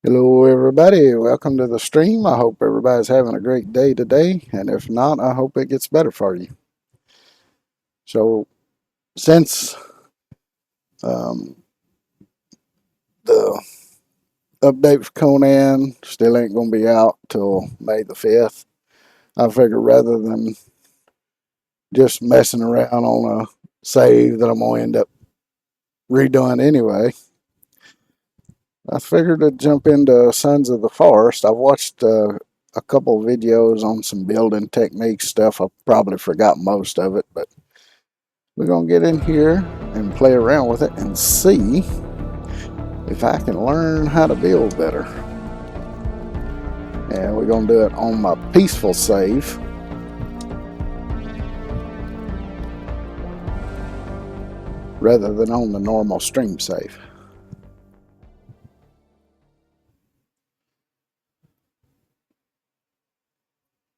Hello, everybody. Welcome to the stream. I hope everybody's having a great day today, and if not, I hope it gets better for you. So, since um, the update for Conan still ain't going to be out till May the 5th, I figured rather than just messing around on a save that I'm going to end up redoing anyway, I figured to jump into Sons of the Forest. I've watched a couple videos on some building technique stuff. I probably forgot most of it, but we're going to get in here and play around with it and see if I can learn how to build better. And we're going to do it on my peaceful save. rather than on the normal stream save.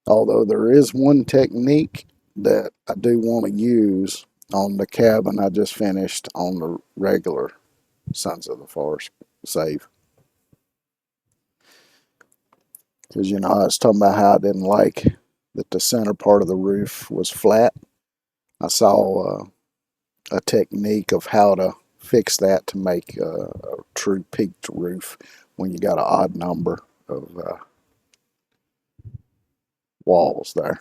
Although there is one technique that I do want to use on the cabin I just finished on the regular Sons of the Forest save. Because, you know, I was talking about how I didn't like that the center part of the roof was flat. I saw a technique of how to fix that to make a true peaked roof when you got an odd number of walls there.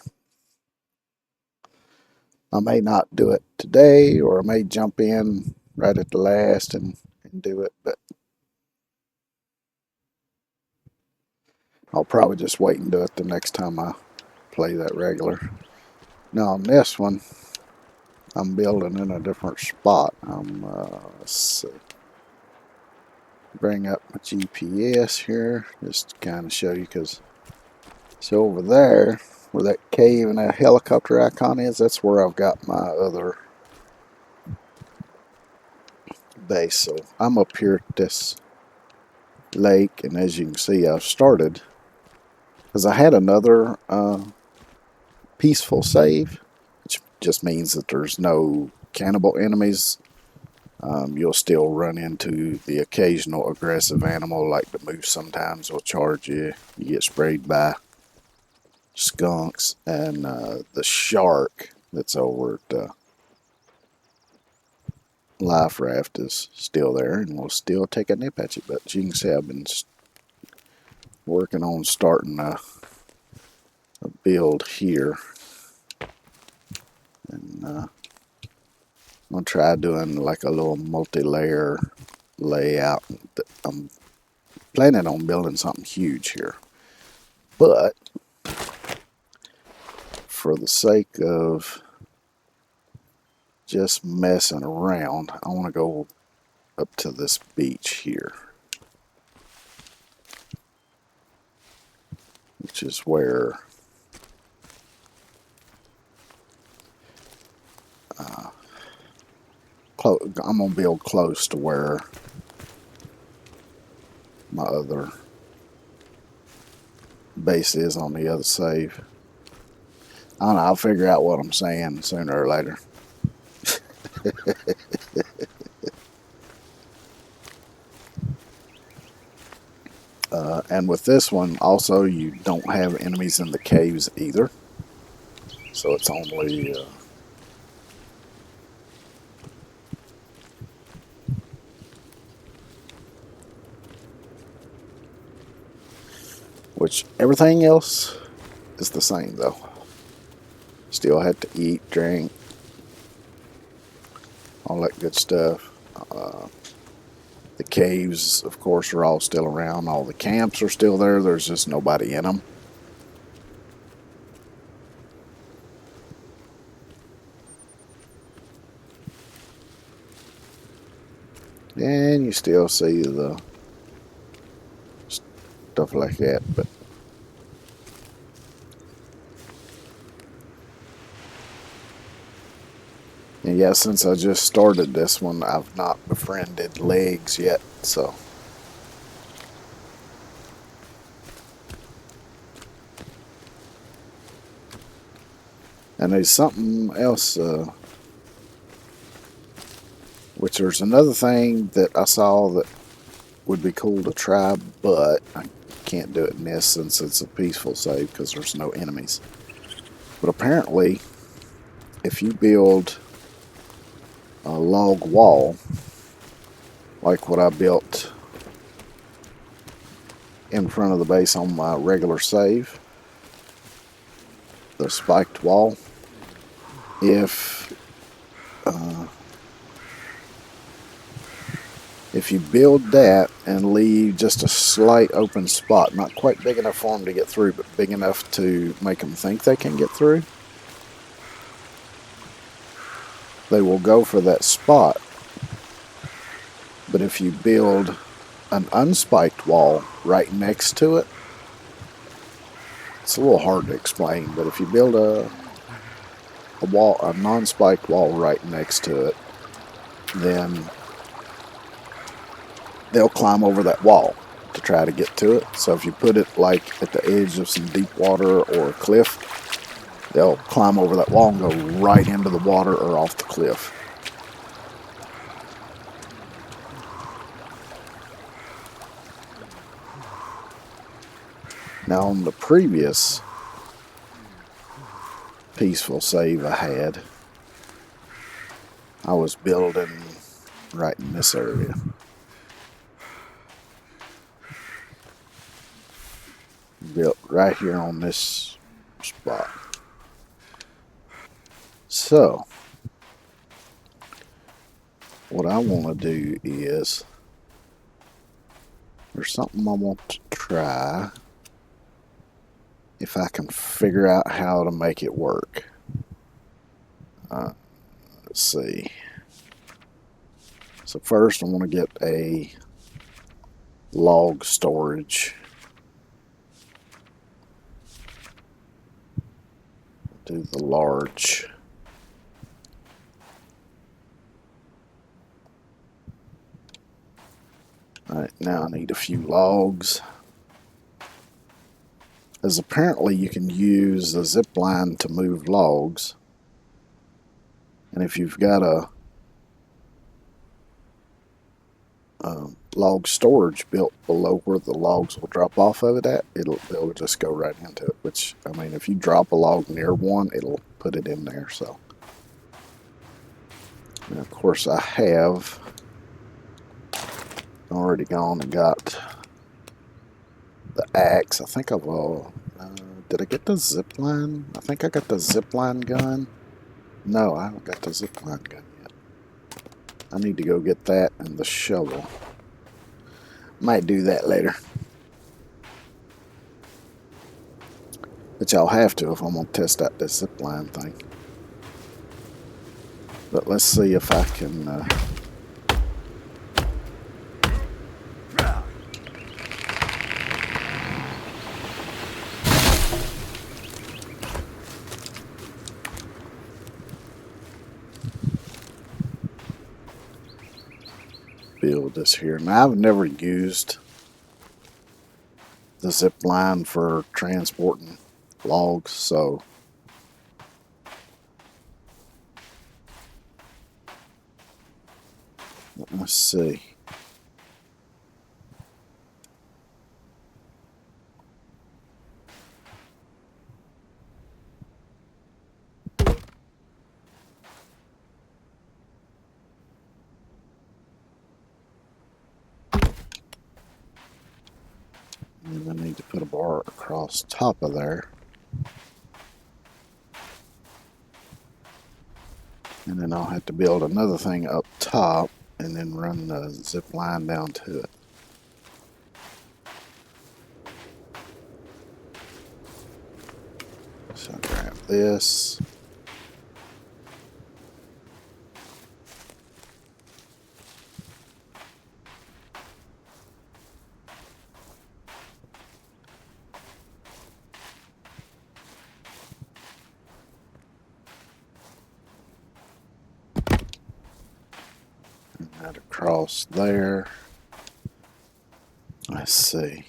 I may not do it today, or I may jump in right at the last and do it, but I'll probably just wait and do it the next time I play that regular. Now on this one, I'm building in a different spot. Let's see, bring up my GPS here just to kind of show you, because so over there where that cave and that helicopter icon is, that's where I've got my other base. So I'm up here at this lake, and as you can see, I've started because I had another peaceful save, which just means that there's no cannibal enemies. You'll still run into the occasional aggressive animal, like the moose sometimes will charge you. You get sprayed by skunks, and the shark that's over at the life raft is still there and will still take a nip at you. But you can see I've been working on starting a build here, and I'm gonna try doing like a little multi-layer layout. I'm planning on building something huge here, but for the sake of just messing around, I want to go up to this beach here, which is where I'm going to build close to where my other base is on the other save. I don't know, I'll figure out what I'm saying sooner or later. And with this one, also, you don't have enemies in the caves either. So it's only... which everything else is the same, though. Still have to eat, drink, all that good stuff. The caves, of course, are all still around. All the camps are still there. There's just nobody in them. And you still see the stuff like that. But and yeah, since I just started this one, I've not befriended legs yet, so. And there's something else, which there's another thing that I saw that would be cool to try, but I can't do it in this since it's a peaceful save because there's no enemies. But apparently, if you build a log wall, like what I built in front of the base on my regular save, the spiked wall, if you build that and leave just a slight open spot, not quite big enough for them to get through, but big enough to make them think they can get through, they will go for that spot. But if you build an unspiked wall right next to it, it's a little hard to explain, but if you build a non-spiked wall right next to it, then they'll climb over that wall to try to get to it. So if you put it like at the edge of some deep water or a cliff, they'll climb over that wall and go right into the water or off the cliff. Now on the previous peaceful save I had, I was building right in this area. Built right here on this spot. So what I want to do is, there's something I want to try if I can figure out how to make it work. Let's see. So first I want to get a log storage. Do the large. Alright, now I need a few logs. As apparently you can use the zip line to move logs. And if you've got a log storage built below where the logs will drop off of it at, it'll just go right into it. Which, I mean, if you drop a log near one, it'll put it in there. So, and of course, I have already gone and got the axe. I think I've did I get the zip line? I think I got the zip line gun. No, I haven't got the zip line gun yet. I need to go get that and the shovel. Might do that later. Which I'll have to if I'm going to test out this zip line thing. But let's see if I can... build this here. Now, I've never used the zip line for transporting logs, so let's see. And I need to put a bar across top of there. And then I'll have to build another thing up top and then run the zip line down to it. So I'll grab this. That across there. Let's see.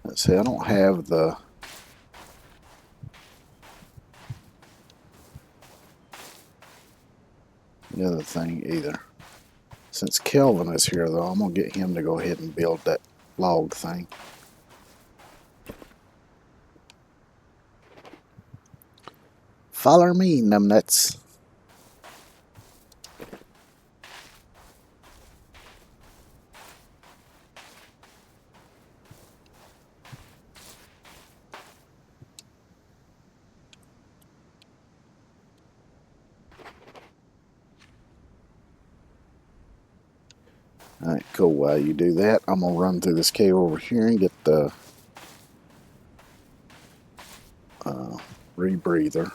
Let's see, I don't have the other thing either. Since Kelvin is here though, I'm gonna get him to go ahead and build that log thing. Follow me, numbnuts. Alright, cool. While you do that, I'm gonna run through this cave over here and get the rebreather.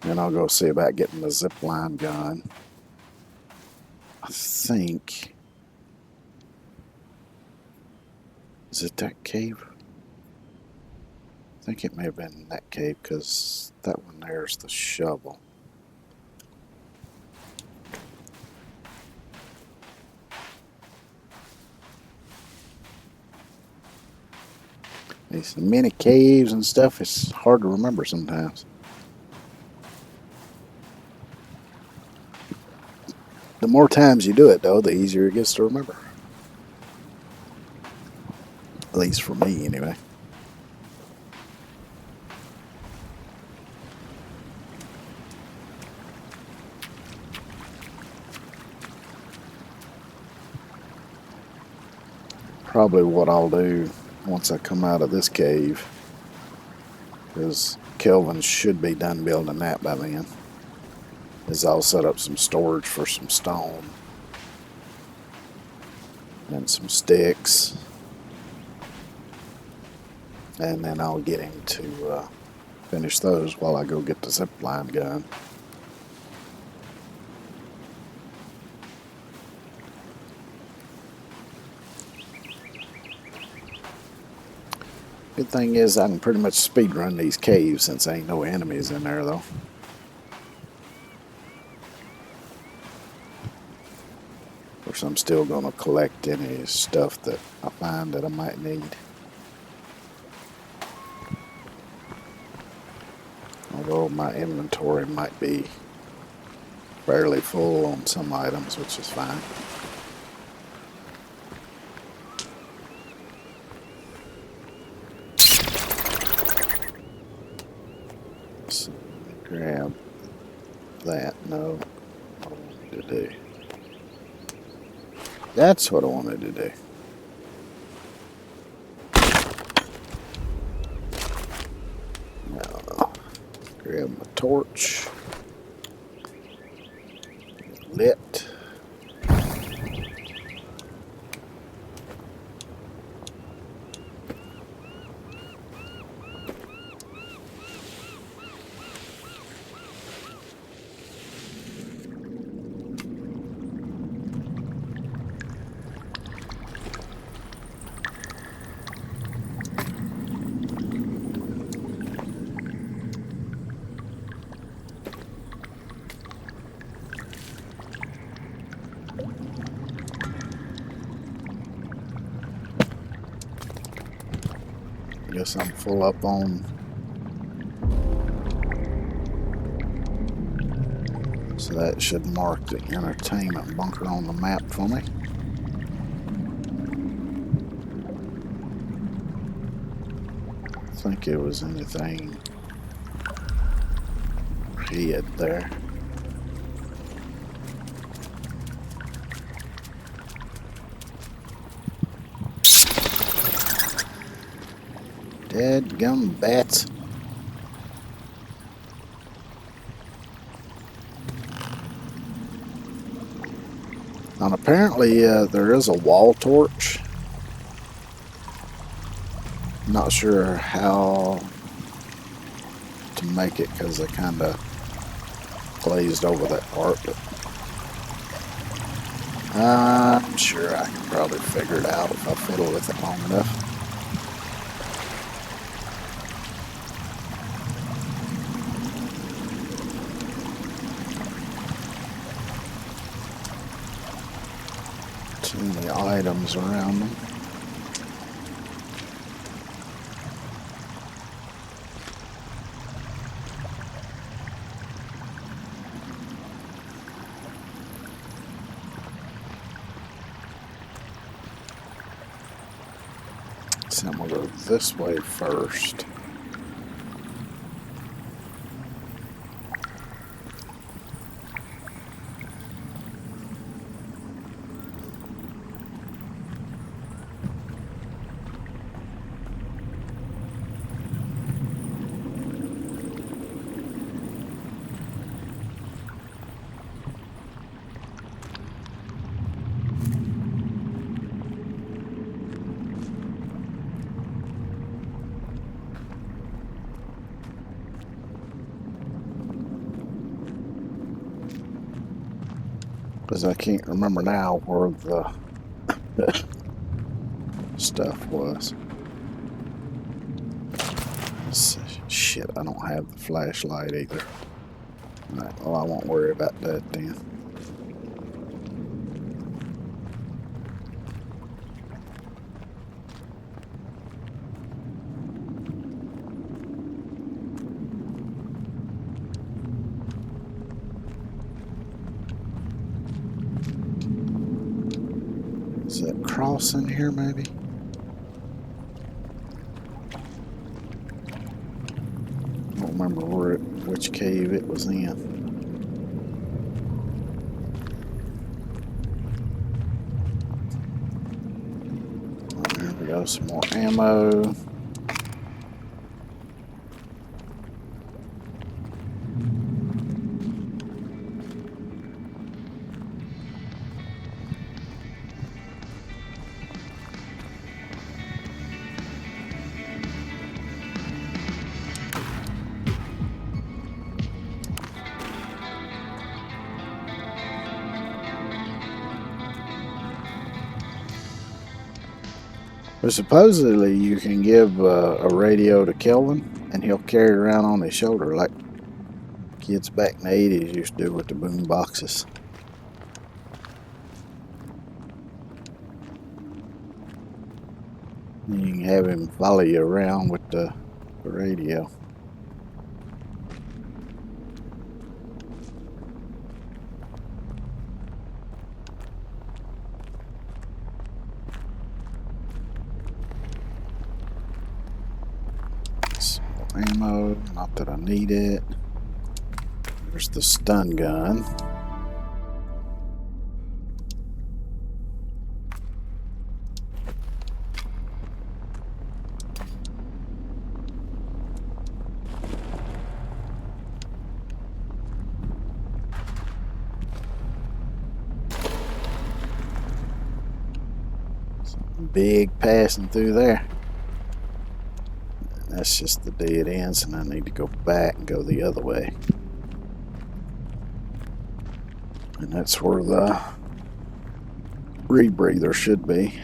And I'll go see about getting the zip line gun. I think Is it that cave? I think it may have been that cave because that one there's the shovel. These mini caves and stuff, it's hard to remember sometimes. The more times you do it, though, the easier it gets to remember. At least for me, anyway. Probably what I'll do once I come out of this cave, because Kelvin should be done building that by then, is I'll set up some storage for some stone and some sticks, and then I'll get him to finish those while I go get the zipline gun. Good thing is I can pretty much speed run these caves since there ain't no enemies in there, though. Of course, I'm still going to collect any stuff that I find that I might need. Although my inventory might be fairly full on some items, which is fine. So grab that. No, what I wanted to do. That's what I wanted to do. Now, grab my torch. Lit. Guess I'm full up on. So that should mark the entertainment bunker on the map for me. I think it was anything hid there. Dadgum bats. And apparently there is a wall torch. Not sure how to make it because I kind of glazed over that part, but I'm sure I can probably figure it out if I fiddle with it long enough. Too many items around them. So I'm going to go this way first. Because I can't remember now where the stuff was. Shit, I don't have the flashlight either. Alright, well, I won't worry about that then. Is that cross in here, maybe? I don't remember which cave it was in. There we go, some more ammo. But supposedly you can give a radio to Kelvin and he'll carry it around on his shoulder like kids back in the 80s used to do with the boom boxes. And you can have him follow you around with the radio. Ammo, not that I need it. There's the stun gun. Something big passing through there. That's just the dead ends, and I need to go back and go the other way. And that's where the rebreather should be.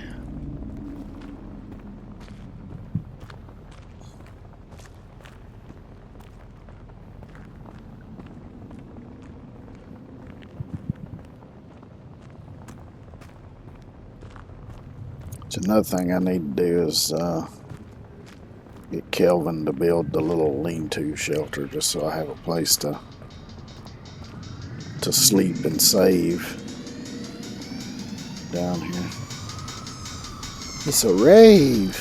So another thing I need to do is get Kelvin to build the little lean-to shelter just so I have a place to sleep and save down here. It's a rave.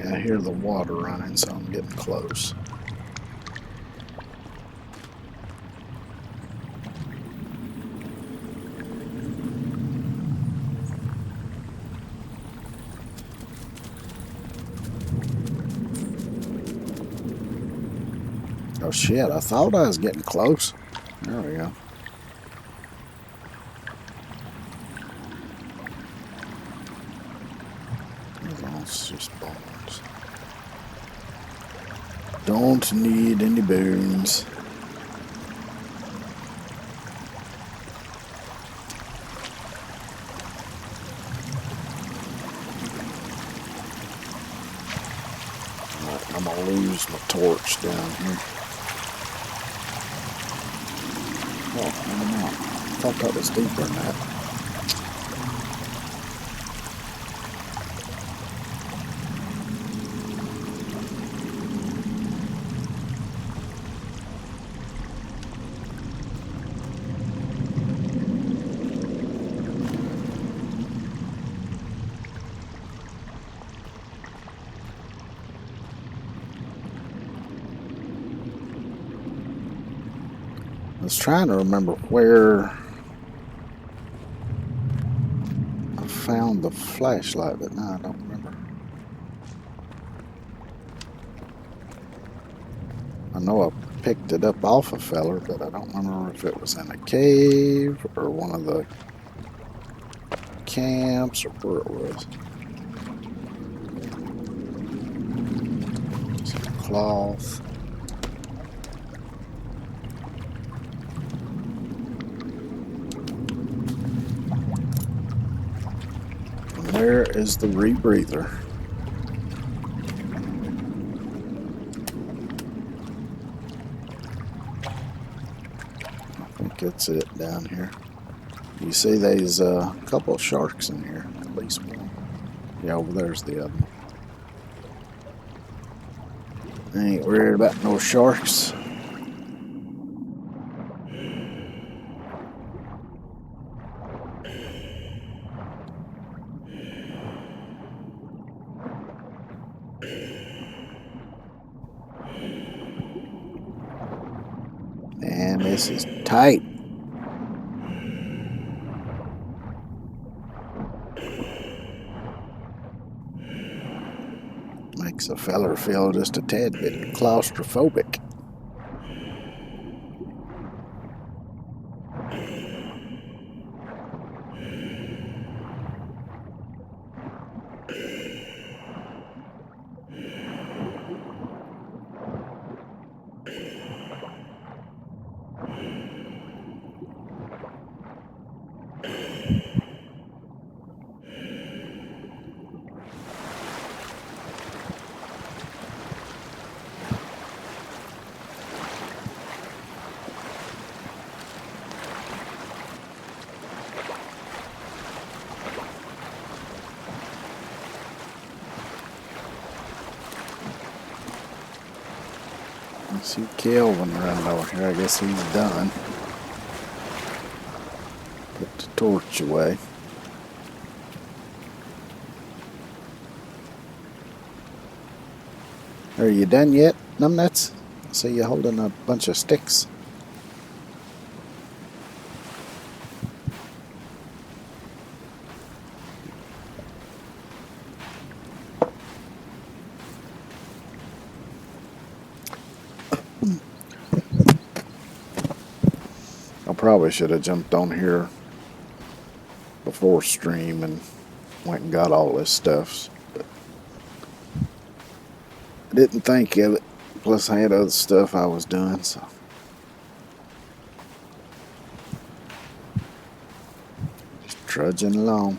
I hear the water running, so I'm getting close. Oh shit, I thought I was getting close. There we go. It's just bones. Don't need any bones. Alright, I'm gonna lose my torch down here. Oh, never mind. I thought that was deeper than that. was trying to remember where I found the flashlight, but now I don't remember. I know I picked it up off a feller, but I don't remember if it was in a cave or one of the camps or where it was. Some cloth. And where is the rebreather? I think that's it down here. You see there's a couple of sharks in here, at least one. Yeah, over there's the other one. I ain't worried about no sharks. And this is tight. Makes a feller feel just a tad bit claustrophobic. I see Kelvin running over here. I guess he's done. Put the torch away. Are you done yet, numbnuts? I see you holding a bunch of sticks. I probably should have jumped on here before stream and went and got all this stuff, but I didn't think of it. Plus I had other stuff I was doing, so just trudging along.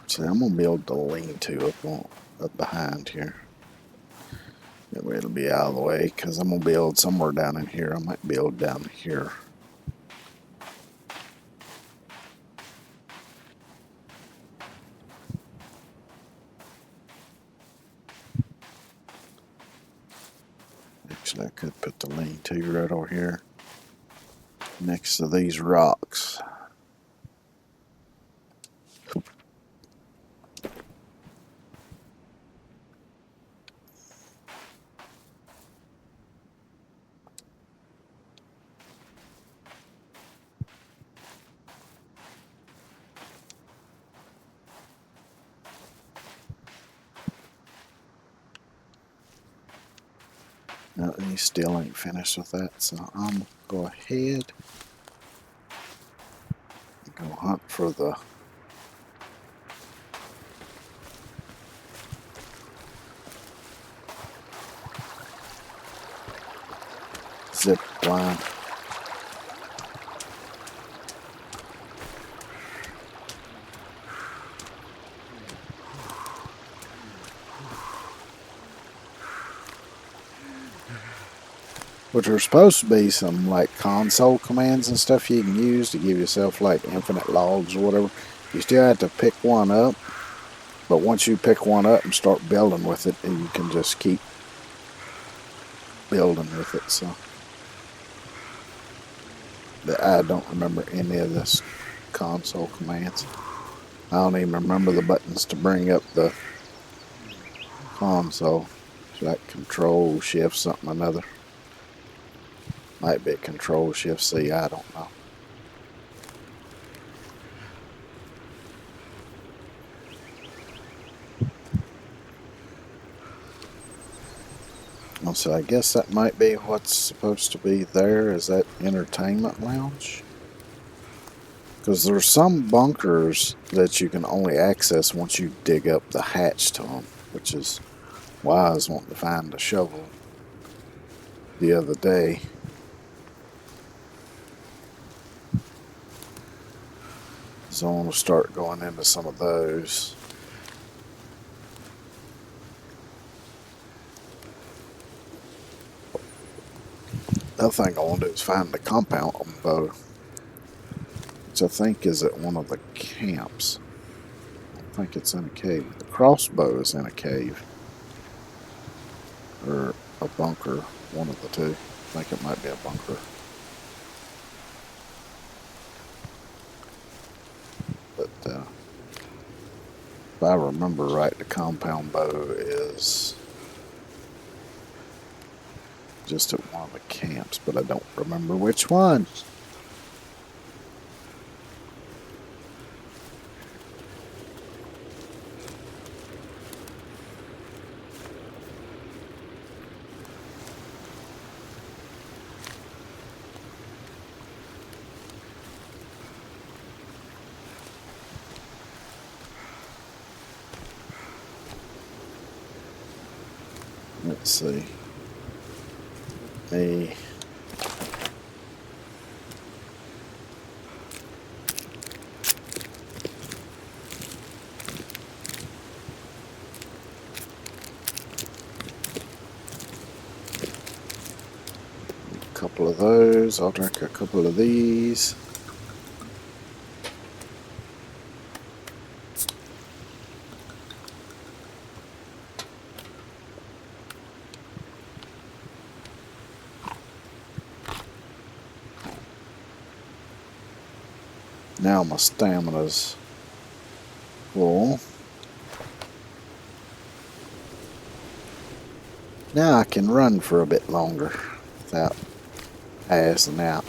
So I'm gonna build the lean-to up behind here. That way it'll be out of the way, because I'm gonna build somewhere down in here. I might build down here. Actually, I could put the lean-to right over here next to these rocks. No, he still ain't finished with that, so I'm gonna go ahead and go hunt for the zip line. which are supposed to be some like console commands and stuff you can use to give yourself like infinite logs or whatever. You still have to pick one up, but once you pick one up and start building with it, and you can just keep building with it. So I don't remember any of this console commands. I don't even remember the buttons to bring up the console. It's like Control Shift something or another. Might be Control Shift C, I don't know. So I guess that might be what's supposed to be there. Is that entertainment lounge? Because there's some bunkers that you can only access once you dig up the hatch to them, which is why I was wanting to find a shovel the other day. So I want to start going into some of those. The other thing I want to do is find the compound bow, which I think is at one of the camps. I think it's in a cave. The crossbow is in a cave. Or a bunker, one of the two. I think it might be a bunker. But if I remember right, the compound bow is just at one of the camps, but I don't remember which one. Let's see. A couple of those. I'll drink a couple of these. Now my stamina's full. Now I can run for a bit longer without passing out.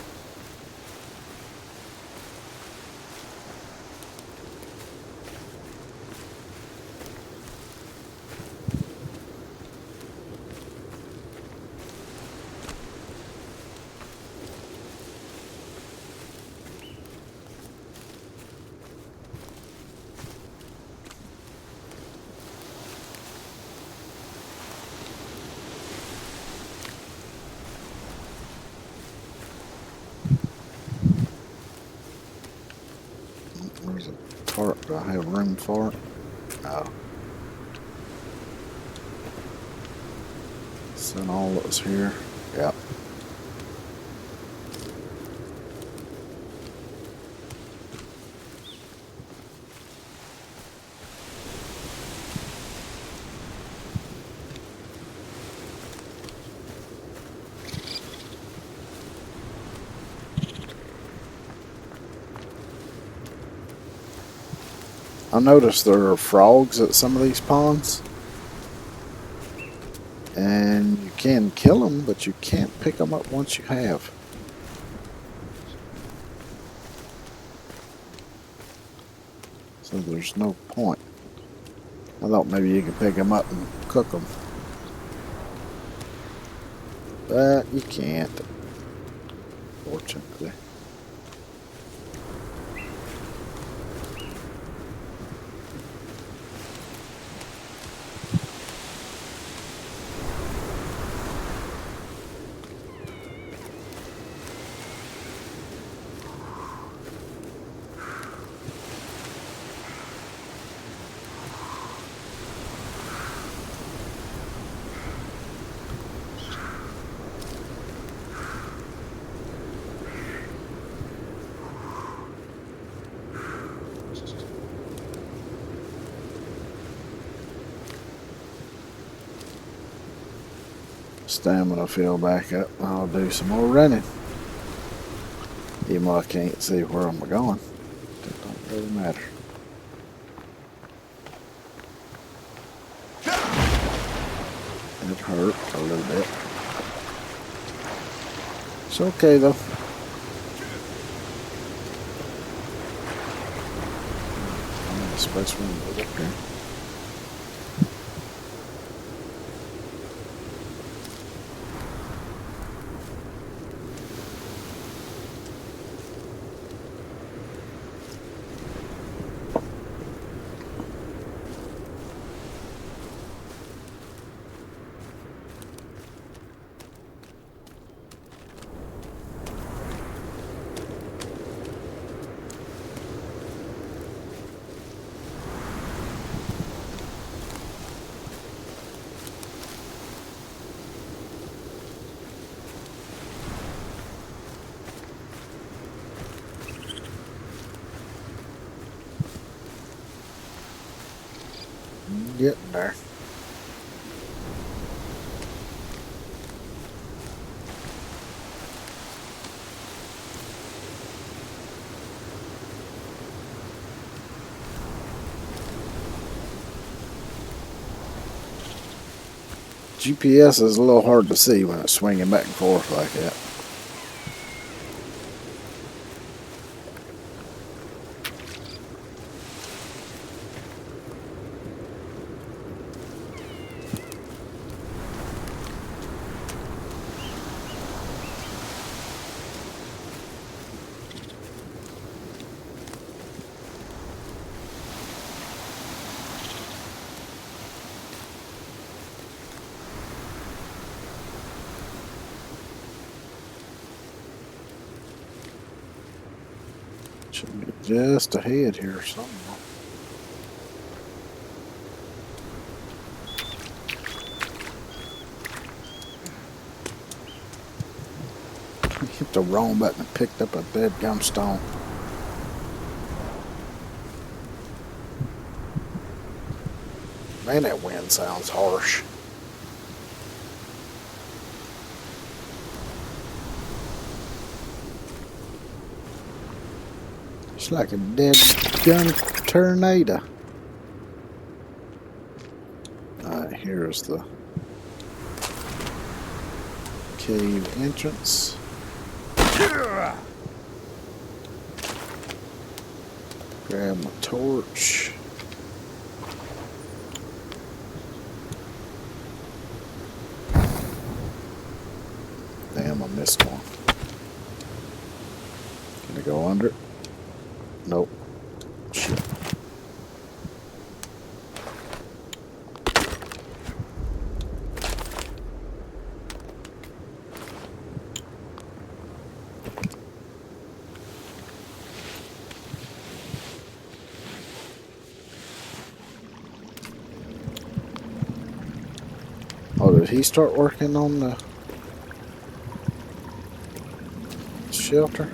Where's a tarp? Do I have room for it? No. Is that all that was here? Yep. I noticed there are frogs at some of these ponds. And you can kill them, but you can't pick them up once you have. So there's no point. I thought maybe you could pick them up and cook them. But you can't, fortunately. Stamina fill back up. I'll do some more running. Even though I can't see where I'm going. It don't really matter. It hurt a little bit. It's okay though. I'm in the space room up here. Getting there. GPS is a little hard to see when it's swinging back and forth like that. Should be just ahead here somewhere. I hit the wrong button and picked up a dead gum stone. Man, that wind sounds harsh. It's like a dead gun tornado. Alright, here's the cave entrance. Grab my torch. Damn, I missed one. Can I go under it? Nope. Shit. Oh, did he start working on the shelter?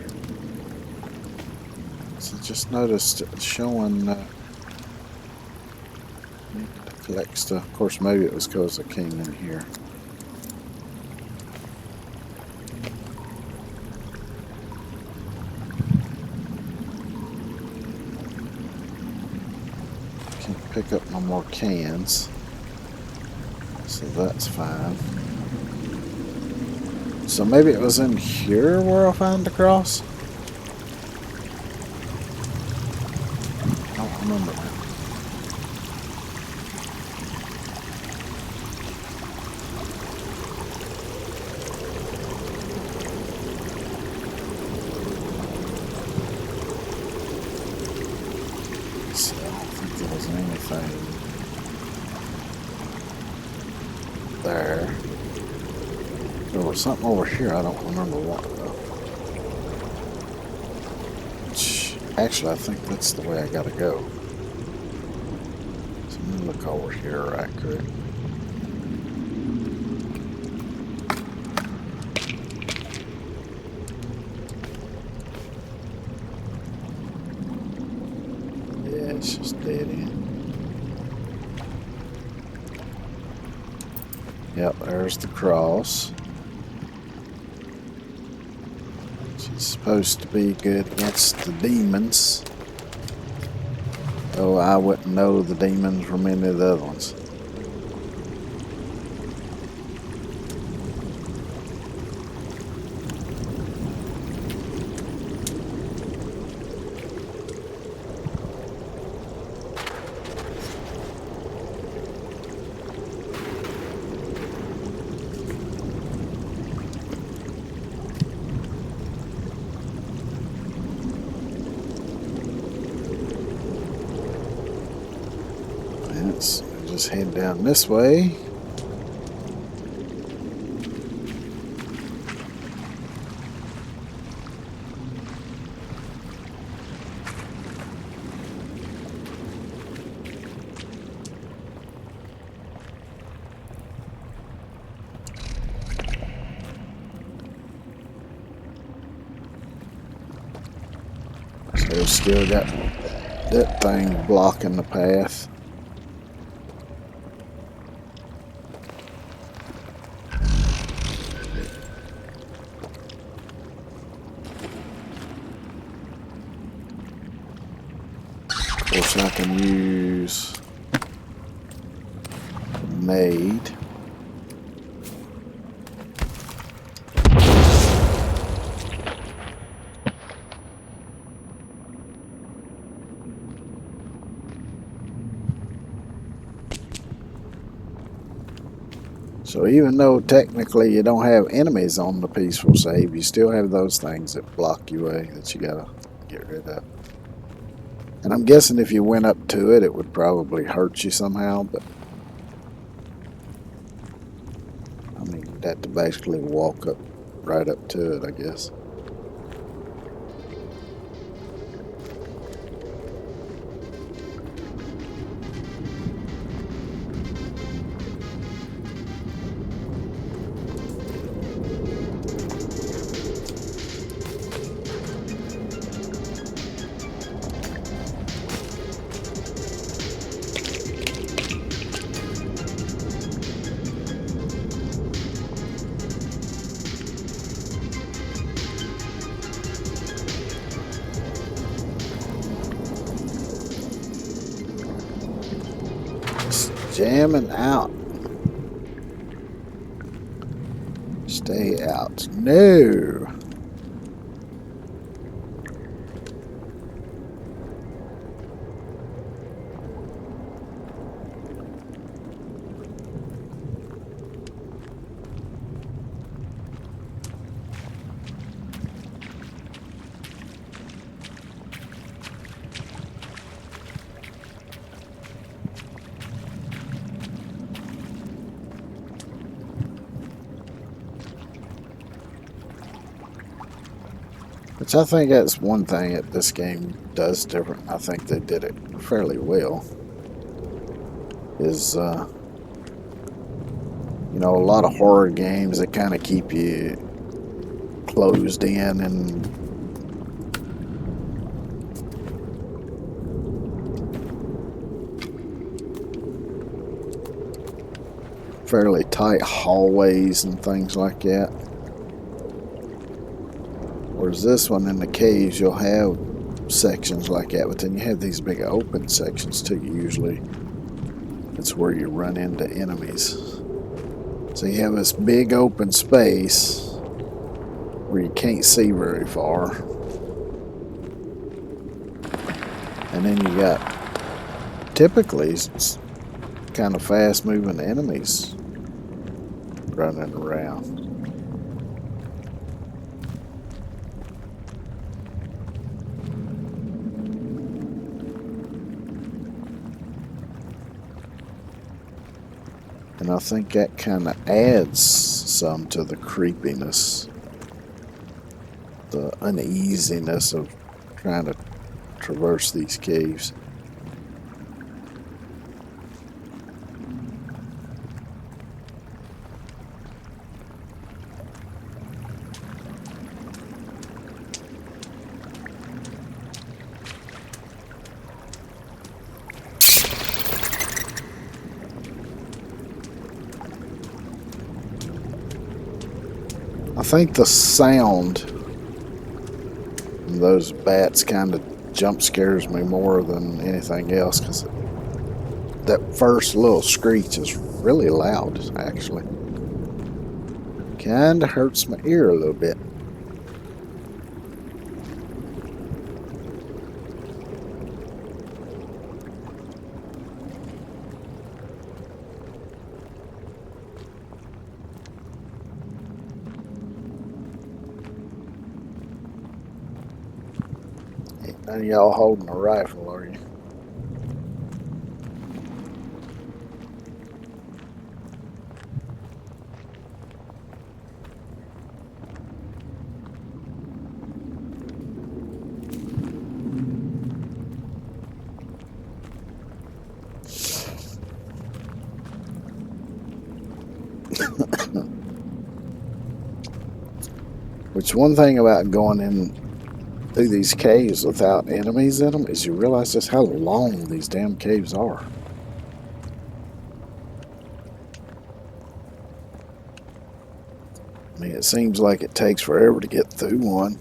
So just noticed it showing to collect stuff. Of course, maybe it was because I came in here. Can't pick up no more cans. So that's fine. So maybe it was in here where I found the cross? I don't remember now. So I don't think there was anything there. There was something over here, I don't remember what though. Actually, I think that's the way I gotta go. So let me look over here right quick. Yeah, it's just dead end. Yep, there's the cross. She's supposed to be good against the demons. Though I wouldn't know the demons from any of the other ones. Let's just head down this way. So still got that thing blocking the path. Of course, I can use Made. So even though technically you don't have enemies on the peaceful save, you still have those things that block your way that you gotta get rid of. And I'm guessing if you went up to it, it would probably hurt you somehow, but I mean, you'd have to basically walk up right up to it, I guess. Jamming out. Stay out. No. Which I think that's one thing that this game does different. I think they did it fairly well. Is, you know, a lot of horror games that kind of keep you closed in and fairly tight hallways and things like that. Whereas this one in the caves, you'll have sections like that, but then you have these big open sections too. Usually, it's where you run into enemies. So you have this big open space where you can't see very far, and then you got typically kind of fast-moving enemies running around. And I think that kind of adds some to the creepiness, the uneasiness of trying to traverse these caves. I think the sound from those bats kind of jump scares me more than anything else because that first little screech is really loud, actually. Kind of hurts my ear a little bit. Ain't none of y'all holding a rifle, are you? Which one thing about going in through these caves without enemies in them is you realize just how long these damn caves are. I mean, it seems like it takes forever to get through one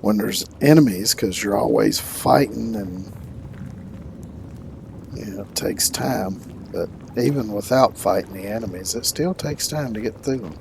when there's enemies because you're always fighting and it takes time. But even without fighting the enemies, it still takes time to get through them.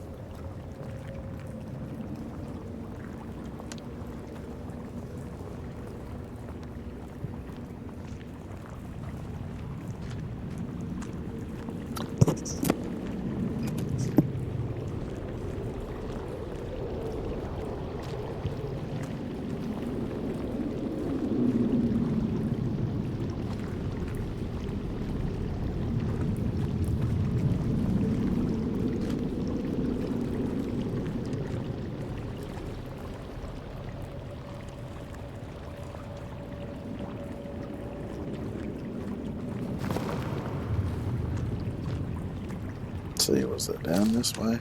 Let's see, was it down this way?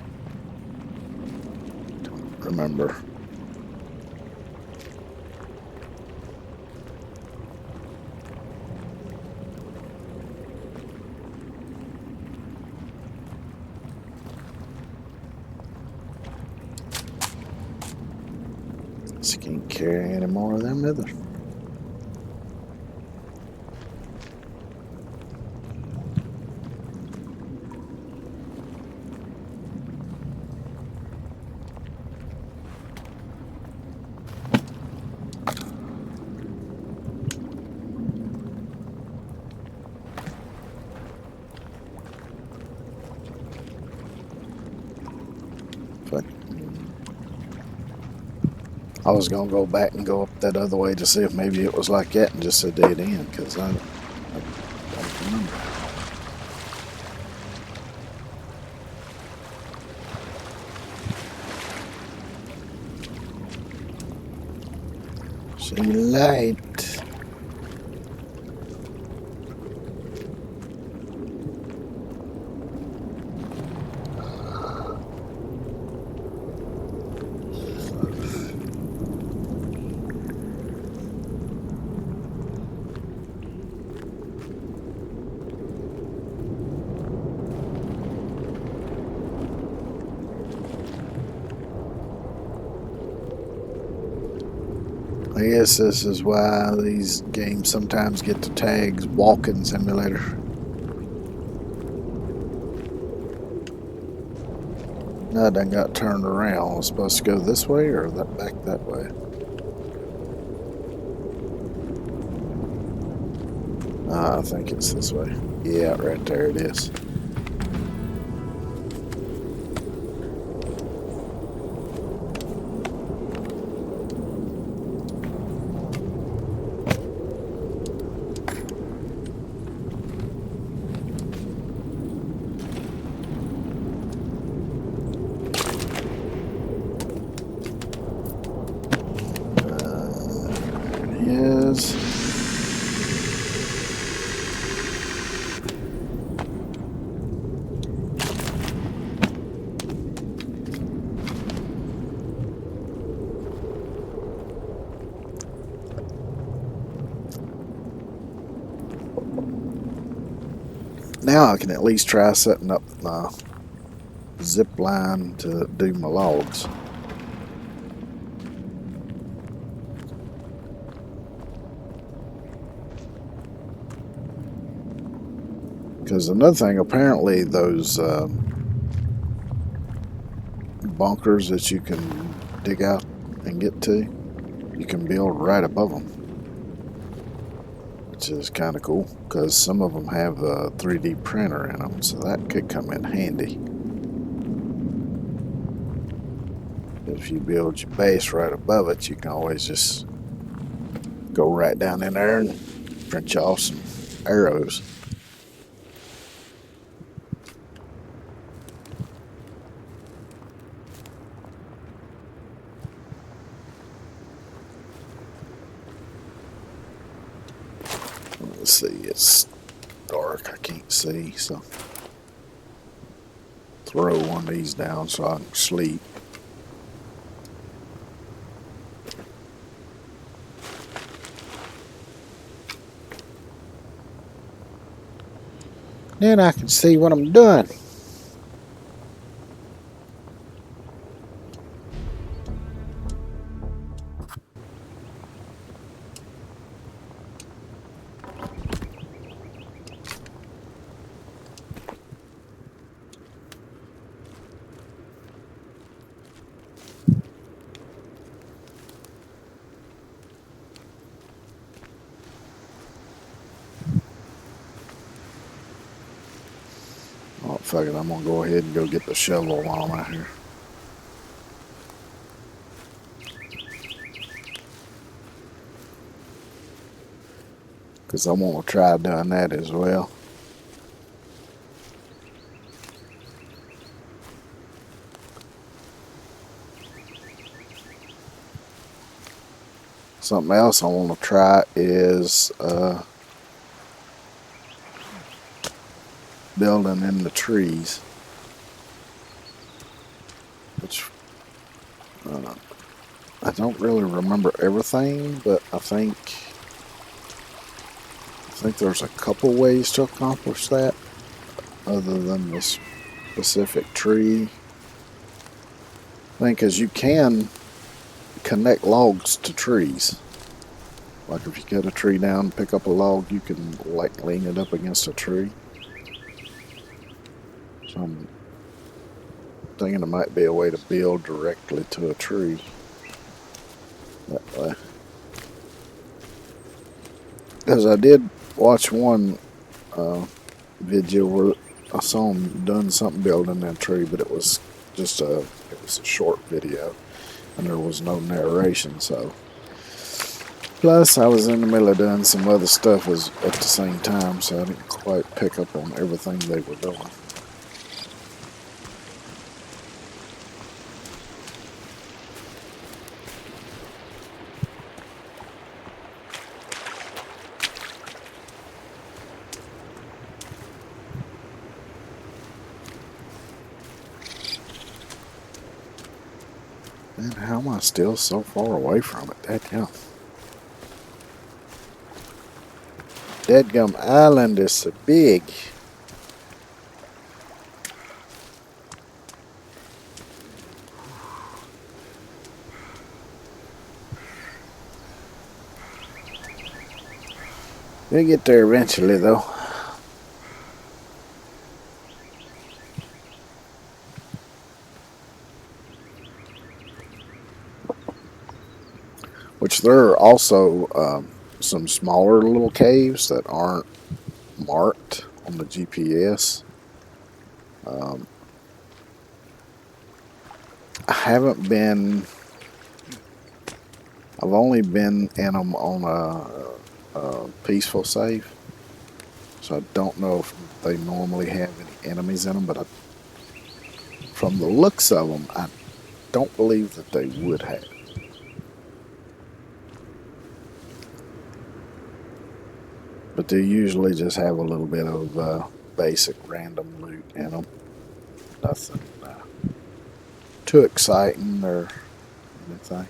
Don't remember. She can't carry any more of them either. But I was gonna go back and go up that other way to see if maybe it was like that and just a dead end because I don't remember. She lied. I guess this is why these games sometimes get the tags walking simulator. No, I done got turned around. I was supposed to go this way or back that way. I think it's this way. Yeah, right there it is. Yes. Now I can at least try setting up my zip line to do my logs. Because another thing, apparently those bunkers that you can dig out and get to, you can build right above them, which is kind of cool because some of them have a 3D printer in them, so that could come in handy. If you build your base right above it, you can always just go right down in there and print you off some arrows. Let's see, it's dark, I can't see, so throw one of these down so I can sleep. Then I can see what I'm doing. Oh, fuck it, I'm gonna go ahead and go get the shovel while I'm out here. Because I want to try doing that as well. Something else I want to try is building in the trees. Which I don't really remember everything, but I think there's a couple ways to accomplish that other than the specific tree. I think because you can connect logs to trees. Like if you cut a tree down, pick up a log, you can like lean it up against a tree. So I'm thinking there might be a way to build directly to a tree that way. Because I did watch one video where I saw him done something building that tree, but it was just a short video and there was no narration. So plus I was in the middle of doing some other stuff at the same time, so I didn't quite pick up on everything they were doing. Man, how am I still so far away from it? Dadgum. Dadgum Island is so big. We'll get there eventually, though. Which there are also some smaller little caves that aren't marked on the GPS. I haven't been. I've only been in them on a peaceful save, so I don't know if they normally have any enemies in them. But from the looks of them, I don't believe that they would have. But they usually just have a little bit of basic random loot in them. Nothing too exciting or anything.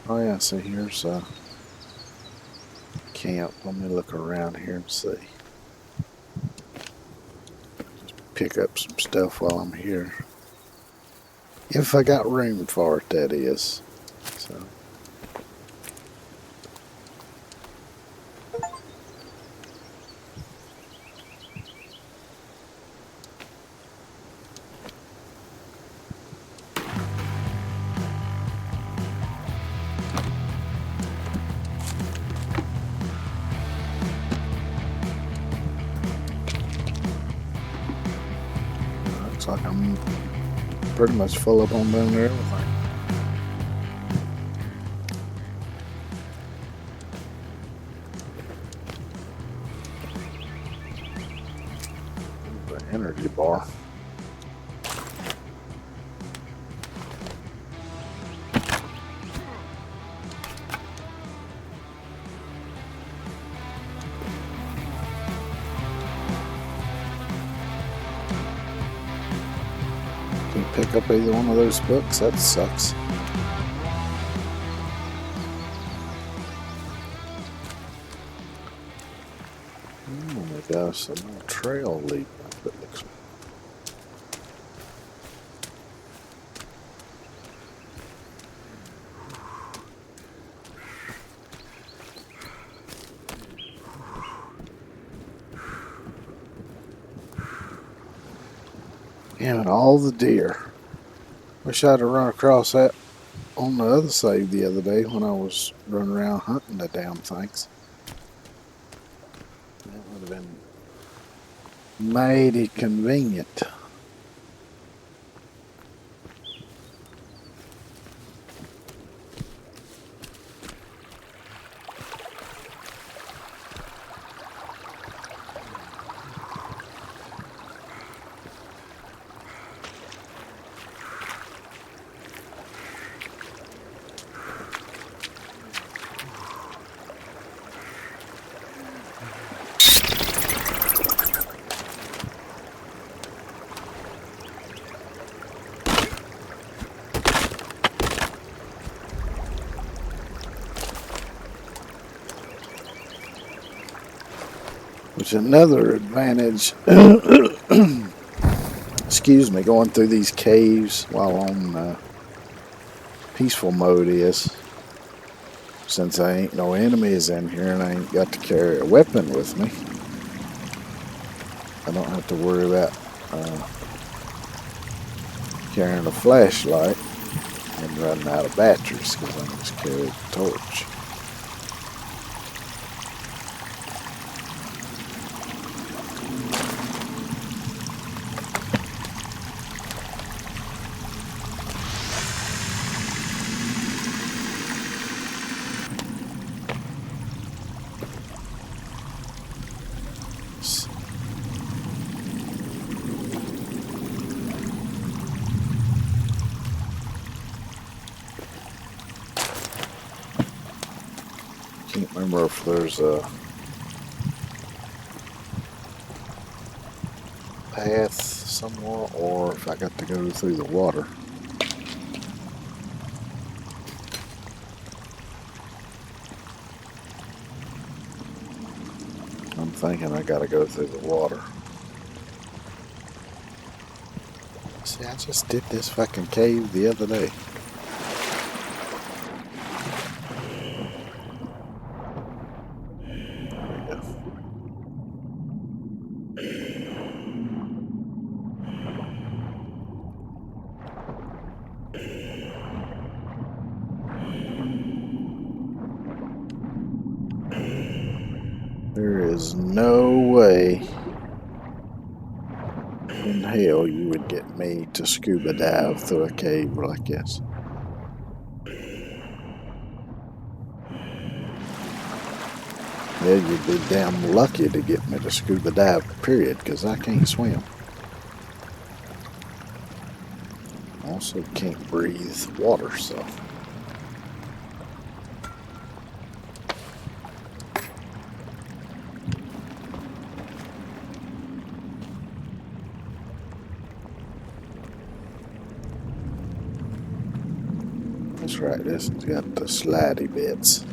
Oh yeah, so here's a camp. Let me look around here and see. Just pick up some stuff while I'm here. If I got room for it, that is. So. Looks like I'm pretty much full up on doing everything. The energy bar. Can't pick up either one of those books. That sucks. Oh my gosh, a little trail leading up, it looks like. Damn it, all the deer. Wish I'd have run across that on the other side the other day when I was running around hunting the damn things. That would have been mighty convenient. Which another advantage, excuse me, going through these caves while on peaceful mode is, since I ain't no enemies in here and I ain't got to carry a weapon with me, I don't have to worry about carrying a flashlight and running out of batteries because I can just carry a torch. Can't remember if there's a path somewhere or if I got to go through the water. I'm thinking I gotta go through the water. See, I just did this fucking cave the other day. There is no way in hell you would get me to scuba dive through a cave like this. Yeah, you'd be damn lucky to get me to scuba dive, period, because I can't swim. Also can't breathe water, so. That's right, this has got the slidey bits.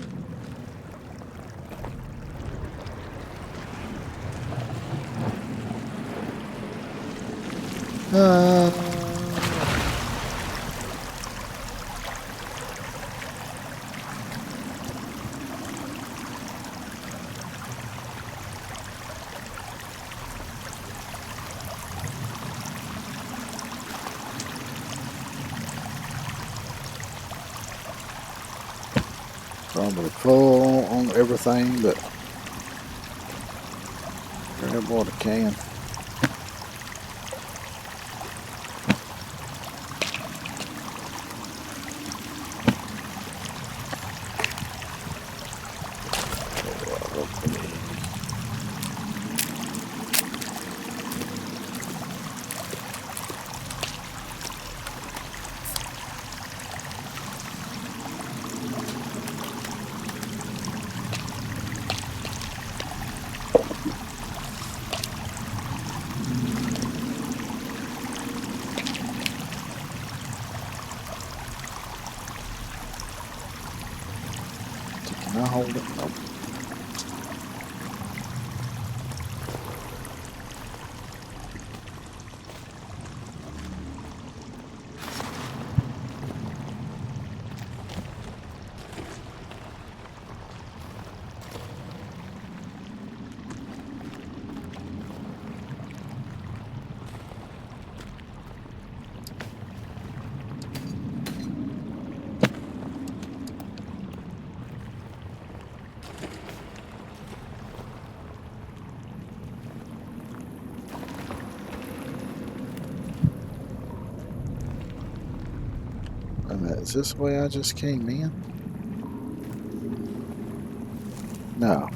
Probably full on everything, but grab what I can. Can I hold it? Nope. Is this the way I just came in? No.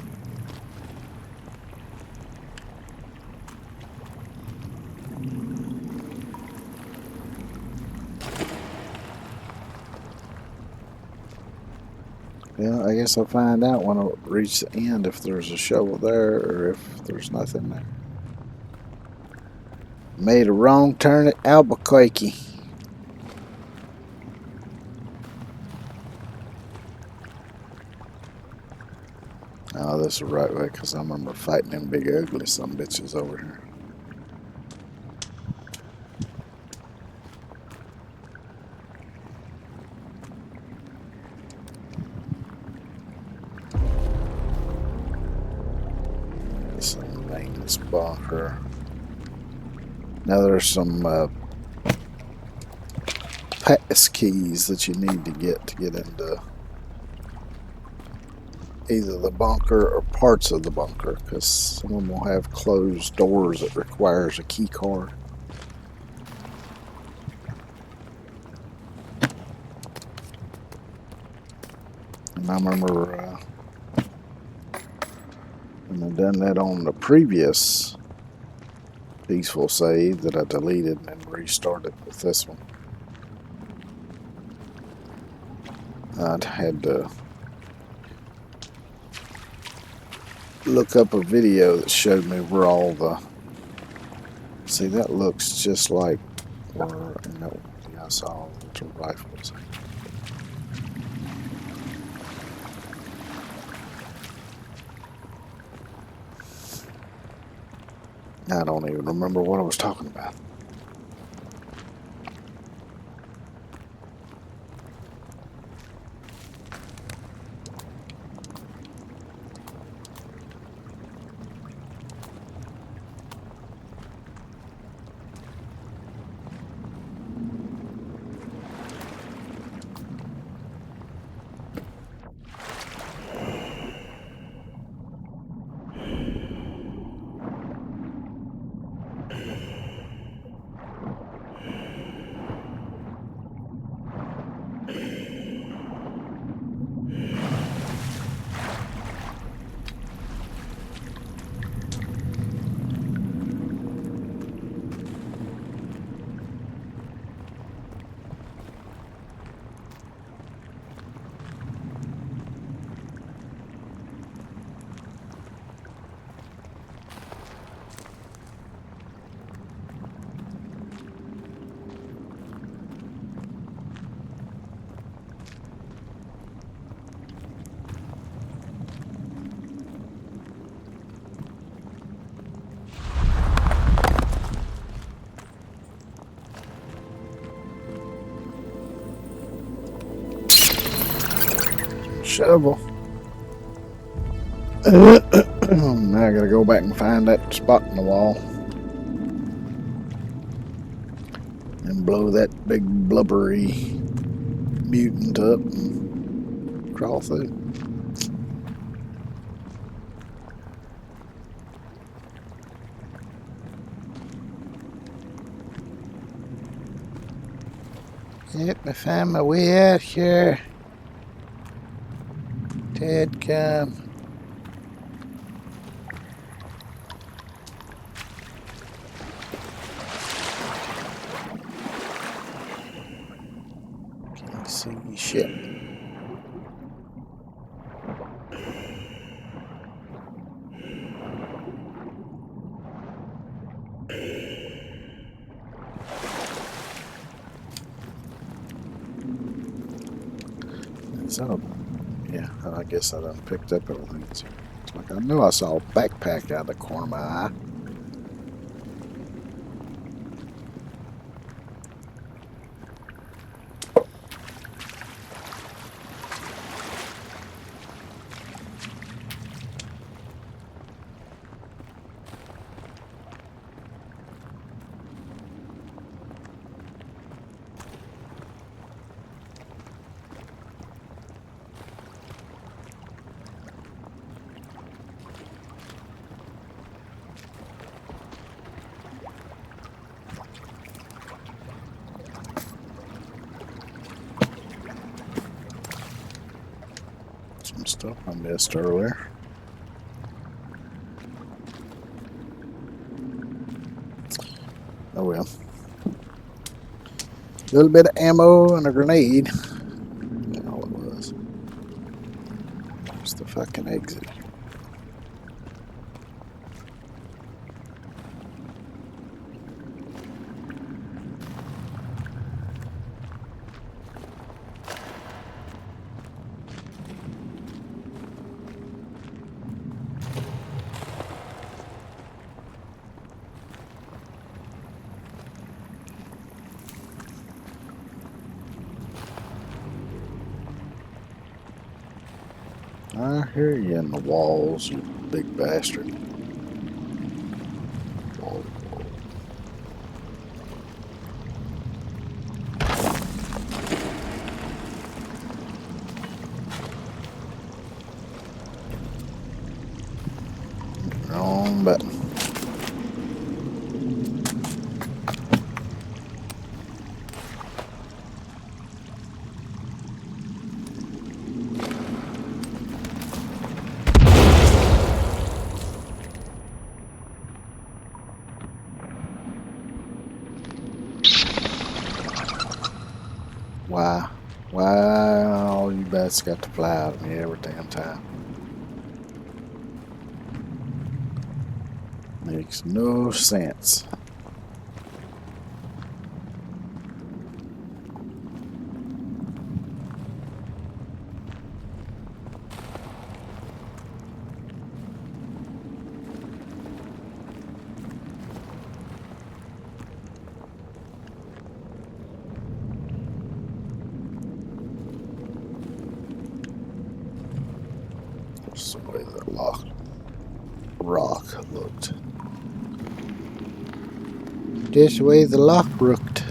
Well, I guess I'll find out when I reach the end if there's a shovel there or if there's nothing there. Made a wrong turn at Albuquerque. Oh, this is the right way because I remember fighting them big ugly some bitches over here. Some maintenance bunker. Now there's some pass keys that you need to get into either the bunker or parts of the bunker, because some of them will have closed doors that requires a key card. And I remember when I done that on the previous peaceful save that I deleted and restarted with this one. I'd had to look up a video that showed me where all the... See, that looks just like where in that one I saw the rifles. I don't even remember what I was talking about. Shovel. Now I gotta go back and find that spot in the wall and blow that big blubbery mutant up and crawl through. Yep, I found my way out here. Ted, come. Can't see shit. So, yeah, I guess I done picked up everything. It's like I knew I saw a backpack out of the corner of my eye. Some stuff I missed earlier. Oh well. A little bit of ammo and a grenade. That's all it was. It's the fucking exit. I hear you in the walls, you big bastard. Whoa. Wrong button. Why? Why all you bats got to fly out of me every damn time? Makes no sense. Just the way that rock looked. Just the way the lock looked.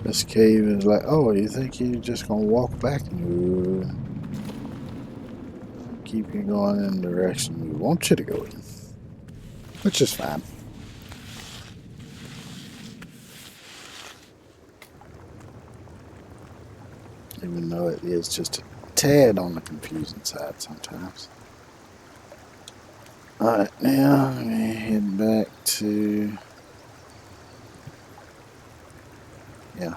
This cave is like, oh, you think you're just gonna walk back? No. Keep you going in the direction we want you to go in. Which is fine. Even though it is just a tad on the confusing side sometimes. Alright, now let me head back to... yeah.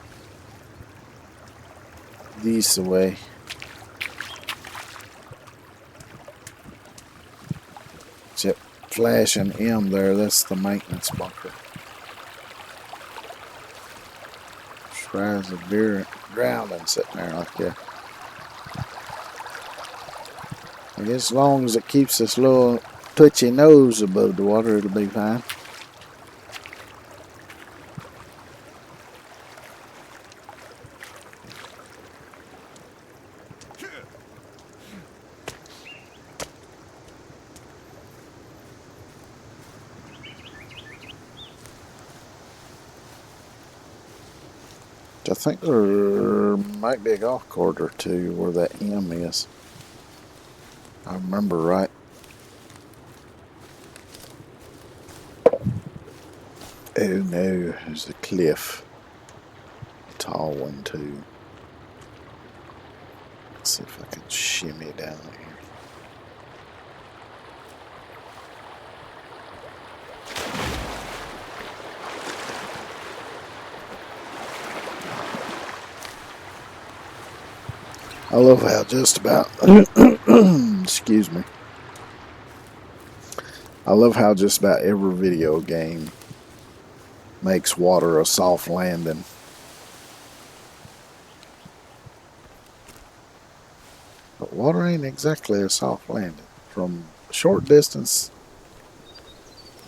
This way. Except flashing M there, that's the maintenance bunker. Tries to drowning sitting there like that. I guess as long as it keeps this little twitchy nose above the water, it'll be fine. I think there might be a golf court or two where that M is. I remember right. Oh no, there's a cliff. A tall one too. Let's see if I can shimmy down here. I love how just about, excuse me. I love how just about every video game makes water a soft landing. But water ain't exactly a soft landing. From a short distance,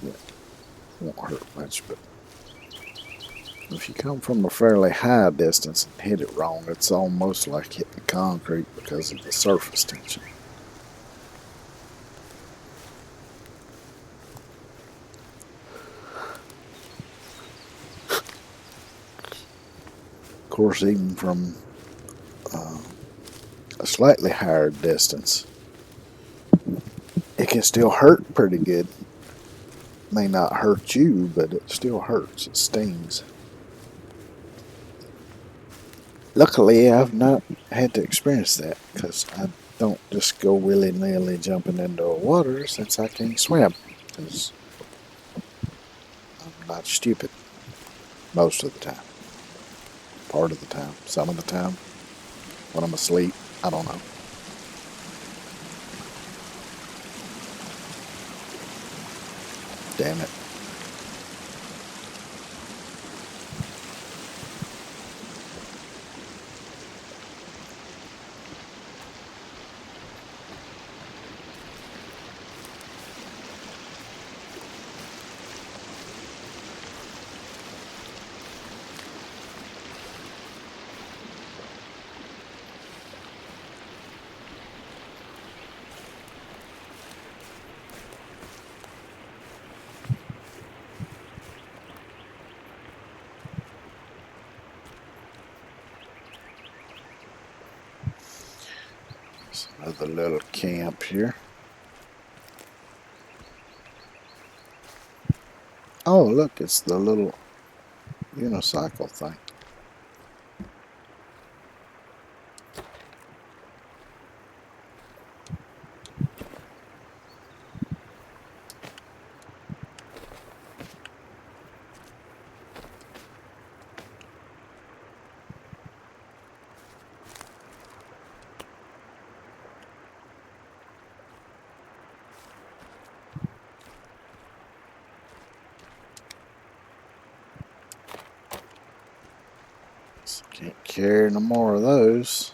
yeah, won't hurt much, but if you come from a fairly high distance and hit it wrong, it's almost like hitting concrete because of the surface tension. Of course, even from a slightly higher distance, it can still hurt pretty good. May not hurt you, but it still hurts. It stings. Luckily, I've not had to experience that because I don't just go willy-nilly jumping into the water since I can't swim. Because I'm not stupid most of the time. Part of the time. Some of the time. When I'm asleep. I don't know. Damn it. Another little camp here. Oh, look, it's the little unicycle thing. Can't carry no more of those.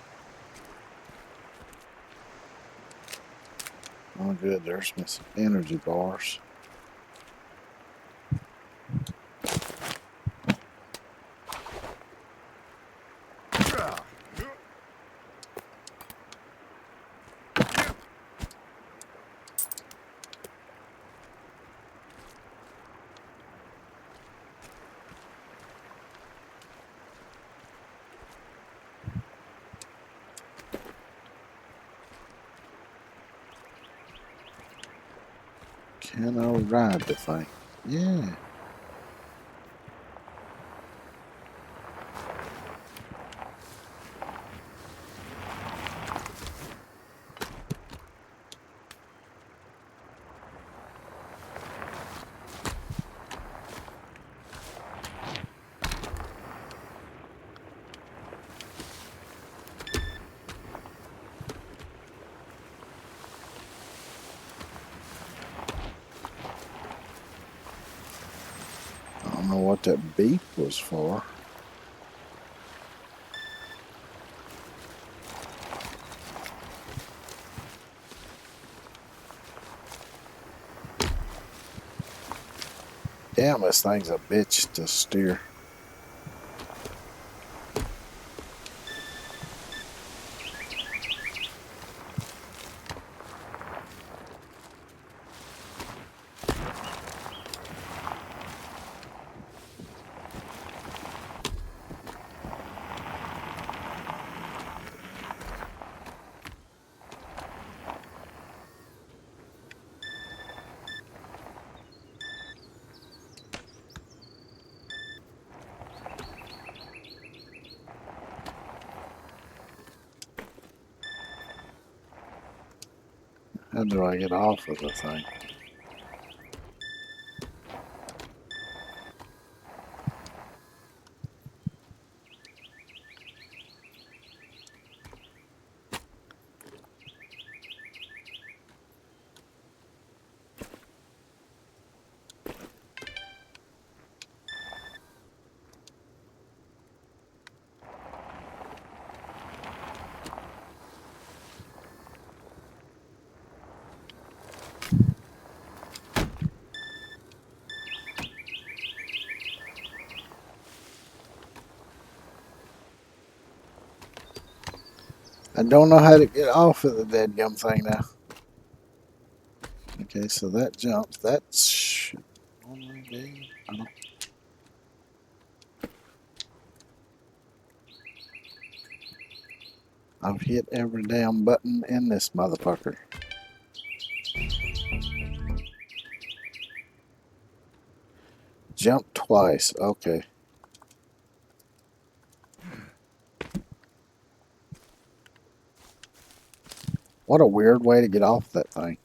Oh good, there's some energy bars. Can I ride the thing? Yeah. I don't know what that beep was for. Damn, this thing's a bitch to steer. How do I get off of the thing? I don't know how to get off of the deadgum thing now. Okay, so that jumps. That's normally be. I don't. I've hit every damn button in this motherfucker. Jump twice. Okay. What a weird way to get off that thing.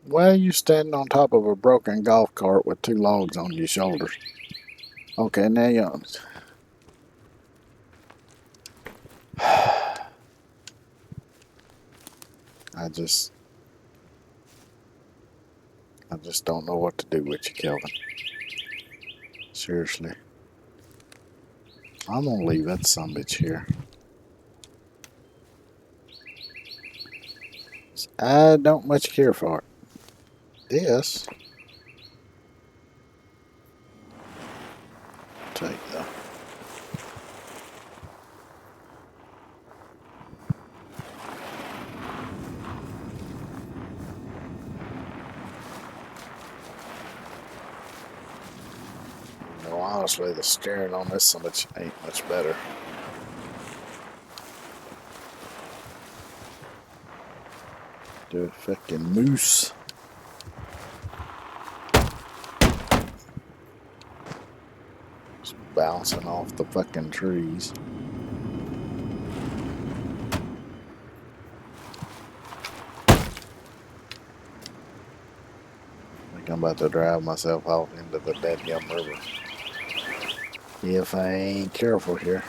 Why are you standing on top of a broken golf cart with two logs on your shoulders? Okay, now you. I just don't know what to do with you, Kelvin. Seriously. I'm gonna leave that sumbitch here. I don't much care for it. This. Take the. No, honestly, the steering on this sumbitch ain't much better. Do a fucking moose. Just bouncing off the fucking trees. I think I'm about to drive myself off into the Deadgum River. If I ain't careful here.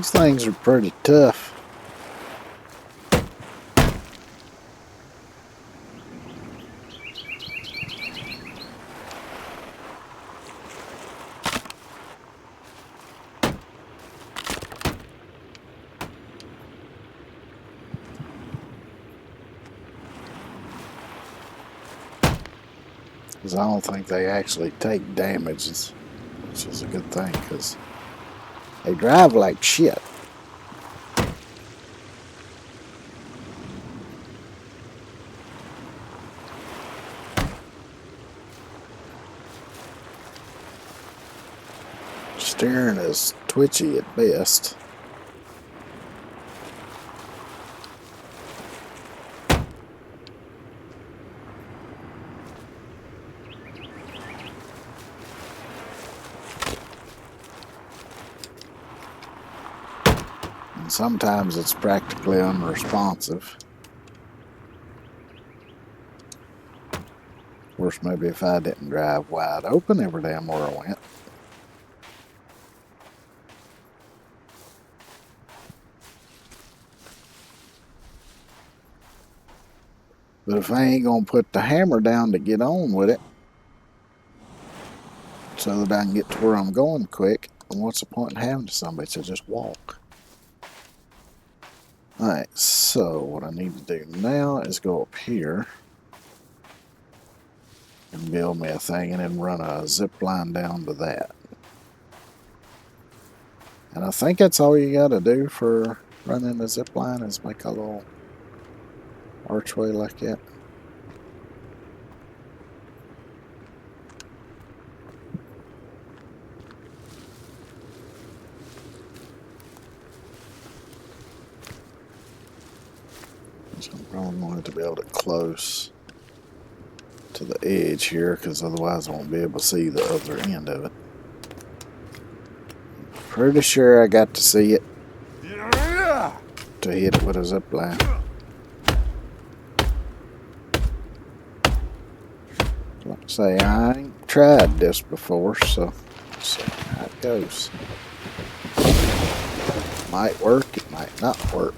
These things are pretty tough. Because I don't think they actually take damage, which is a good thing, because they drive like shit. Steering is twitchy at best. And sometimes it's practically unresponsive. Of course, maybe if I didn't drive wide open every damn where I went. But if I ain't gonna put the hammer down to get on with it, so that I can get to where I'm going quick, then what's the point in having somebody to just walk? Alright, so what I need to do now is go up here and build me a thing and then run a zip line down to that. And I think that's all you gotta do for running the zip line is make a little archway like that. So I'm probably going to be able to close to the edge here, because otherwise I won't be able to see the other end of it. Pretty sure I got to see it to hit it with a zip line. Like I say, I ain't tried this before, so let's see how it goes. Might work, it might not work.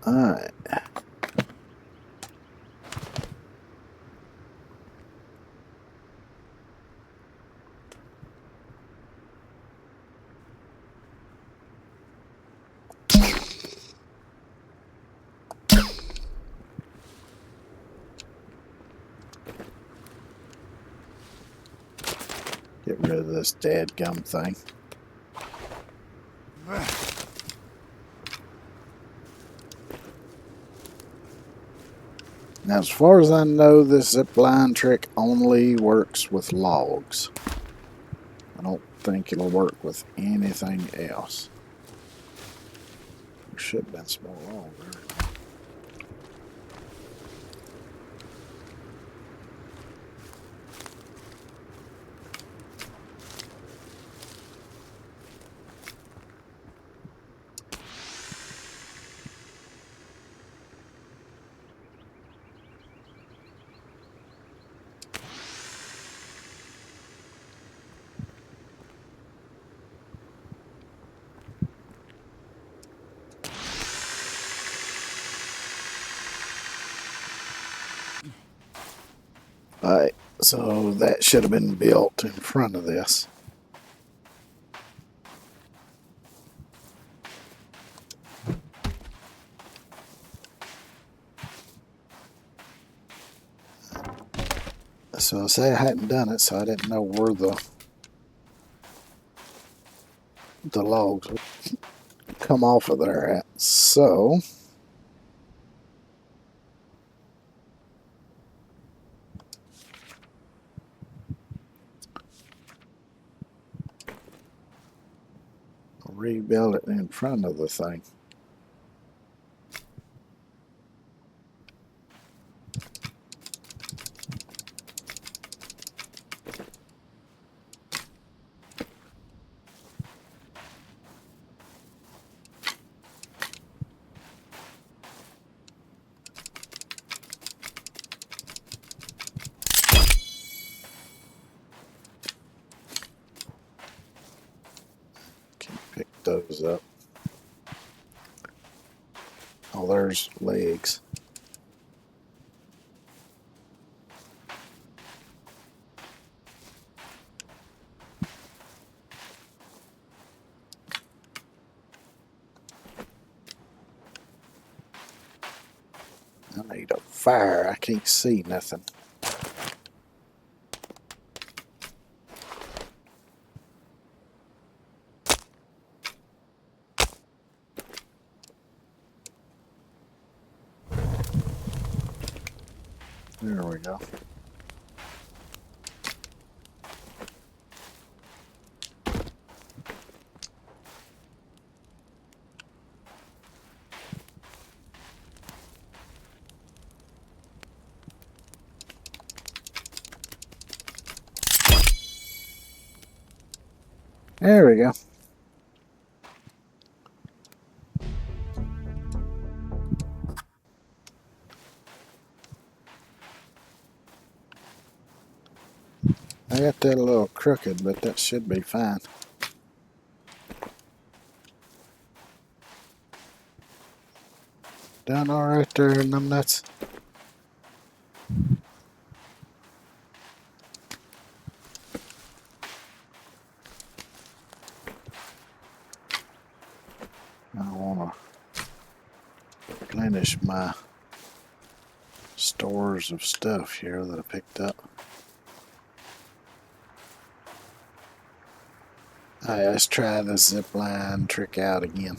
Alright. Get rid of this dadgum thing. Now, as far as I know, this zip line trick only works with logs. I don't think it'll work with anything else. There should have been some more longer. Alright, so that should have been built in front of this. So I say I hadn't done it, so I didn't know where the logs would come off of there at. So rebuild it in front of the thing. Can pick those up. Oh, there's legs. I need a fire. I can't see nothing. There we go. There we go. I got that a little crooked, but that should be fine. Done all right there in them nuts. I want to replenish my stores of stuff here that I picked up. Alright, let's try the zip line trick out again.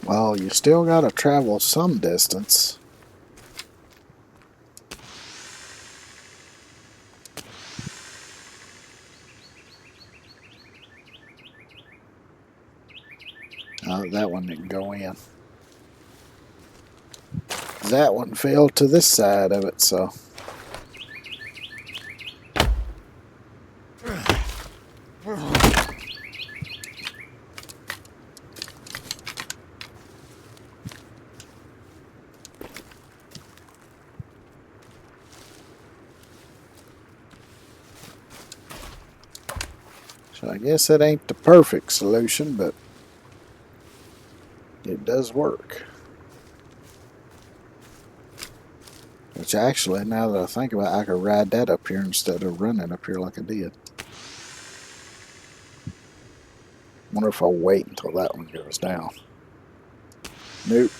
Well, you still gotta travel some distance. That one didn't go in. That one fell to this side of it, so. So I guess it ain't the perfect solution, but it does work. Which actually, now that I think about it, I could ride that up here instead of running up here like I did. Wonder if I'll wait until that one goes down. Nope.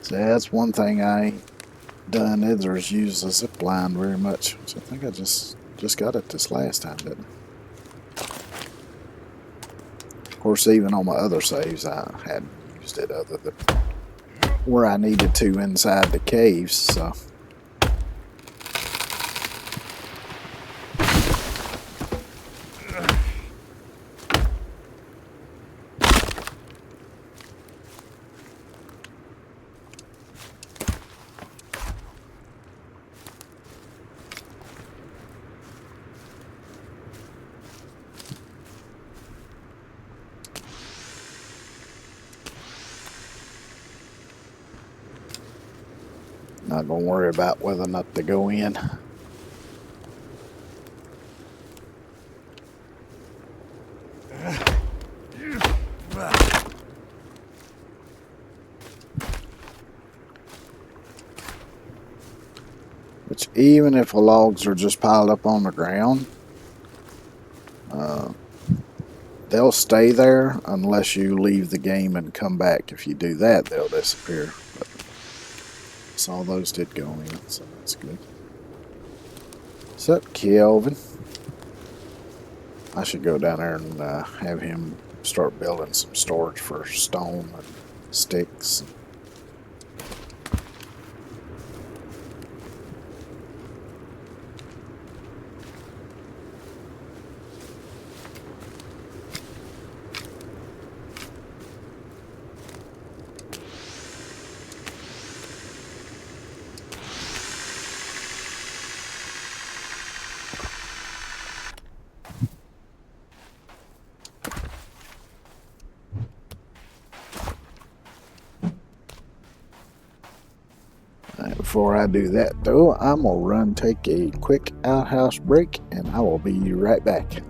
So that's one thing I ain't done either is use the zip line very much. So I think I just got it this last time, didn't I? Of course, even on my other saves, I hadn't used it other than where I needed to inside the caves. So. Not gonna worry about whether or not they go in. Which, even if the logs are just piled up on the ground, they'll stay there unless you leave the game and come back. If you do that, they'll disappear. But all those did go in, so that's good. What's up, Kelvin? I should go down there and have him start building some storage for stone and sticks. Before I do that, though, I'm gonna run take a quick outhouse break, and I will be right back.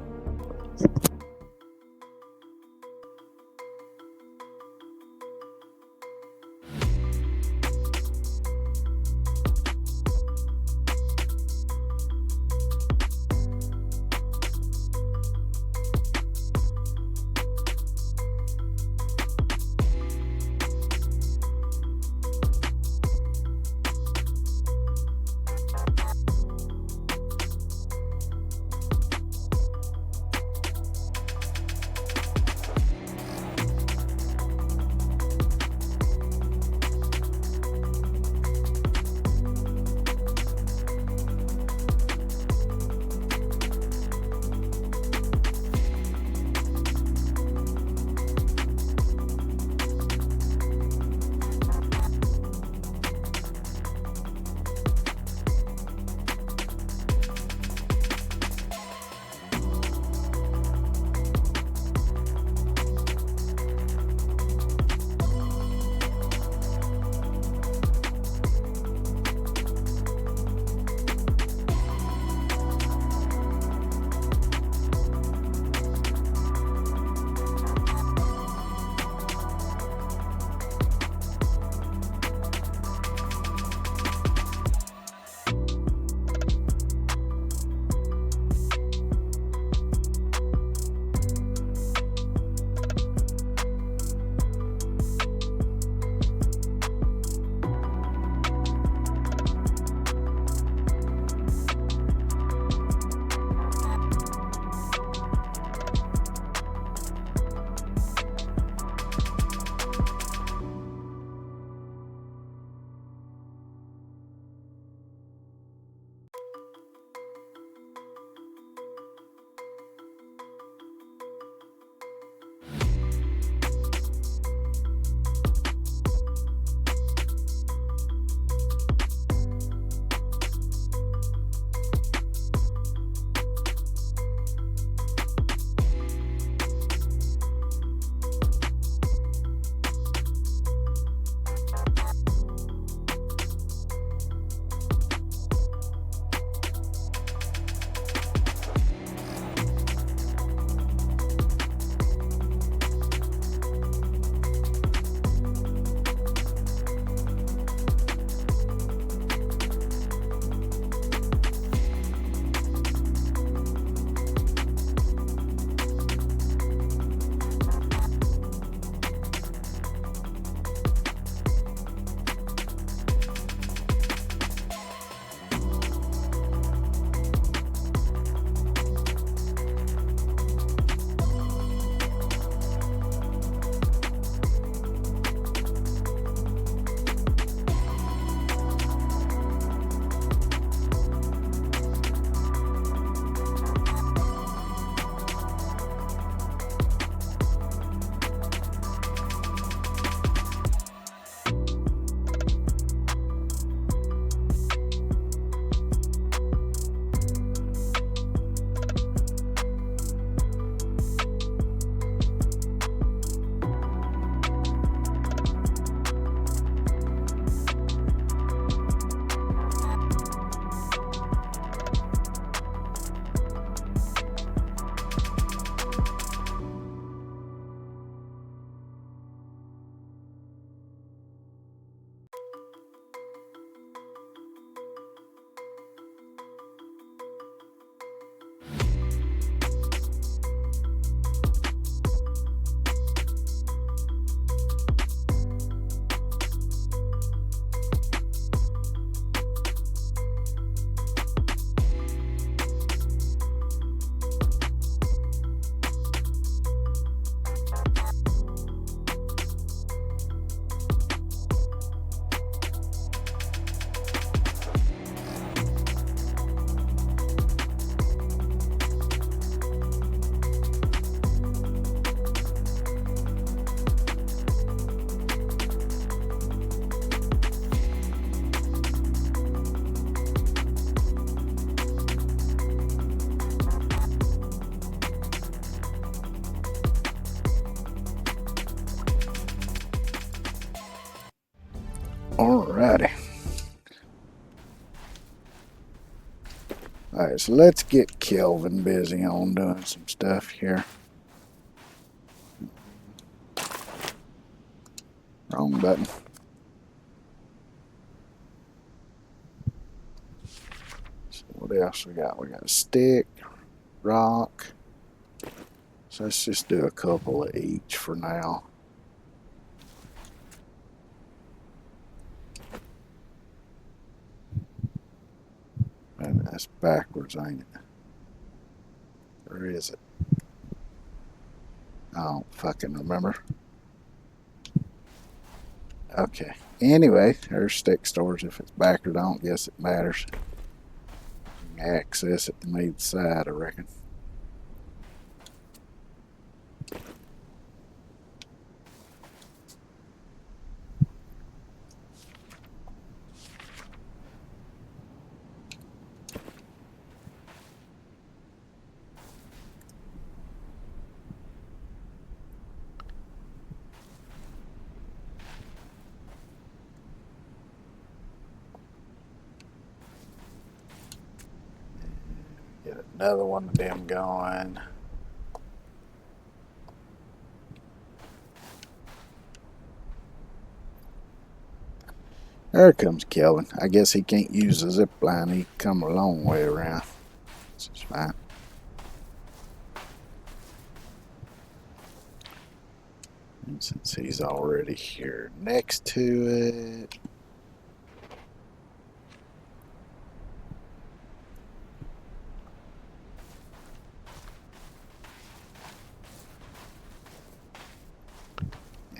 Alright, so let's get Kelvin busy on doing some stuff here. Wrong button. So what else we got? We got a stick, rock. So let's just do a couple of each for now. And that's backwards, ain't it? Or is it? I don't fucking remember. Okay. Anyway, there's stick storage. If it's backward, I don't guess it matters. You can access it from either side, I reckon. Get another one of them going. There comes Kelvin. I guess he can't use the zip line. He come a long way around. This is fine. And since he's already here next to it,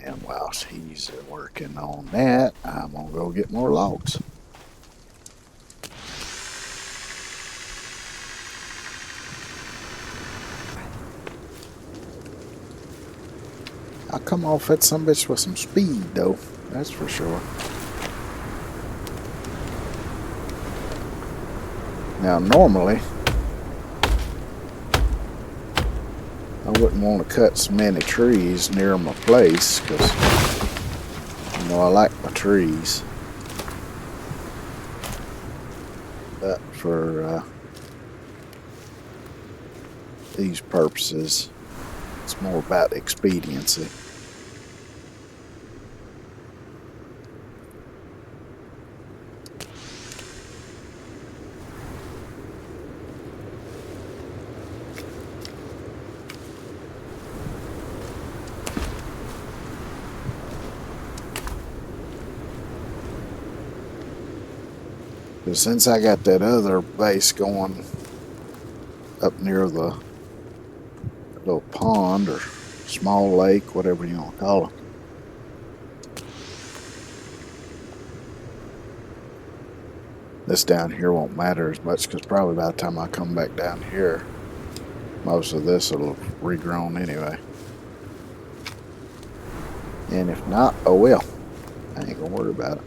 and whilst he's working on that, I'm gonna go get more logs. I'll come off at some bitch with some speed though, that's for sure. Now normally I wouldn't want to cut so many trees near my place because you know I like my trees, but for these purposes it's more about expediency. But since I got that other base going up near the little pond or small lake, whatever you want to call it, this down here won't matter as much because probably by the time I come back down here, most of this will have regrown anyway. And if not, oh well, I ain't gonna worry about it.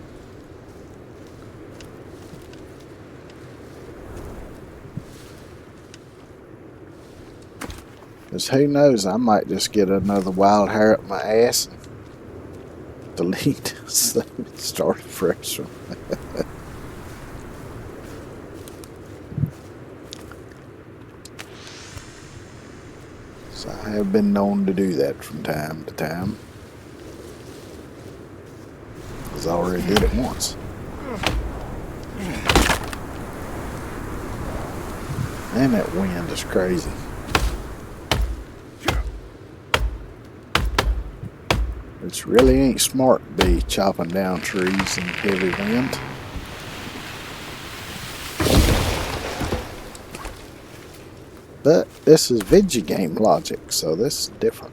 Because who knows, I might just get another wild hair up my ass and delete this thing and start fresh. So I have been known to do that from time to time. Because I already did it once. And that wind is crazy. It really ain't smart to be chopping down trees in heavy wind. But this is video game logic, so this is different.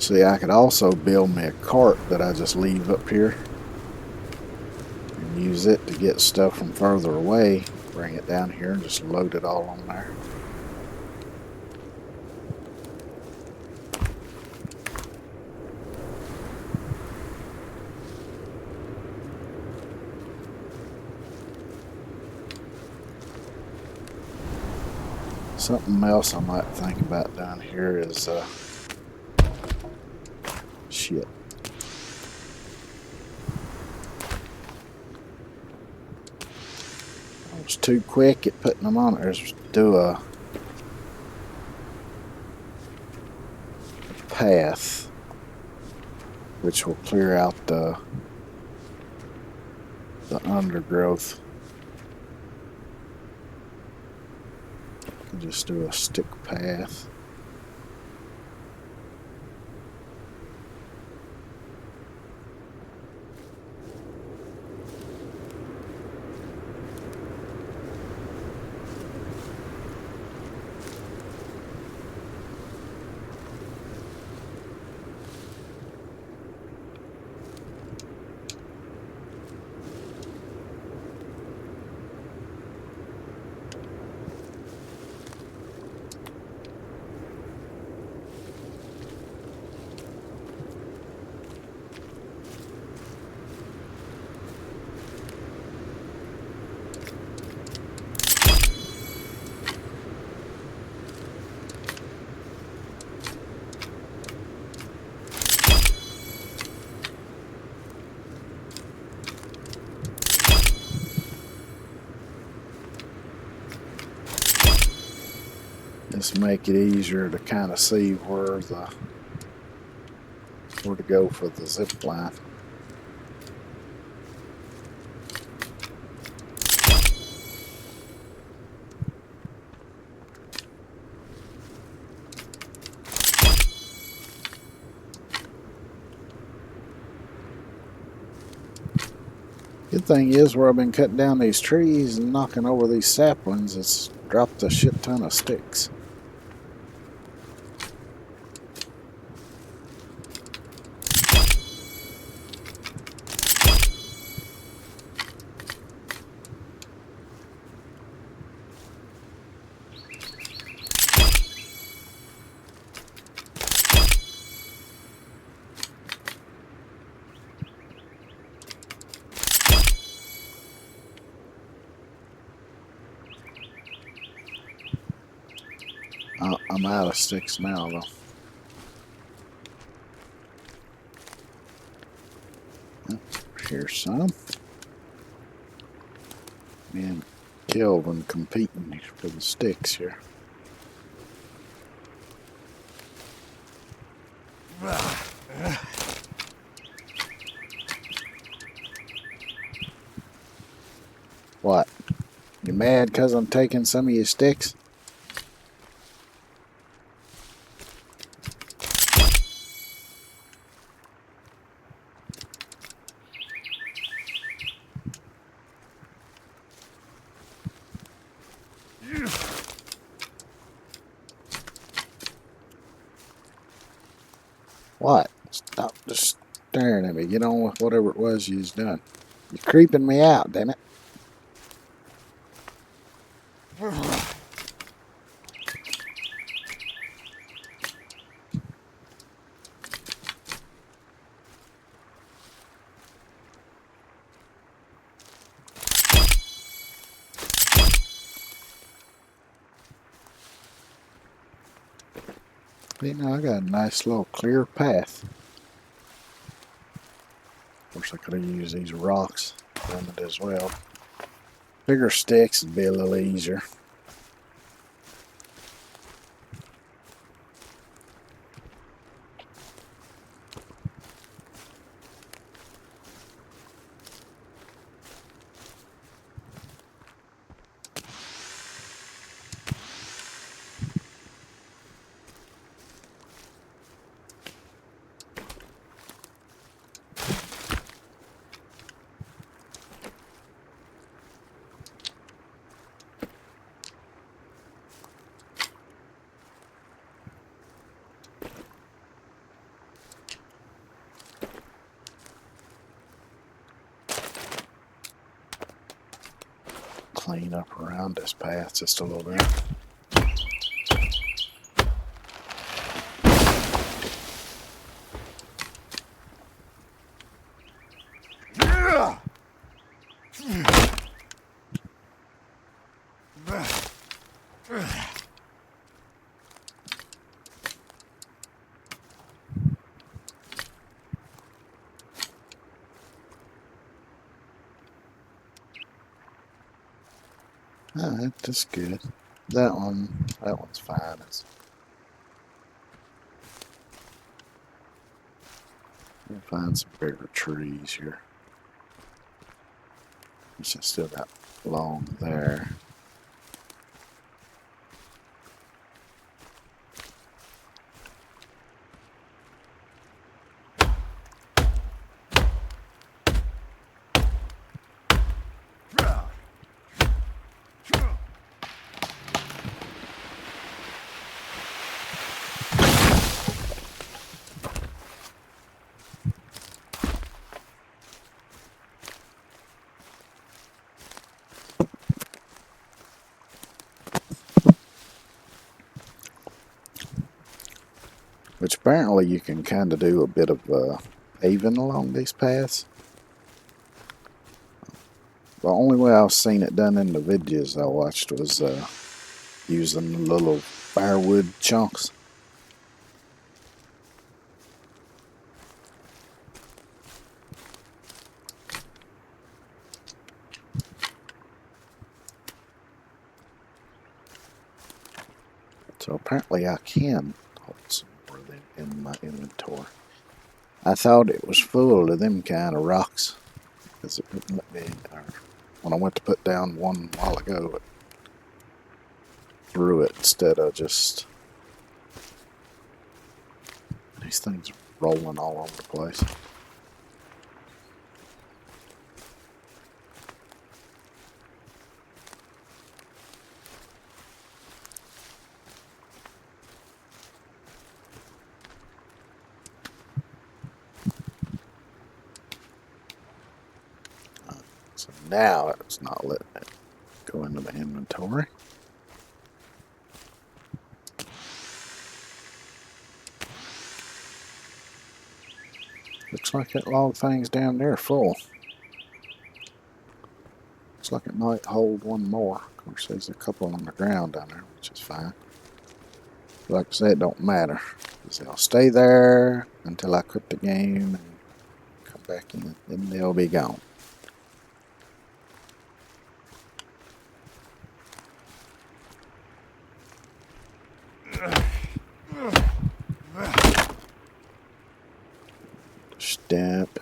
See, I could also build me a cart that I just leave up here and use it to get stuff from further away, bring it down here and just load it all on there. Something else I might think about down here is shit. I was too quick at putting them on there. Just do a path, which will clear out the undergrowth. Just do a stick path. Just make it easier to kind of see where to go for the zip line. Good thing is, where I've been cutting down these trees and knocking over these saplings, it's dropped a shit ton of sticks. I'm out of sticks now, though. Here's some. Me and Kelvin competing for the sticks here. What? You mad because I'm taking some of your sticks? What? Stop just staring at me. Get on with whatever it was you was doing. You're creeping me out, damn it. You know, I got a nice little clear path. Of course, I could have used these rocks on it as well. Bigger sticks would be a little easier. Clean up around this path just a little bit. Alright, that's good. That one's fine. We'll find some bigger trees here. Which I still got long there. Which apparently you can kind of do a bit of paving along these paths. The only way I've seen it done in the videos I watched was using little firewood chunks. So apparently I can hold some more of them in my inventory. I thought it was full of them kind of rocks, because it wouldn't let me, when I went to put down one while ago, it threw it instead of just these things rolling all over the place. So now it's not letting it go into the inventory. Looks like that log thing's down there full. Looks like it might hold one more. Of course, there's a couple on the ground down there, which is fine. But like I said, it don't matter, because they'll stay there until I quit the game and come back in, then they'll be gone. Stamp.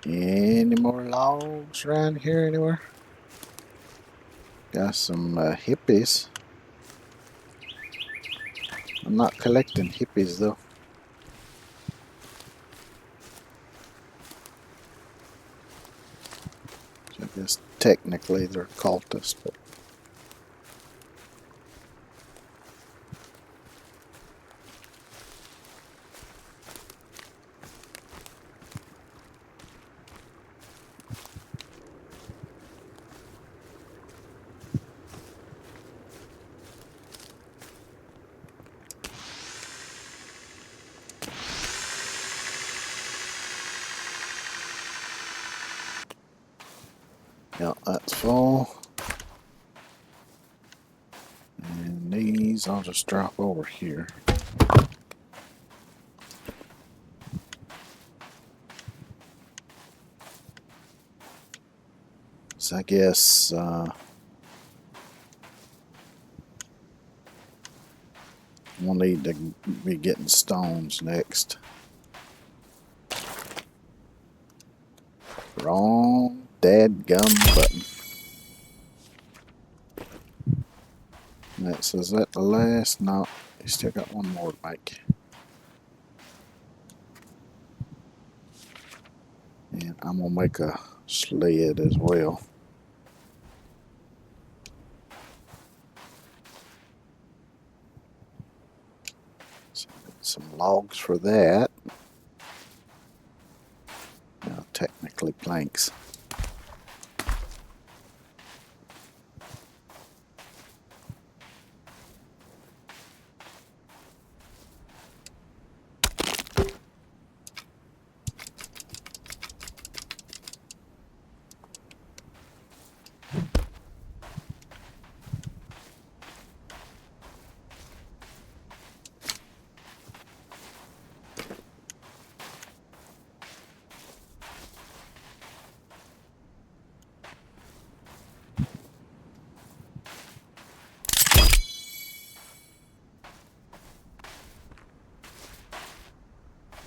Any more logs around here anywhere? Got some hippies. I'm not collecting hippies though. So I guess technically they're cultists, but yeah, that's full. And these I'll just drop over here. So I guess we'll need to be getting stones next. Wrong dadgum button. That says that the last. No, you still got one more to make. And I'm gonna make a sled as well. So some logs for that. Now, technically planks.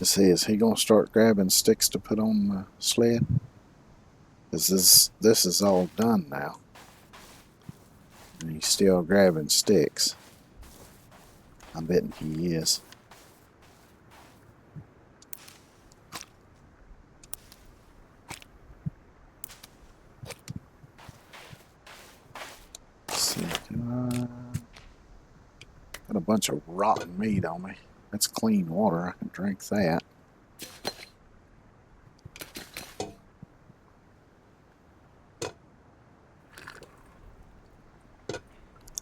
Let's see, is he gonna start grabbing sticks to put on the sled? Cause this is all done now. And he's still grabbing sticks. I bet he is. Let's see, got a bunch of rotten meat on me. That's clean water. I can drink that.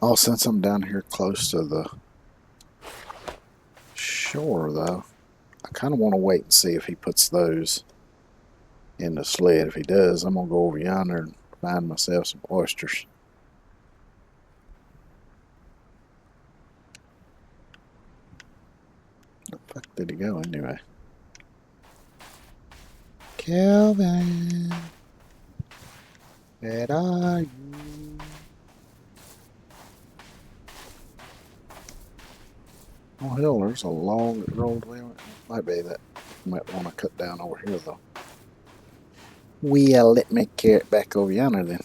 Oh, since I'm down here close to the shore, though, I kind of want to wait and see if he puts those in the sled. If he does, I'm going to go over yonder and find myself some oysters. Where the fuck did he go anyway? Kelvin, where are you? Oh hell, there's a log that rolled away. Might be that. Might want to cut down over here though. Well, let me carry it back over yonder then.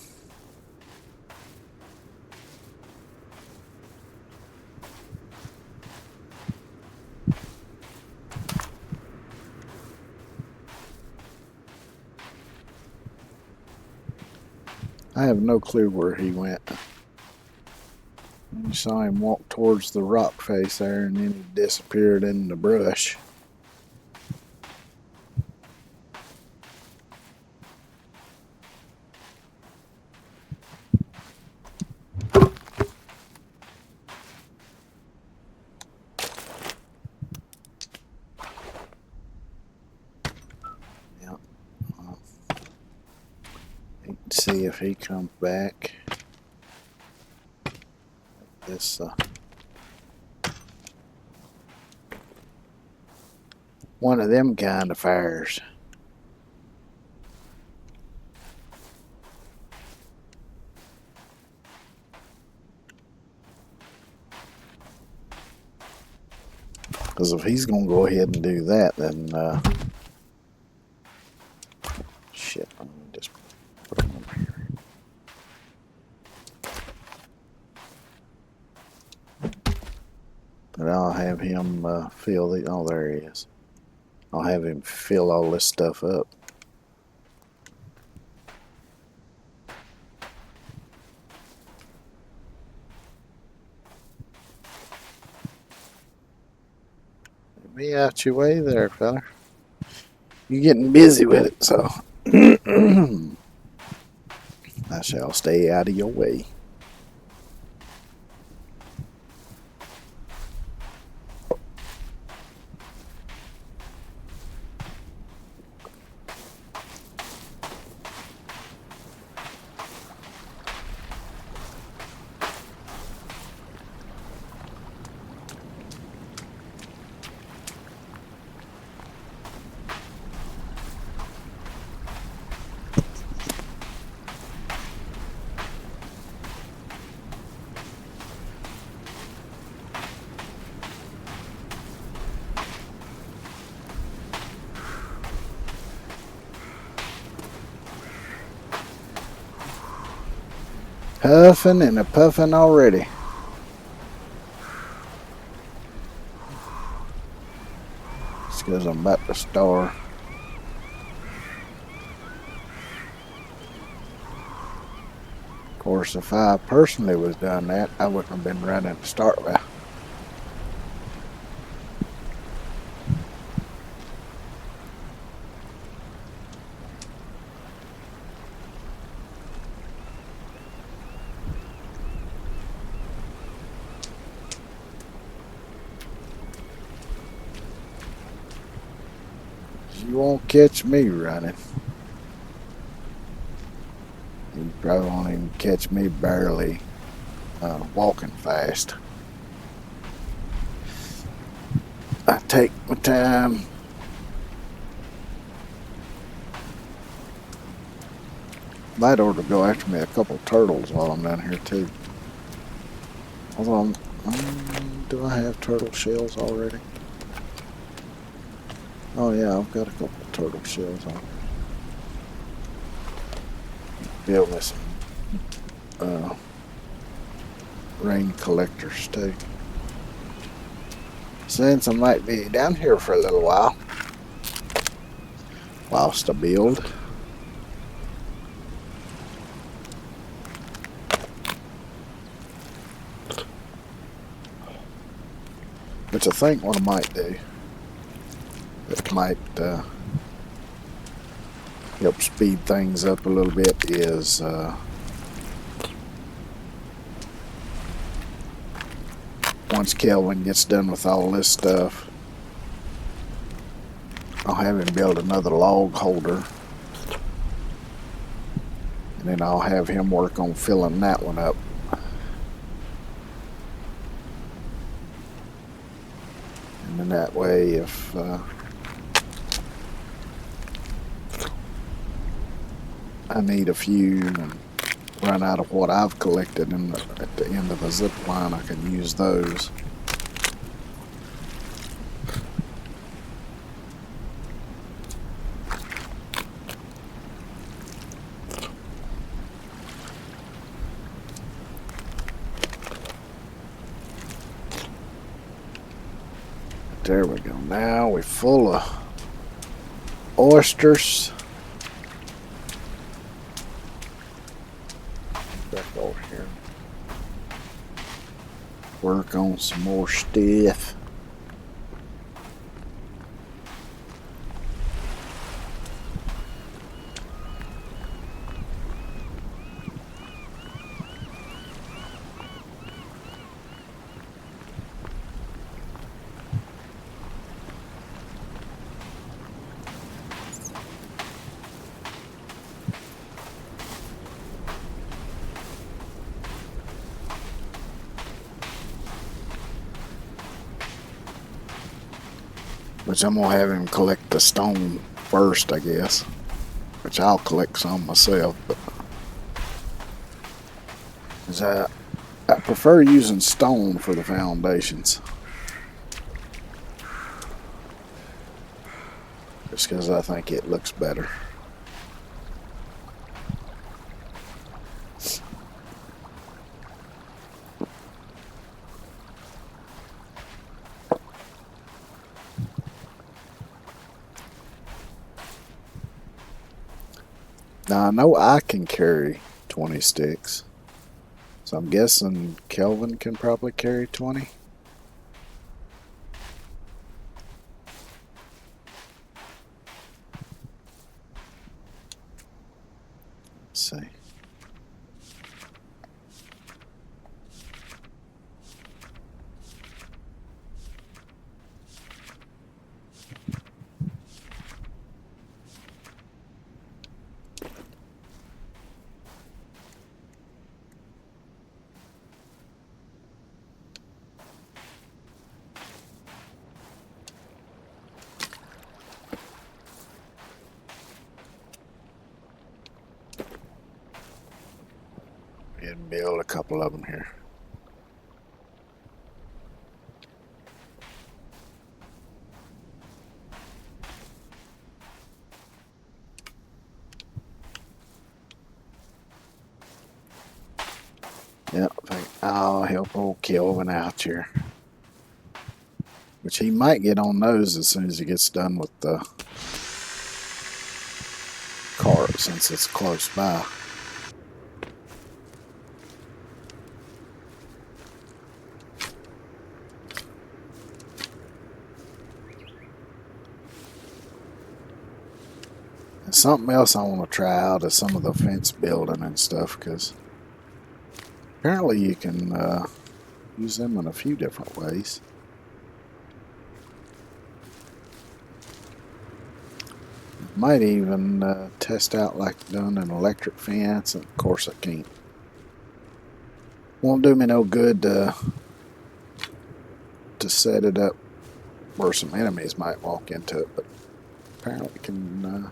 I have no clue where he went. I saw him walk towards the rock face there and then he disappeared in the brush. Yep. See if he comes back. This one of them kind of fires. Because if he's gonna go ahead and do that, then shit. Let me just put him over here. But I'll have him fill the. Oh, there he is. I'll have him fill all this stuff up. Get me out your way there, fella. You're getting busy with it, so I shall stay out of your way. Huffing and a puffing already. It's because I'm about to starve. Of course, if I personally was doing that, I wouldn't have been running to start with. You won't catch me running. You probably won't even catch me barely walking fast. I take my time. Might ought to go after me a couple turtles while I'm down here too. Although do I have turtle shells already? Oh yeah, I've got a couple of turtle shells on. Build me some rain collectors too. Since I might be down here for a little while whilst I build. Which I think what I might do, it might help speed things up a little bit, is once Kelvin gets done with all this stuff, I'll have him build another log holder, and then I'll have him work on filling that one up. And then that way, if I need a few and run out of what I've collected at the end of the zip line, I can use those. There we go. Now we're full of oysters. Back over here. Work on some more stuff. Which I'm gonna have him collect the stone first, I guess. Which I'll collect some myself, but I prefer using stone for the foundations. Just because I think it looks better. Now I know I can carry 20 sticks, so I'm guessing Kelvin can probably carry 20. Let's see. And build a couple of them here. Yep, I think I'll help old Kelvin out here. Which he might get on those as soon as he gets done with the cart, since it's close by. And something else I want to try out is some of the fence building and stuff, because apparently you can use them in a few different ways. Might even test out like doing an electric fence, and of course I can't. Won't do me no good to set it up where some enemies might walk into it, but apparently it can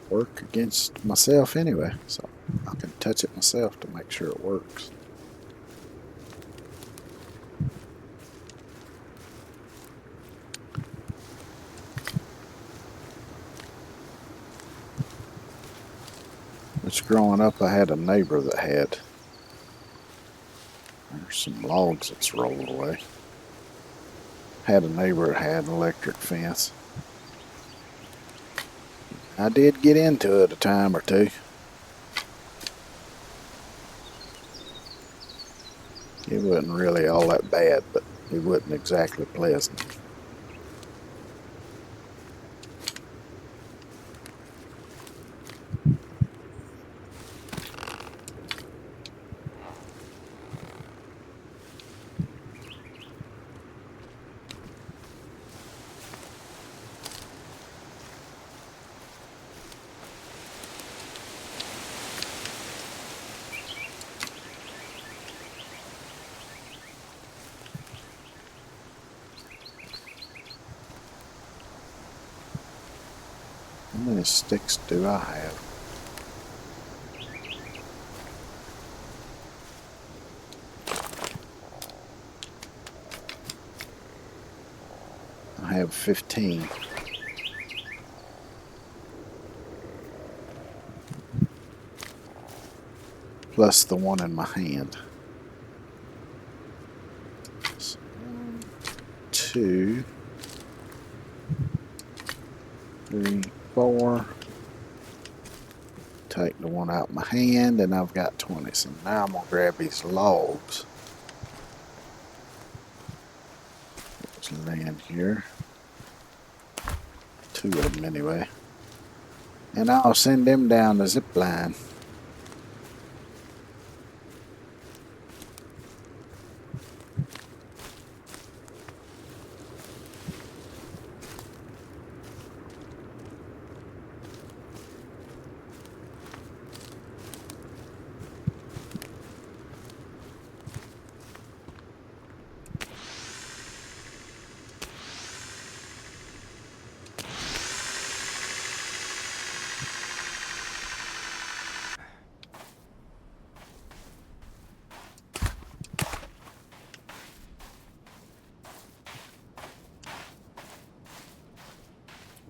work against myself anyway, so I can touch it myself to make sure it works. growing up, I had a neighbor that had. There's some logs that's rolled away. Had a neighbor that had an electric fence. I did get into it a time or two. It wasn't really all that bad, but it wasn't exactly pleasant. How many sticks do I have? I have 15. Plus the one in my hand. So 1, 2, 3, 4. Take the one out of my hand, and I've got 20. So now I'm going to grab these logs. Let's land here. 2 of them anyway. And I'll send them down the zip line.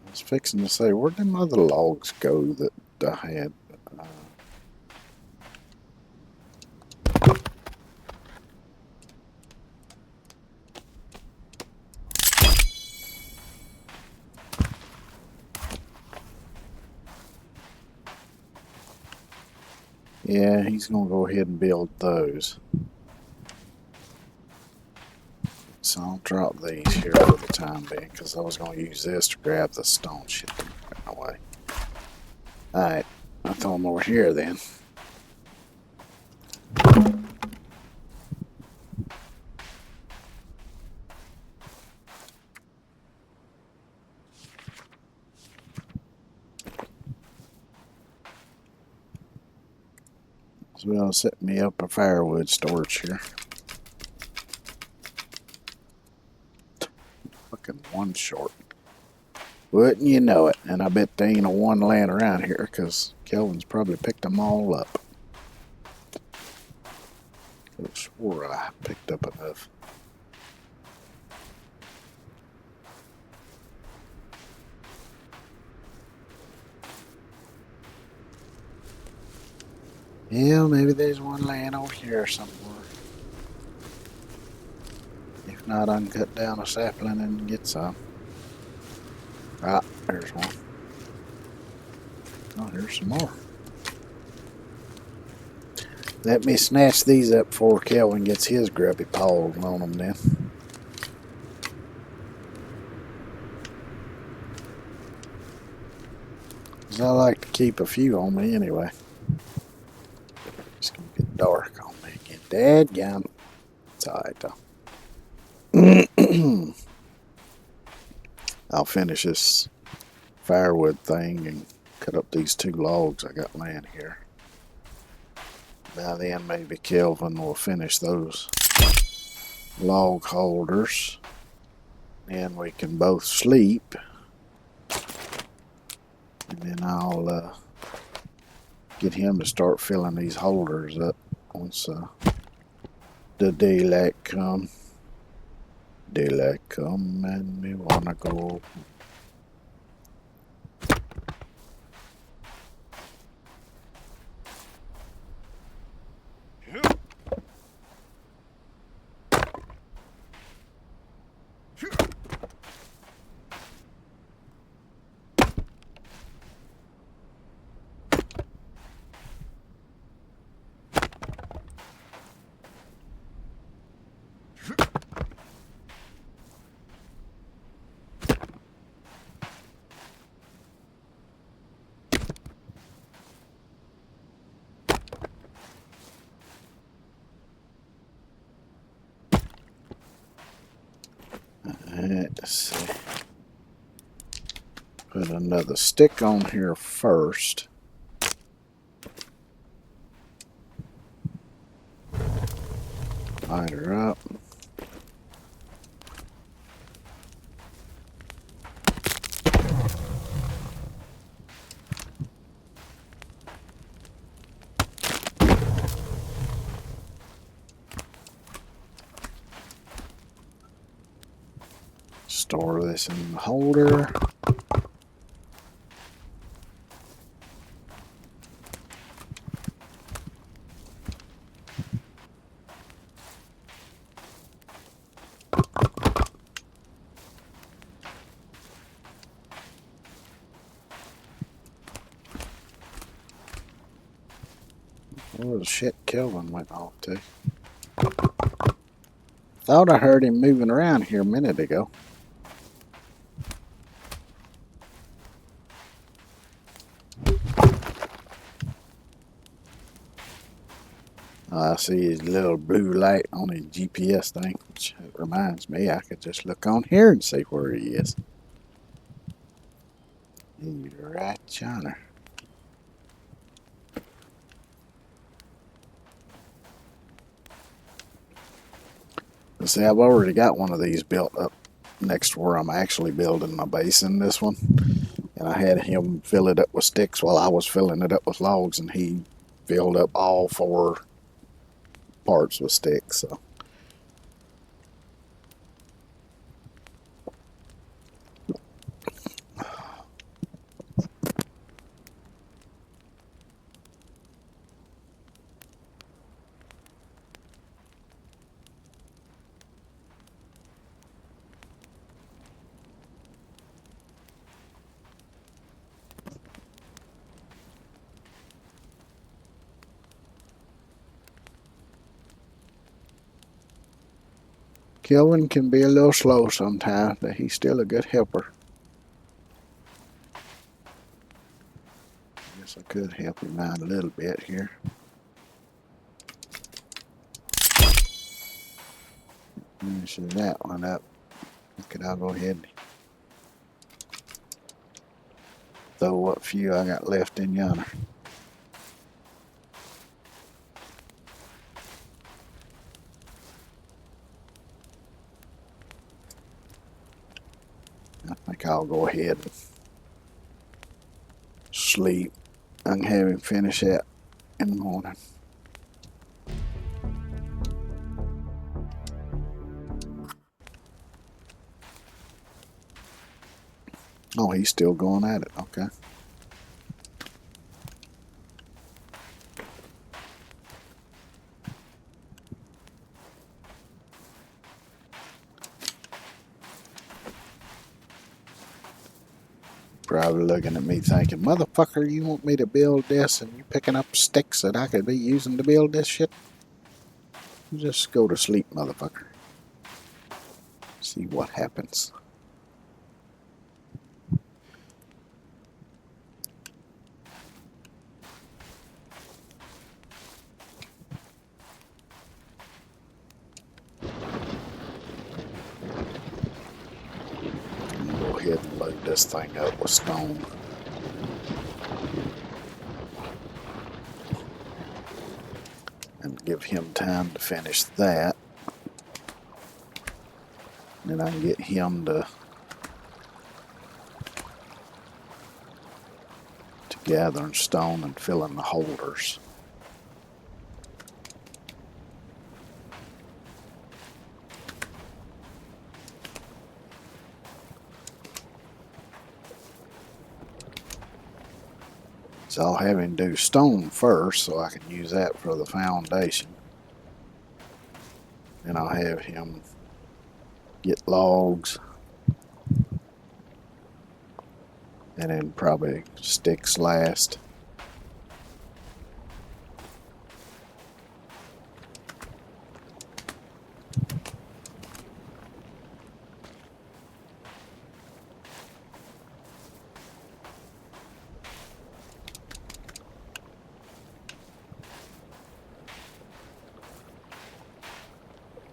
I was fixing to say, where'd them other logs go that I had? Yeah, he's going to go ahead and build those. So I'll drop these here for the time being, because I was going to use this to grab the stone shit away. Alright, I'll throw them over here then. So I'll set me up a firewood storage here. Fucking one short. Wouldn't you know it? And I bet there ain't a one laying around here, because Kelvin's probably picked them all up. I swore I picked up enough. Yeah, maybe there's one laying over here somewhere. If not, I can cut down a sapling and get some. Ah, there's one. Oh, here's some more. Let me snatch these up before Kelvin gets his grubby paws on them then. 'Cause I like to keep a few on me anyway. It's gonna get dark on me again. Dadgum. It's alright though. I'll finish this firewood thing and cut up these 2 logs I got laying here. By then maybe Kelvin will finish those log holders. And we can both sleep. And then I'll get him to start filling these holders up once the daylight come. Daylight come and me wanna go. Let's see. Put another stick on here first. Light her up. Store this in the holder. Oh shit, Kelvin went off too. Thought I heard him moving around here a minute ago. I see his little blue light on his GPS thing, which reminds me I could just look on here and see where he is. He's right yonder. See, I've already got one of these built up next to where I'm actually building my base in this one. And I had him fill it up with sticks while I was filling it up with logs, and he filled up all 4 parts with sticks. So Kelvin can be a little slow sometimes, but he's still a good helper. Guess I could help him out a little bit here. Finish that one up. Okay, I'll go ahead and throw what few I got left in yonder. I think I'll go ahead and sleep. I can have him finish that in the morning. Oh, he's still going at it. Okay. Probably looking at me thinking, motherfucker, you want me to build this and you picking up sticks that I could be using to build this shit? Just go to sleep, motherfucker. See what happens. Go ahead and load this thing up with stone. And give him time to finish that. Then I can get him to gathering stone and filling the holders. So I'll have him do stone first so I can use that for the foundation. Then I'll have him get logs. And then probably sticks last.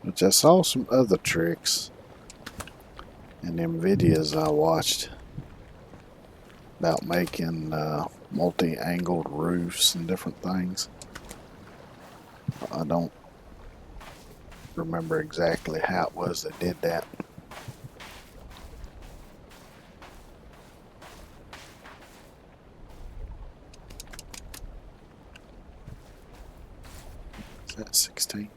Which I saw some other tricks and them videos I watched about making multi-angled roofs and different things. I don't remember exactly how it was that did that. Is that 16?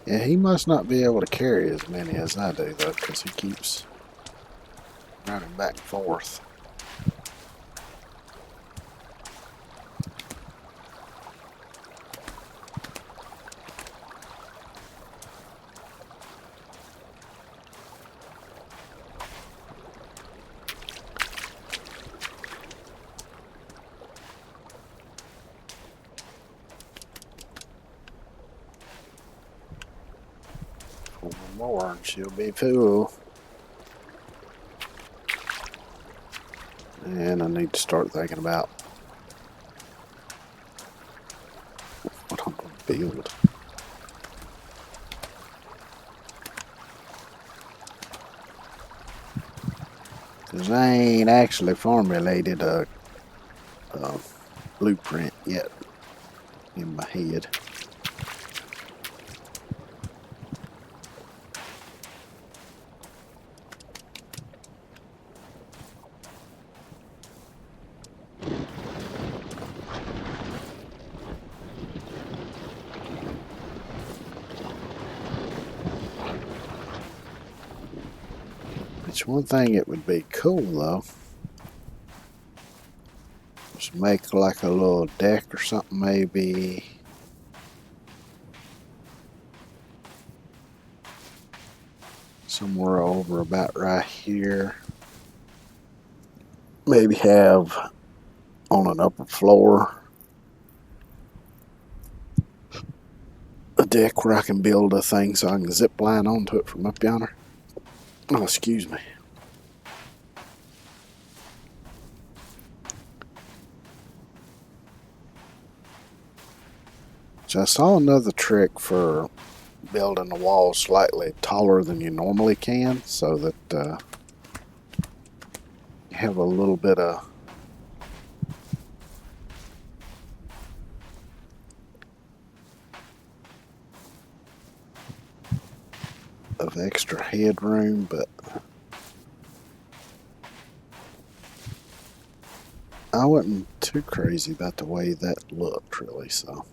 Yeah, he must not be able to carry as many as I do, though, because he keeps running back and forth. Four more and she'll be full. And I need to start thinking about what I'm going to build. Because I ain't actually formulated a blueprint yet in my head. Which one thing it would be cool though, is make like a little deck or something maybe. Somewhere over about right here. Maybe have on an upper floor a deck where I can build a thing so I can zip line onto it from up yonder. Oh, excuse me. So I saw another trick for building the wall slightly taller than you normally can, so that you have a little bit of extra headroom, but I wasn't too crazy about the way that looked, really, so.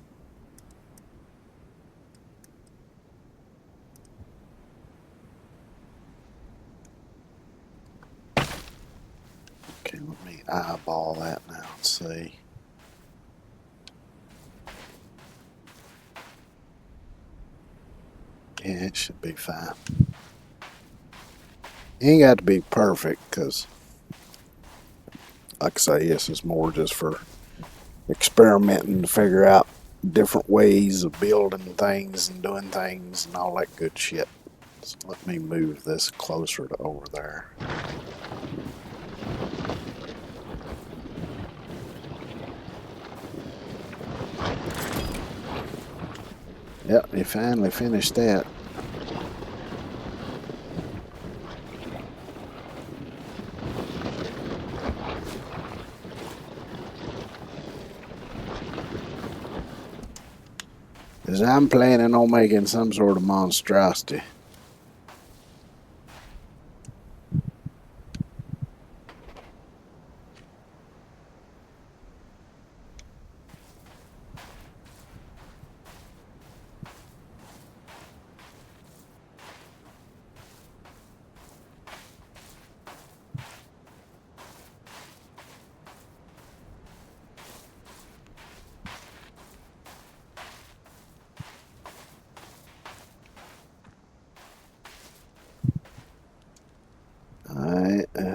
Okay, let me eyeball that now and see. Yeah, it should be fine. It ain't got to be perfect, because, like I say, this is more just for experimenting to figure out different ways of building things and doing things and all that good shit. So let me move this closer to over there. Yep, they finally finished that. Because I'm planning on making some sort of monstrosity.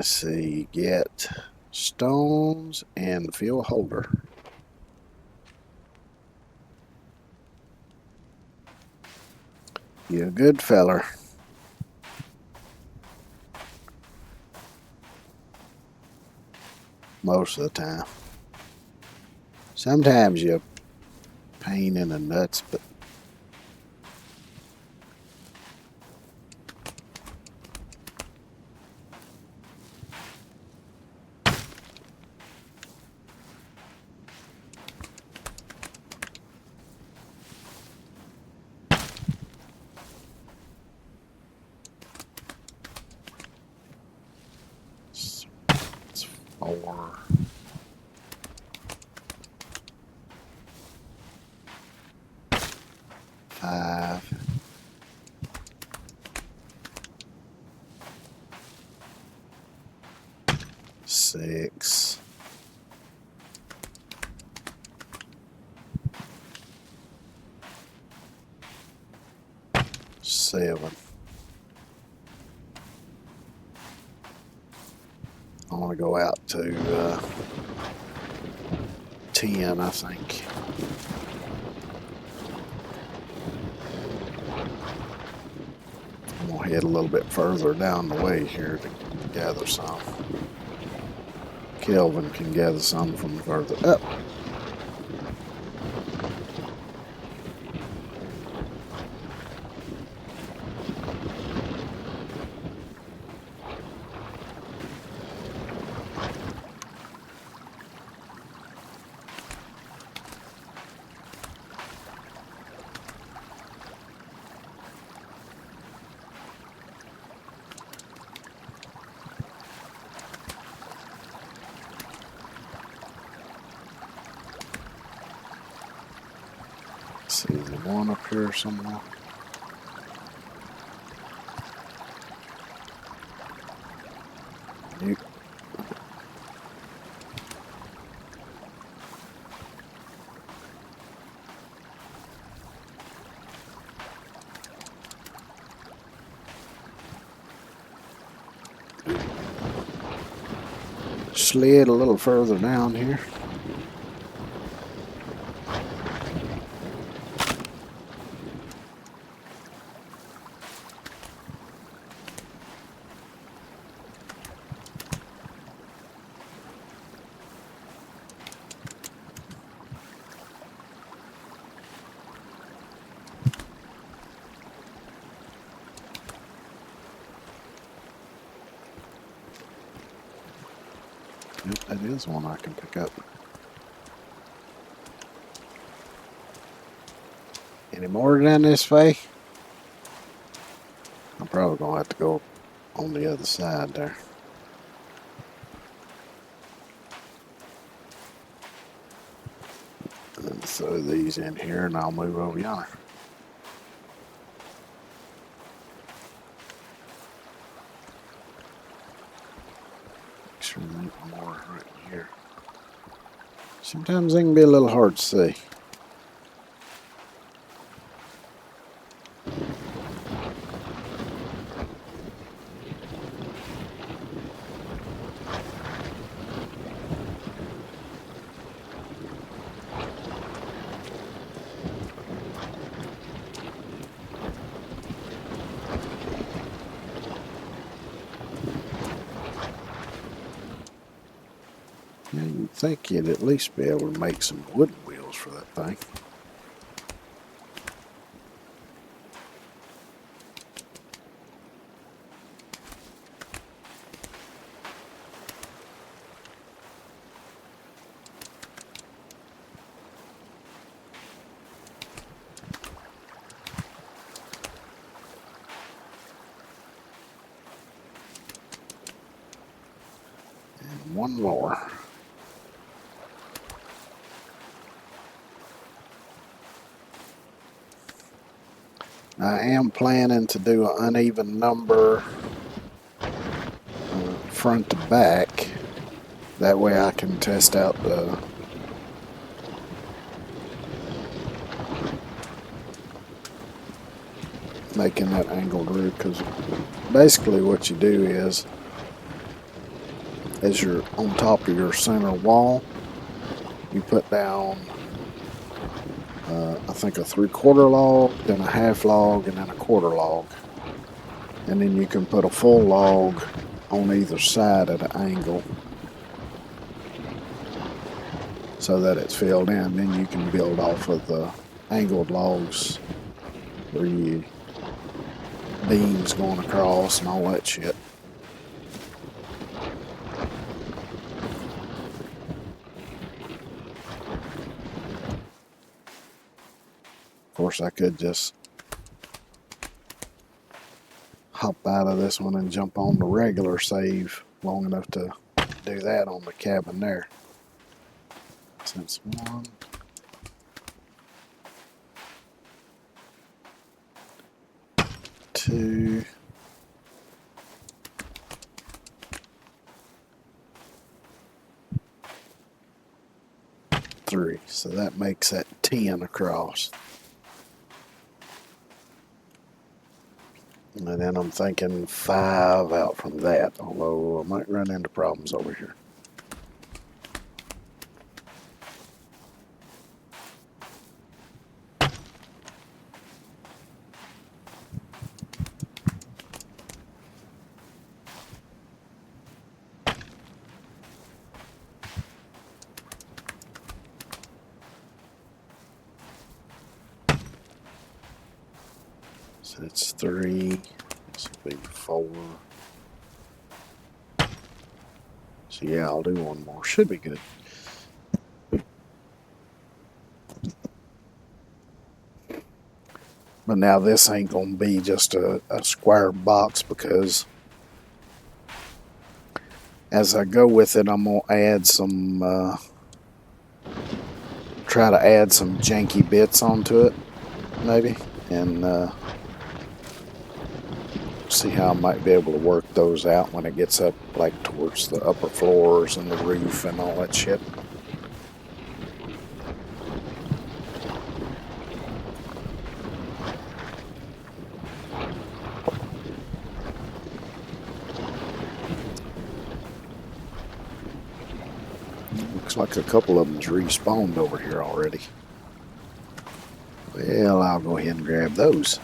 see, get stones and fuel holder. You a good feller. Most of the time. Sometimes you pain in the nuts, but it's 4. 5. 6. 7. I want to go out to 10, I think. I'm going to head a little bit further down the way here to gather some. Kelvin can gather some from further up. See, is there one up here somewhere? Nope. Slid a little further down here. Yep, that is one I can pick up. Any more down this way? I'm probably going to have to go on the other side there. And throw these in here and I'll move over yonder. Make sure there's more right here. Sometimes they can be a little hard to see. Yeah, you'd think you'd at least be able to make some wooden wheels for that thing. And one more. I am planning to do an uneven number front to back. That way I can test out the making that angled roof, because basically what you do is as you're on top of your center wall, you put down, I think, a 3/4 log, then a half log, and then a quarter log. And then you can put a full log on either side at an angle so that it's filled in. Then you can build off of the angled logs where you beams going across and all that shit. Of course, I could just hop out of this one and jump on the regular save long enough to do that on the cabin there. Since 1, 2, 3. So that makes that 10 across. And then I'm thinking 5 out from that, although I might run into problems over here. So it's 3. This will be 4. So yeah, I'll do one more. Should be good. But now this ain't gonna be just a square box, because as I go with it, I'm gonna add some, try to add some janky bits onto it, maybe, and see how I might be able to work those out when it gets up, like towards the upper floors and the roof and all that shit. Looks like a couple of them's respawned over here already. Well, I'll go ahead and grab those.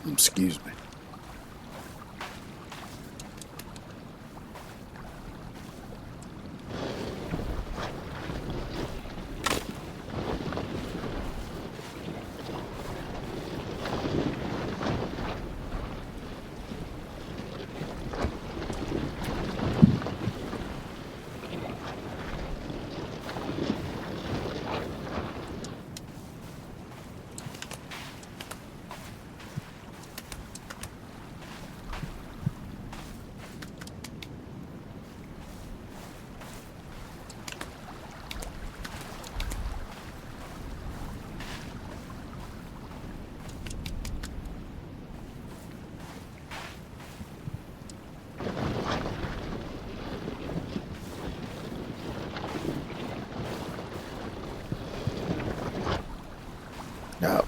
Excuse me.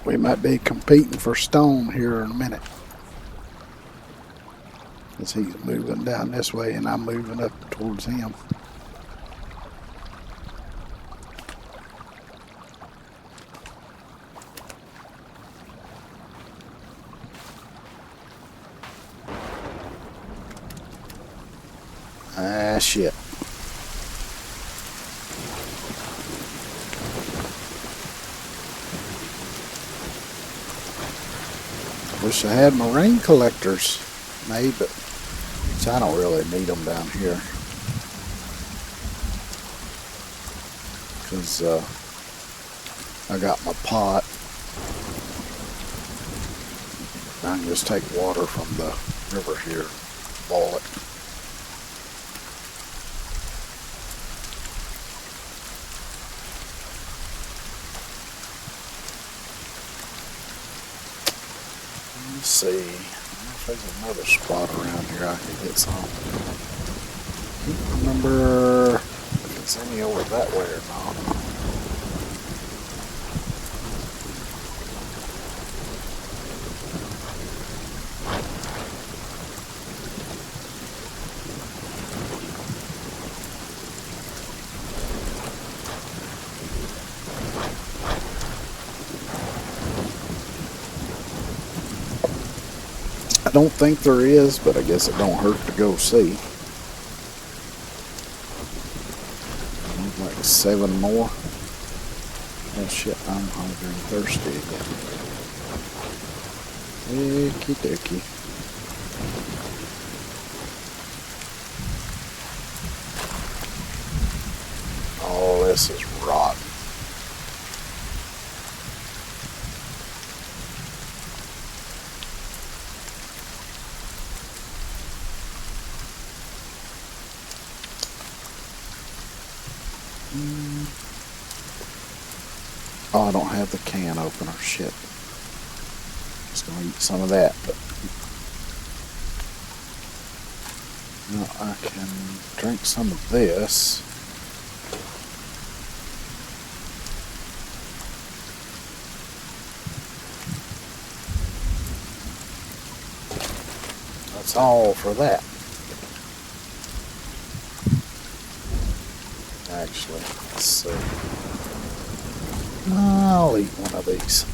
We might be competing for stone here in a minute, as he's moving down this way and I'm moving up towards him. Ah, shit. Wish I had my rain collectors made, but I don't really need them down here, because I got my pot. I can just take water from the river here, boil it. Let's see. I don't know if there's another spot around here I can get some. I can't remember if it's any over that way or not. don't think there is, but I guess it don't hurt to go see. Like 7 more. Oh shit, I'm hungry and thirsty again. Okie dokie. Oh, this is rotten. Oh, I don't have the can opener. Shit. Just gonna eat some of that, but now I can drink some of this. That's all for that. Actually, let's see. I'll eat one of these.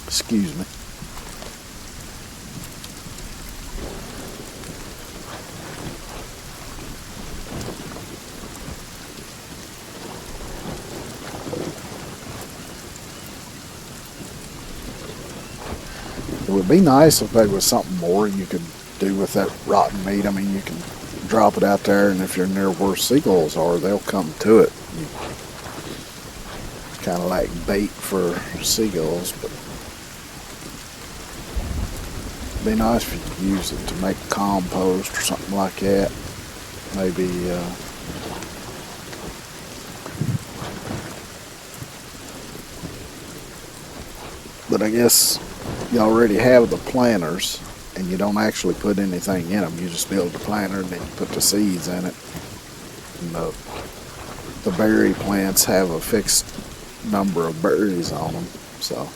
Excuse me. It would be nice if there was something more you could do with that rotten meat. I mean, you can drop it out there, and if you're near where seagulls are, they'll come to it. It's kind of like bait for seagulls, but it'd be nice if you could use it to make compost or something like that. Maybe but I guess you already have the planters, and you don't actually put anything in them. You just build the planter and then you put the seeds in it. And the berry plants have a fixed number of berries on them, so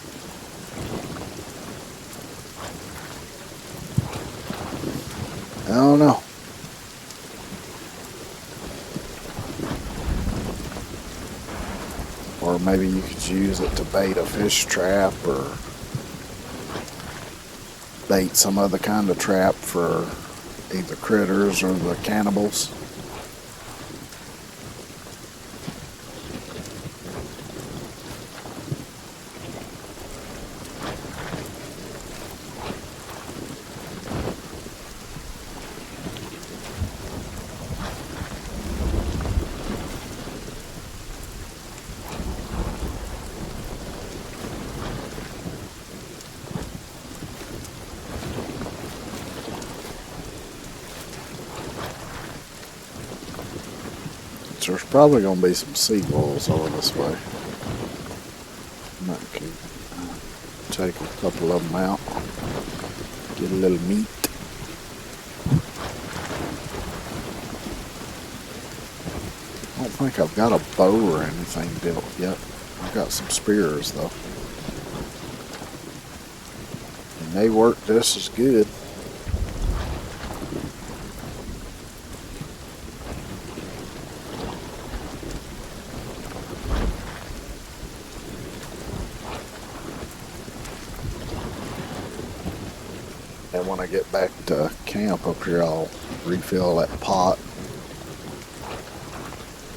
I don't know. Or maybe you could use it to bait a fish trap or bait some other kind of trap for either critters or the cannibals. There's probably going to be some seagulls over this way. I can take a couple of them out, get a little meat. I don't think I've got a bow or anything built yet. I've got some spears though, and they work just as good. And when I get back to camp up here, I'll refill that pot,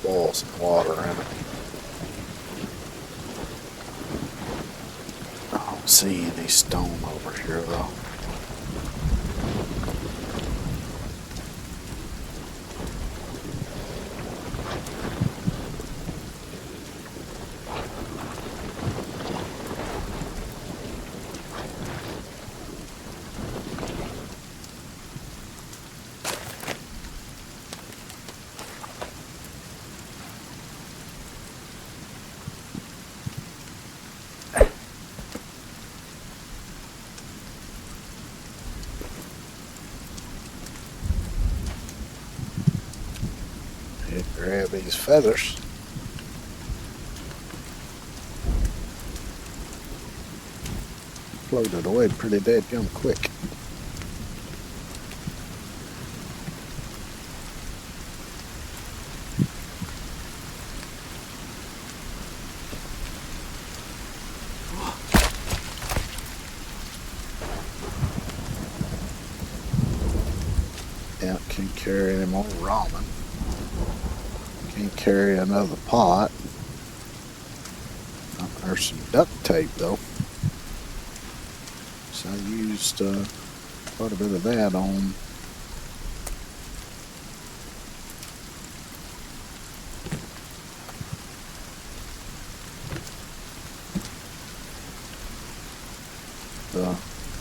boil some water in it. I don't see any stone over here though. Grab these feathers. Floated away pretty dead-gum quick. Can't carry any more ramen. Can't carry another pot. There's some duct tape though. So I used quite a bit of that on the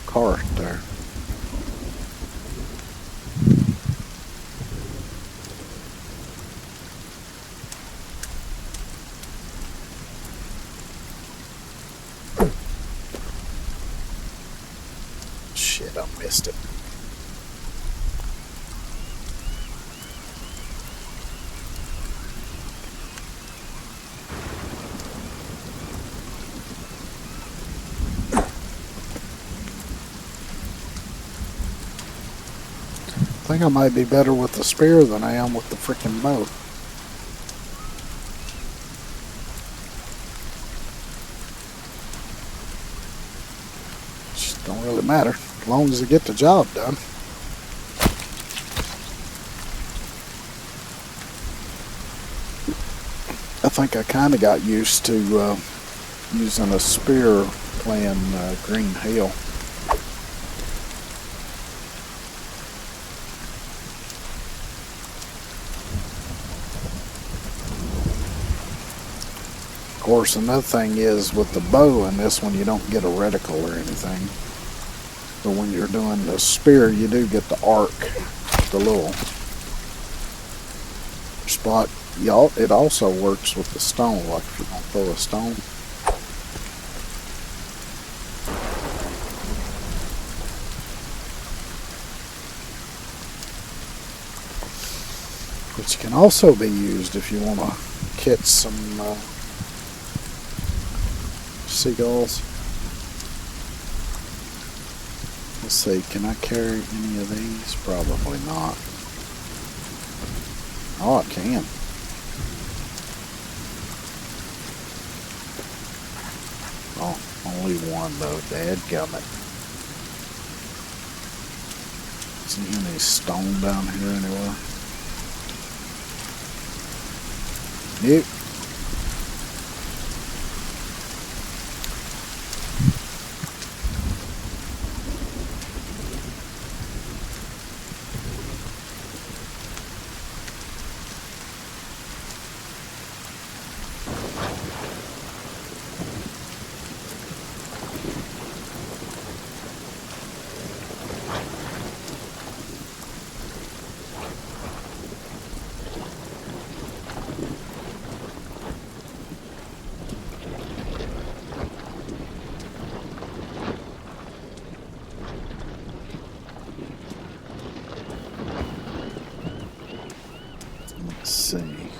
cart there. Shit, I missed it. I think I might be better with the spear than I am with the freaking bow. Just don't really matter, as long as I get the job done. I think I kind of got used to using a spear playing Green Hill. Of course, another thing is with the bow in this one, you don't get a reticle or anything. But when you're doing the spear, you do get the arc, the little spot. It also works with the stone, like if you're going to throw a stone. Which can also be used if you want to catch some seagulls. Let's see, can I carry any of these? Probably not. Oh, I can. Oh, only one though, dadgummit. Isn't any stone down here anywhere? Nope. Let's see.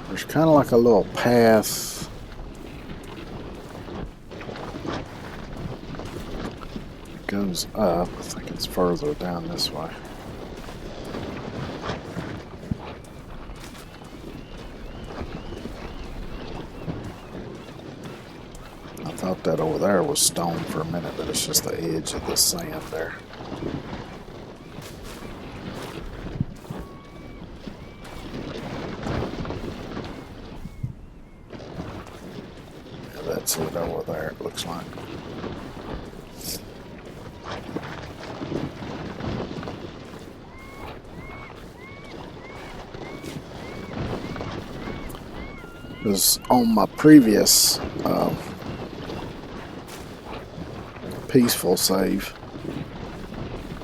There's kind of like a little path. It goes up. I think it's further down this way. I thought that over there was stone for a minute, but it's just the edge of the sand there. That's it over there, it looks like. Because on my previous peaceful save,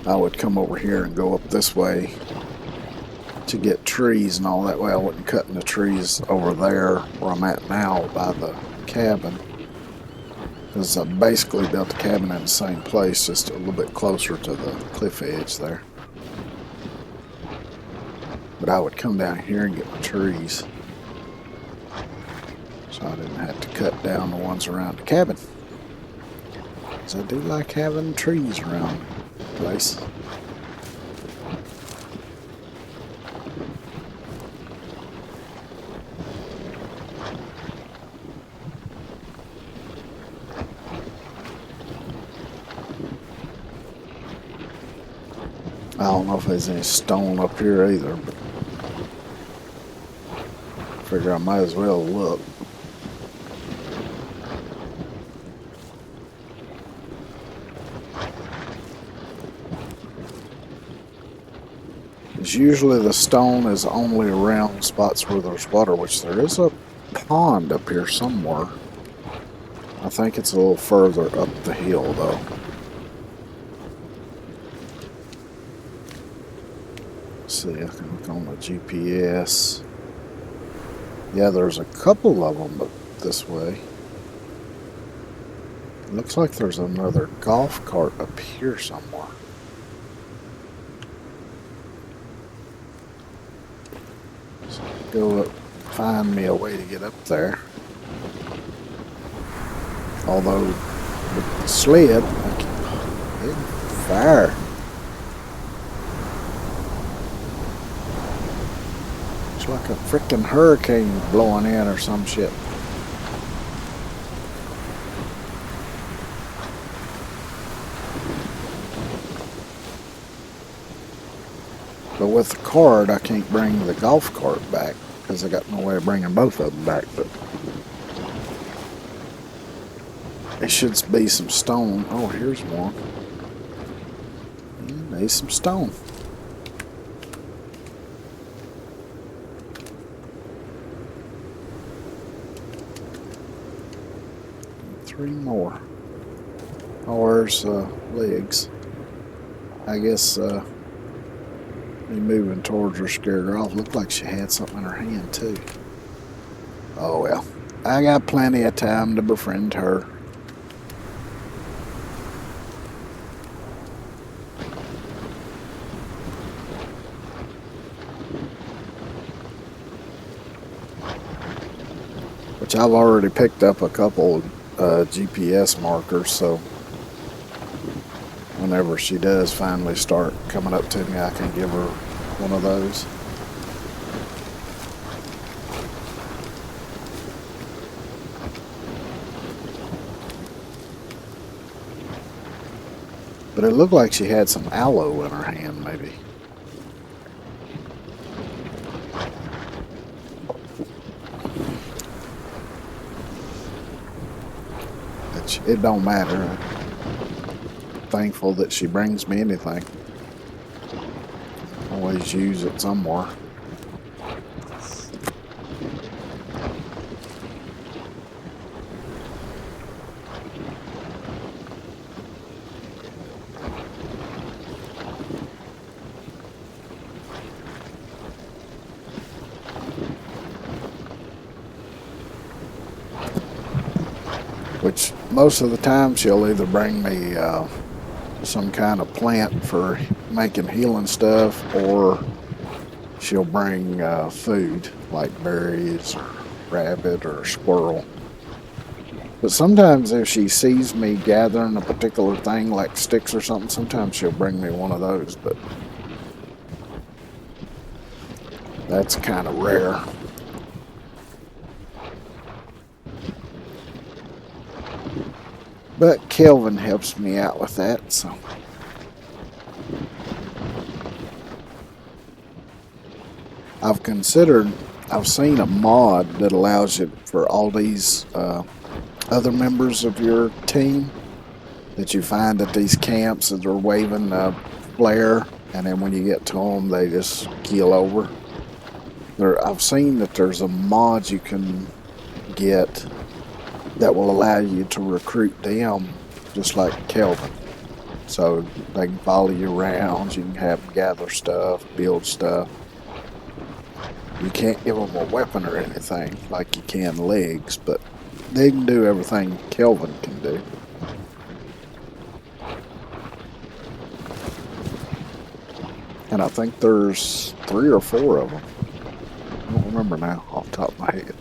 I would come over here and go up this way to get trees and all. That way I wasn't cutting the trees over there where I'm at now by the cabin, because I basically built the cabin in the same place, just a little bit closer to the cliff edge there. But I would come down here and get my trees, so I didn't have to cut down the ones around the cabin, because I do like having trees around the place. I don't know if there's any stone up here either, but I figure I might as well look. Because usually the stone is only around spots where there's water, which there is a pond up here somewhere. I think it's a little further up the hill though. Let's see, I can look on the GPS. Yeah, there's a couple of them but this way. It looks like there's another golf cart up here somewhere. So go up, find me a way to get up there. Although with the sled, I can hit fire. It's like a freaking hurricane blowing in or some shit. But with the cart, I can't bring the golf cart back because I got no way of bringing both of them back. But there should be some stone. Oh, here's one. There's some stone. Three more. Oh, there's legs. I guess me moving towards her scared her off. Looked like she had something in her hand too. Oh well. I got plenty of time to befriend her. Which I've already picked up a couple GPS markers, so whenever she does finally start coming up to me, I can give her one of those. But it looked like she had some aloe in her hand, maybe. It don't matter. I'm thankful that she brings me anything. Always use it somewhere. Which most of the time she'll either bring me some kind of plant for making healing stuff, or she'll bring food like berries or rabbit or squirrel. But sometimes if she sees me gathering a particular thing like sticks or something, sometimes she'll bring me one of those, but that's kind of rare. But Kelvin helps me out with that, so. I've seen a mod that allows you for all these other members of your team that you find at these camps that are waving a flare, and then when you get to them, they just keel over. I've seen that there's a mod you can get that will allow you to recruit them just like Kelvin. So they can follow you around, you can have them gather stuff, build stuff. You can't give them a weapon or anything like you can legs, but they can do everything Kelvin can do. And I think there's 3 or 4 of them. I don't remember now off the top of my head.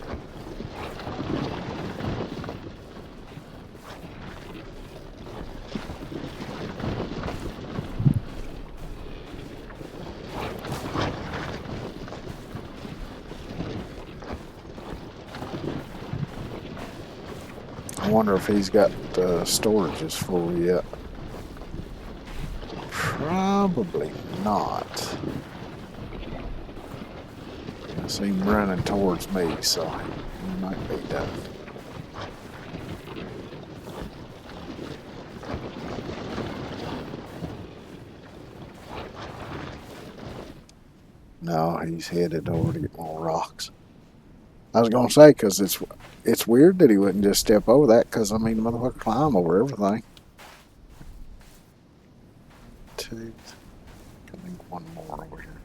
I wonder if he's got storages full yet. Probably Probably not. I see him running towards me, so he might be done. No, he's headed over to get more rocks. I was gonna say, because it's weird that he wouldn't just step over that, because I mean, the motherfucker climb over everything. Two. I think one more over here.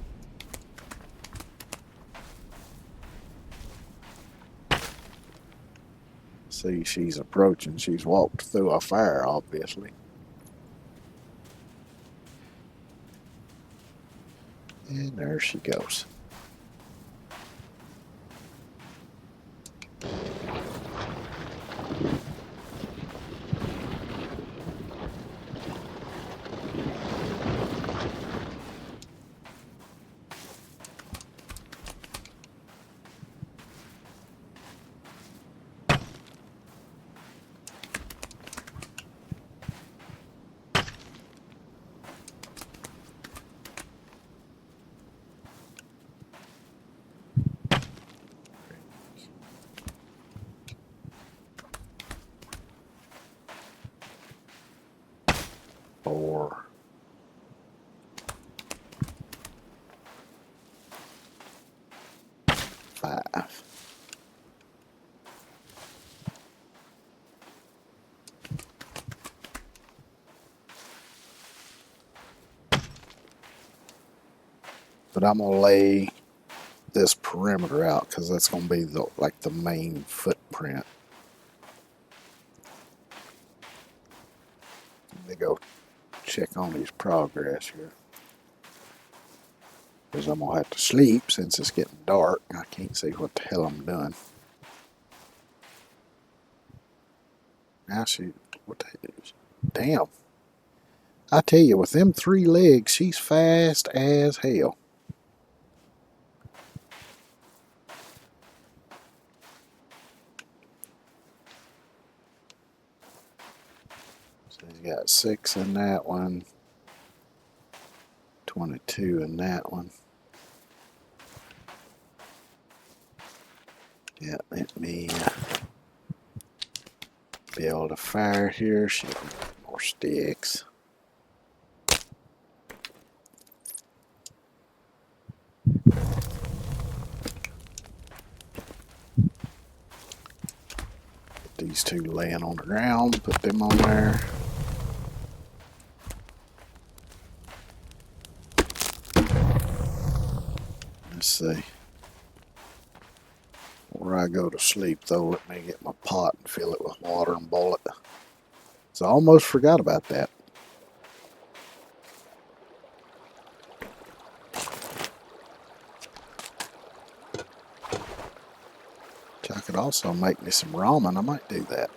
See, she's approaching. She's walked through a fire, obviously. And there she goes. Four. Five. But I'm gonna lay this perimeter out because that's gonna be the main footprint. Let me go check on his progress here. Because I'm gonna have to sleep since it's getting dark. I can't see what the hell I'm doing. Now what the hell is, damn. I tell you, with them 3 legs, she's fast as hell. So he's got 6 in that one, 22 in that one. Yeah, let me build a fire here. She can get more sticks. Put these 2 laying on the ground, put them on there. Let's see. Before I go to sleep, though, let me get my pot and fill it with water and boil it. So I almost forgot about that. I could also make me some ramen. I might do that.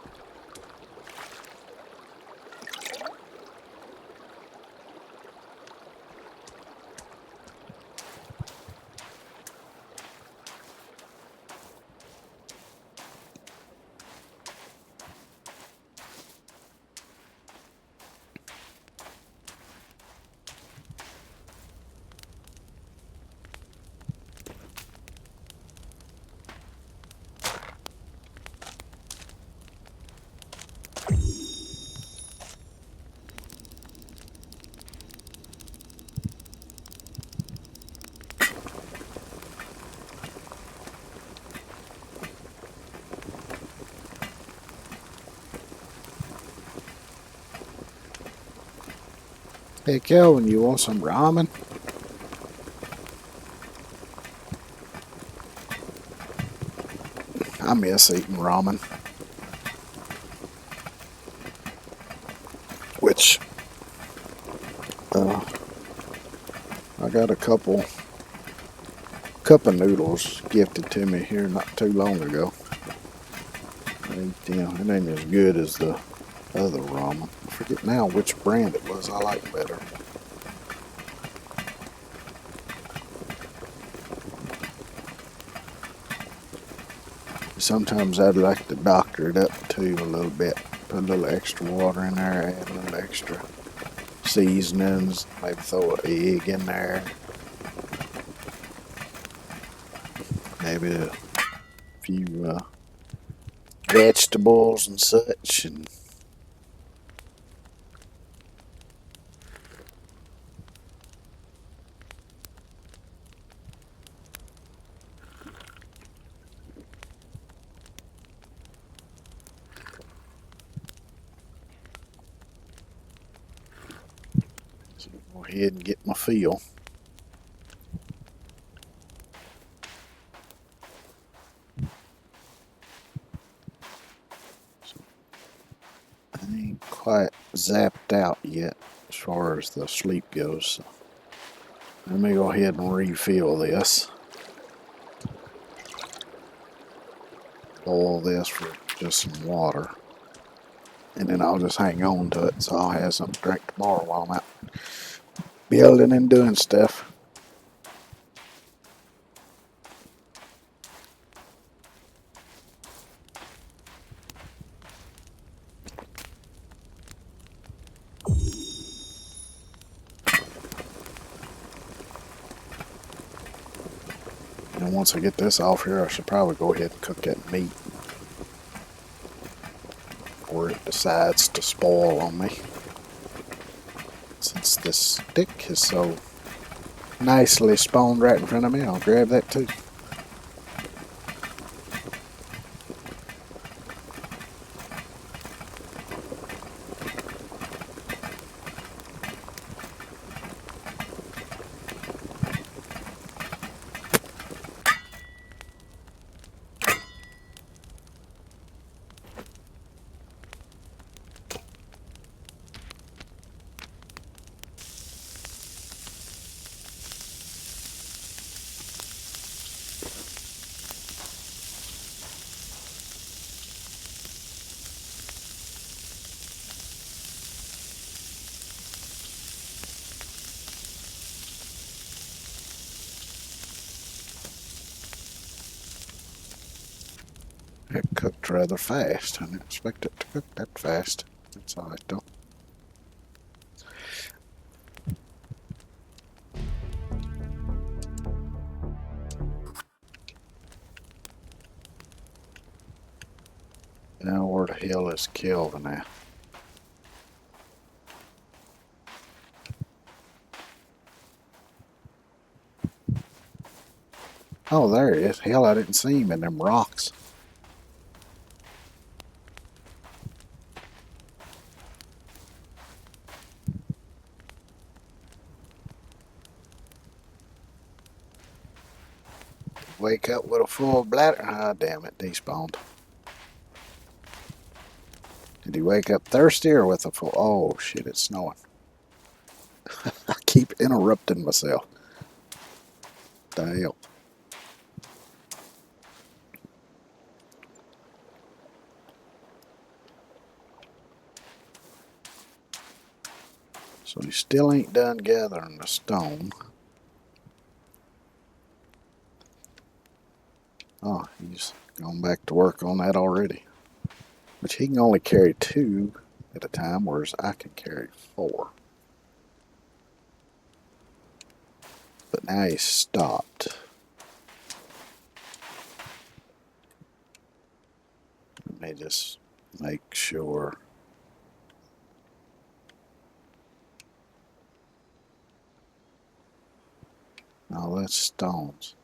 Hey Kelvin, you want some ramen? I miss eating ramen. Which, I got a cup of noodles gifted to me here not too long ago. It ain't as good as the other ramen. I forget now which brand it was I like better. Sometimes I'd like to doctor it up too a little bit. Put a little extra water in there, add a little extra seasonings, maybe throw an egg in there, maybe a few vegetables and such, and so go ahead and get my fill. So I ain't quite zapped out yet as far as the sleep goes. So let me go ahead and refill this. Boil this for just some water. And then I'll just hang on to it so I'll have something to drink tomorrow while I'm out building and doing stuff. And once I get this off here, I should probably go ahead and cook that meat before it decides to spoil on me. Since this stick is so nicely spawned right in front of me, I'll grab that too. It cooked rather fast. I didn't expect it to cook that fast. That's alright though. Now where the hell is Kelvin at? Oh, there he is. Hell, I didn't see him in them rocks. Wake up with a full bladder. Ah, damn it, despawned. Did he wake up thirsty or with a full? Oh shit, it's snowing. I keep interrupting myself. The hell. So he still ain't done gathering the stone. Oh, he's gone back to work on that already. Which he can only carry 2 at a time, whereas I can carry 4. But now he's stopped. Let me just make sure. No, that's stones.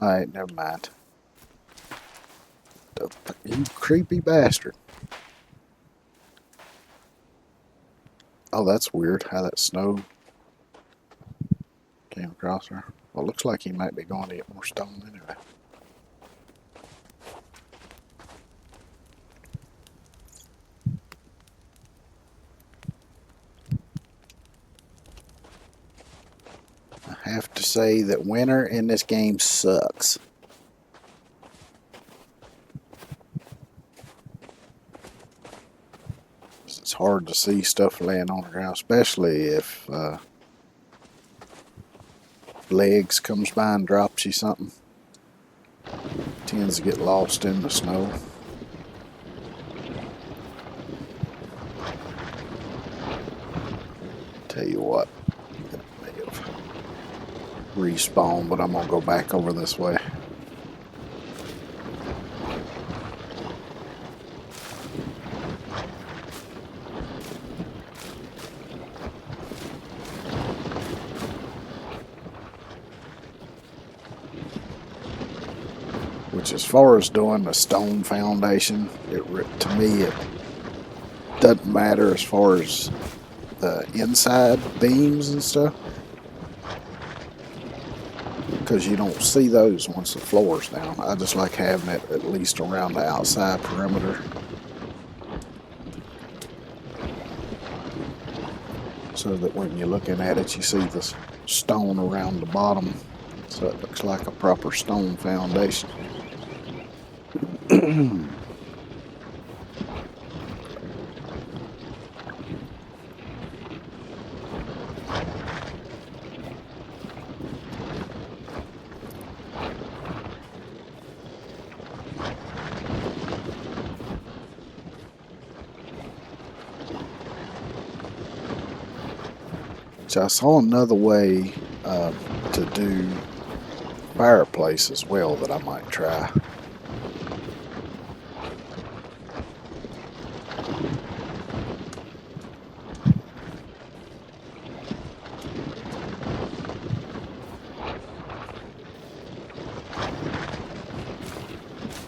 Alright, never mind. You creepy bastard. Oh, that's weird how that snow came across her. Well, it looks like he might be going to get more stone anyway. I have to say that winter in this game sucks. It's hard to see stuff laying on the ground, especially if legs comes by and drops you something. It tends to get lost in the snow. Tell you what, it may have respawned, but I'm gonna go back over this way. Which, as far as doing the stone foundation, to me it doesn't matter as far as the inside beams and stuff, because you don't see those once the floor's down. I just like having it at least around the outside perimeter, so that when you're looking at it, you see the stone around the bottom, so it looks like a proper stone foundation. I saw another way to do fireplace as well that I might try.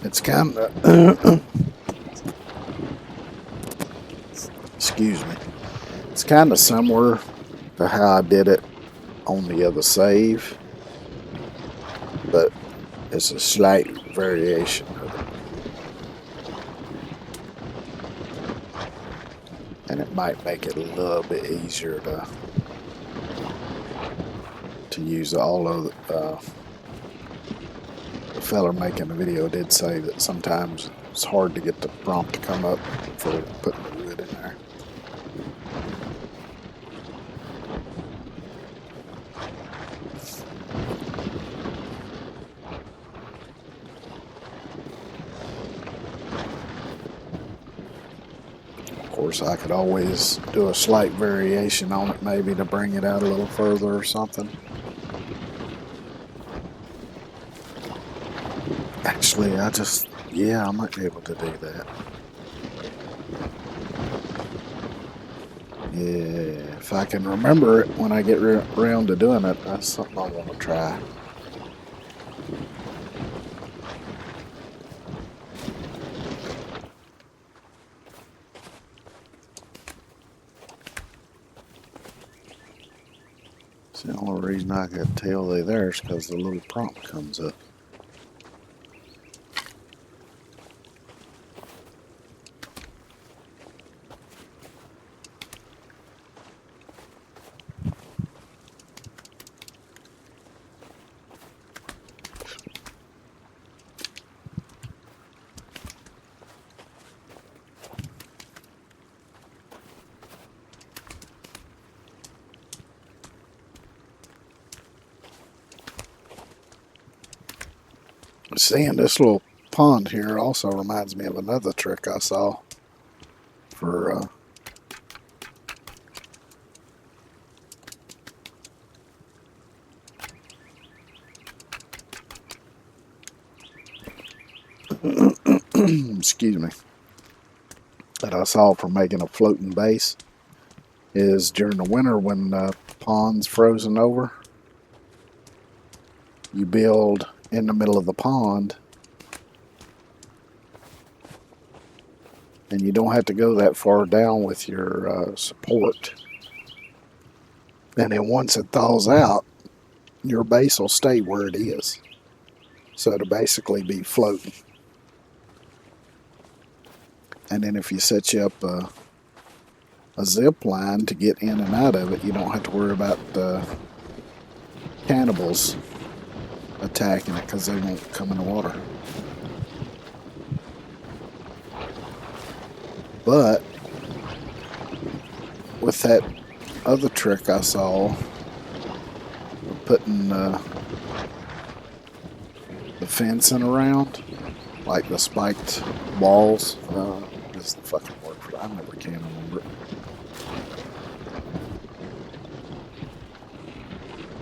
It's kind of excuse me. It's kind of similar to how I did it on the other save, but it's a slight variation of it, and it might make it a little bit easier to use. All of the fella making the video did say that sometimes it's hard to get the prompt to come up for putting the wood in there. Of course, I could always do a slight variation on it, maybe to bring it out a little further or something. Actually, I might be able to do that. Yeah, if I can remember it when I get around to doing it, that's something I want to try. It's the only reason I could tell they there is because the little prompt comes up. Seeing this little pond here also reminds me of another trick I saw for excuse me, that I saw for making a floating base. Is during the winter when the pond's frozen over, you build in the middle of the pond, and you don't have to go that far down with your support, and then once it thaws out, your base will stay where it is, so it'll basically be floating. And then if you set you up a zip line to get in and out of it, you don't have to worry about the cannibals attacking it, because they won't come in the water. But with that other trick I saw, putting the fencing around, like the spiked walls, this is the fucking word for it. I never can remember it.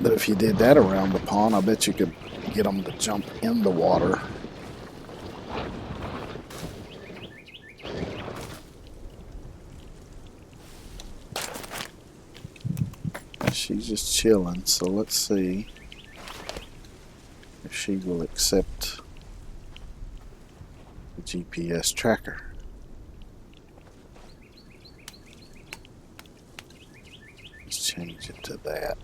But if you did that around the pond, I bet you could get them to jump in the water. She's just chilling, so let's see if she will accept the GPS tracker. Let's change it to that.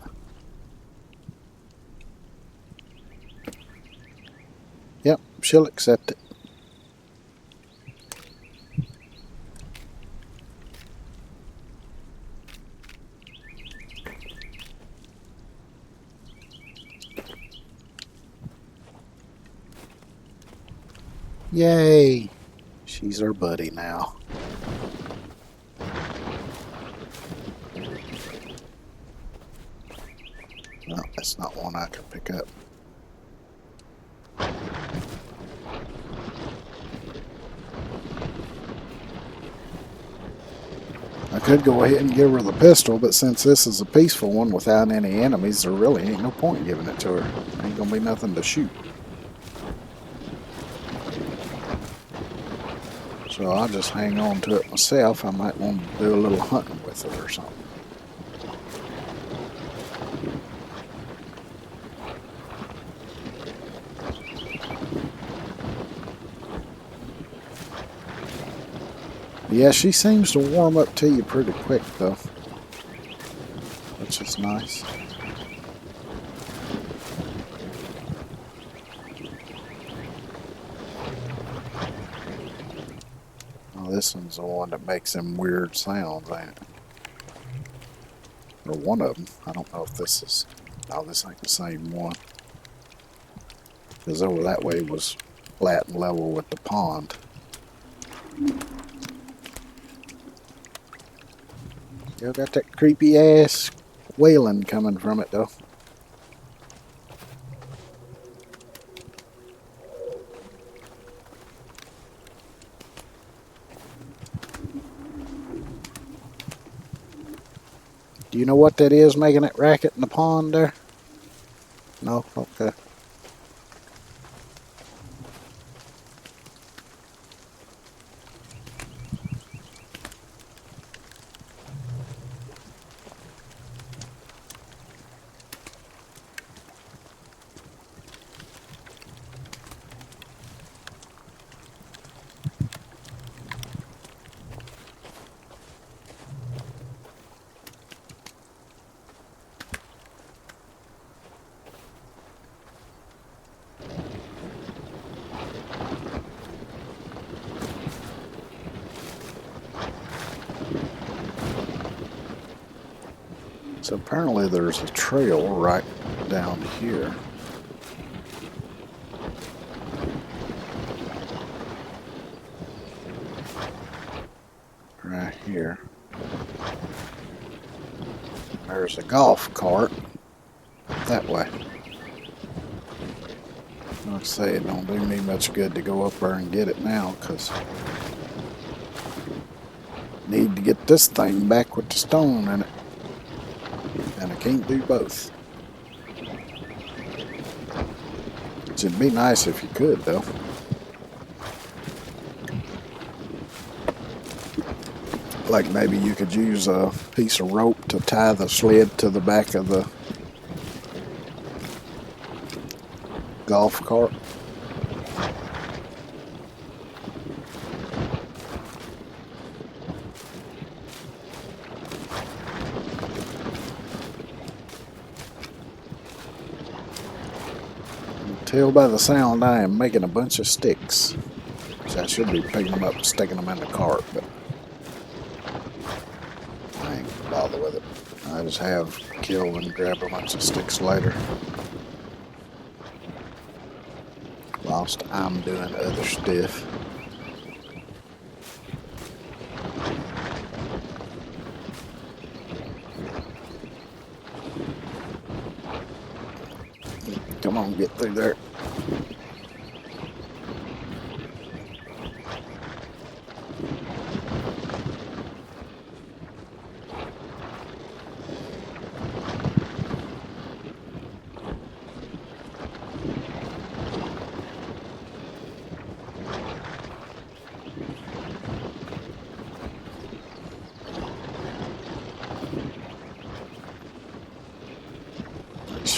Yep, she'll accept it. Yay! She's our buddy now. No, that's not one I can pick up. I could go ahead and give her the pistol, but since this is a peaceful one without any enemies, there really ain't no point giving it to her. Ain't gonna be nothing to shoot. So I'll just hang on to it myself. I might want to do a little hunting with it or something. Yeah, she seems to warm up to you pretty quick though, which is nice. Oh, this one's the one that makes them weird sounds, ain't it? Or one of them. I don't know if this is... No, this ain't the same one. Because over that way was flat and level with the pond. You got that creepy ass wailing coming from it though. Do you know what that is making that racket in the pond there? No? Okay. So apparently there's a trail right down here. Right here. There's a golf cart that way. Like I say, it don't do me much good to go up there and get it now, because I need to get this thing back with the stone in it. And I can't do both. Which would be nice if you could, though. Like maybe you could use a piece of rope to tie the sled to the back of the golf cart. Tell by the sound I am making a bunch of sticks. So I should be picking them up and sticking them in the cart, but I ain't gonna bother with it. I just have kill and grab a bunch of sticks later. Whilst I'm doing other stuff. Come on, get through there.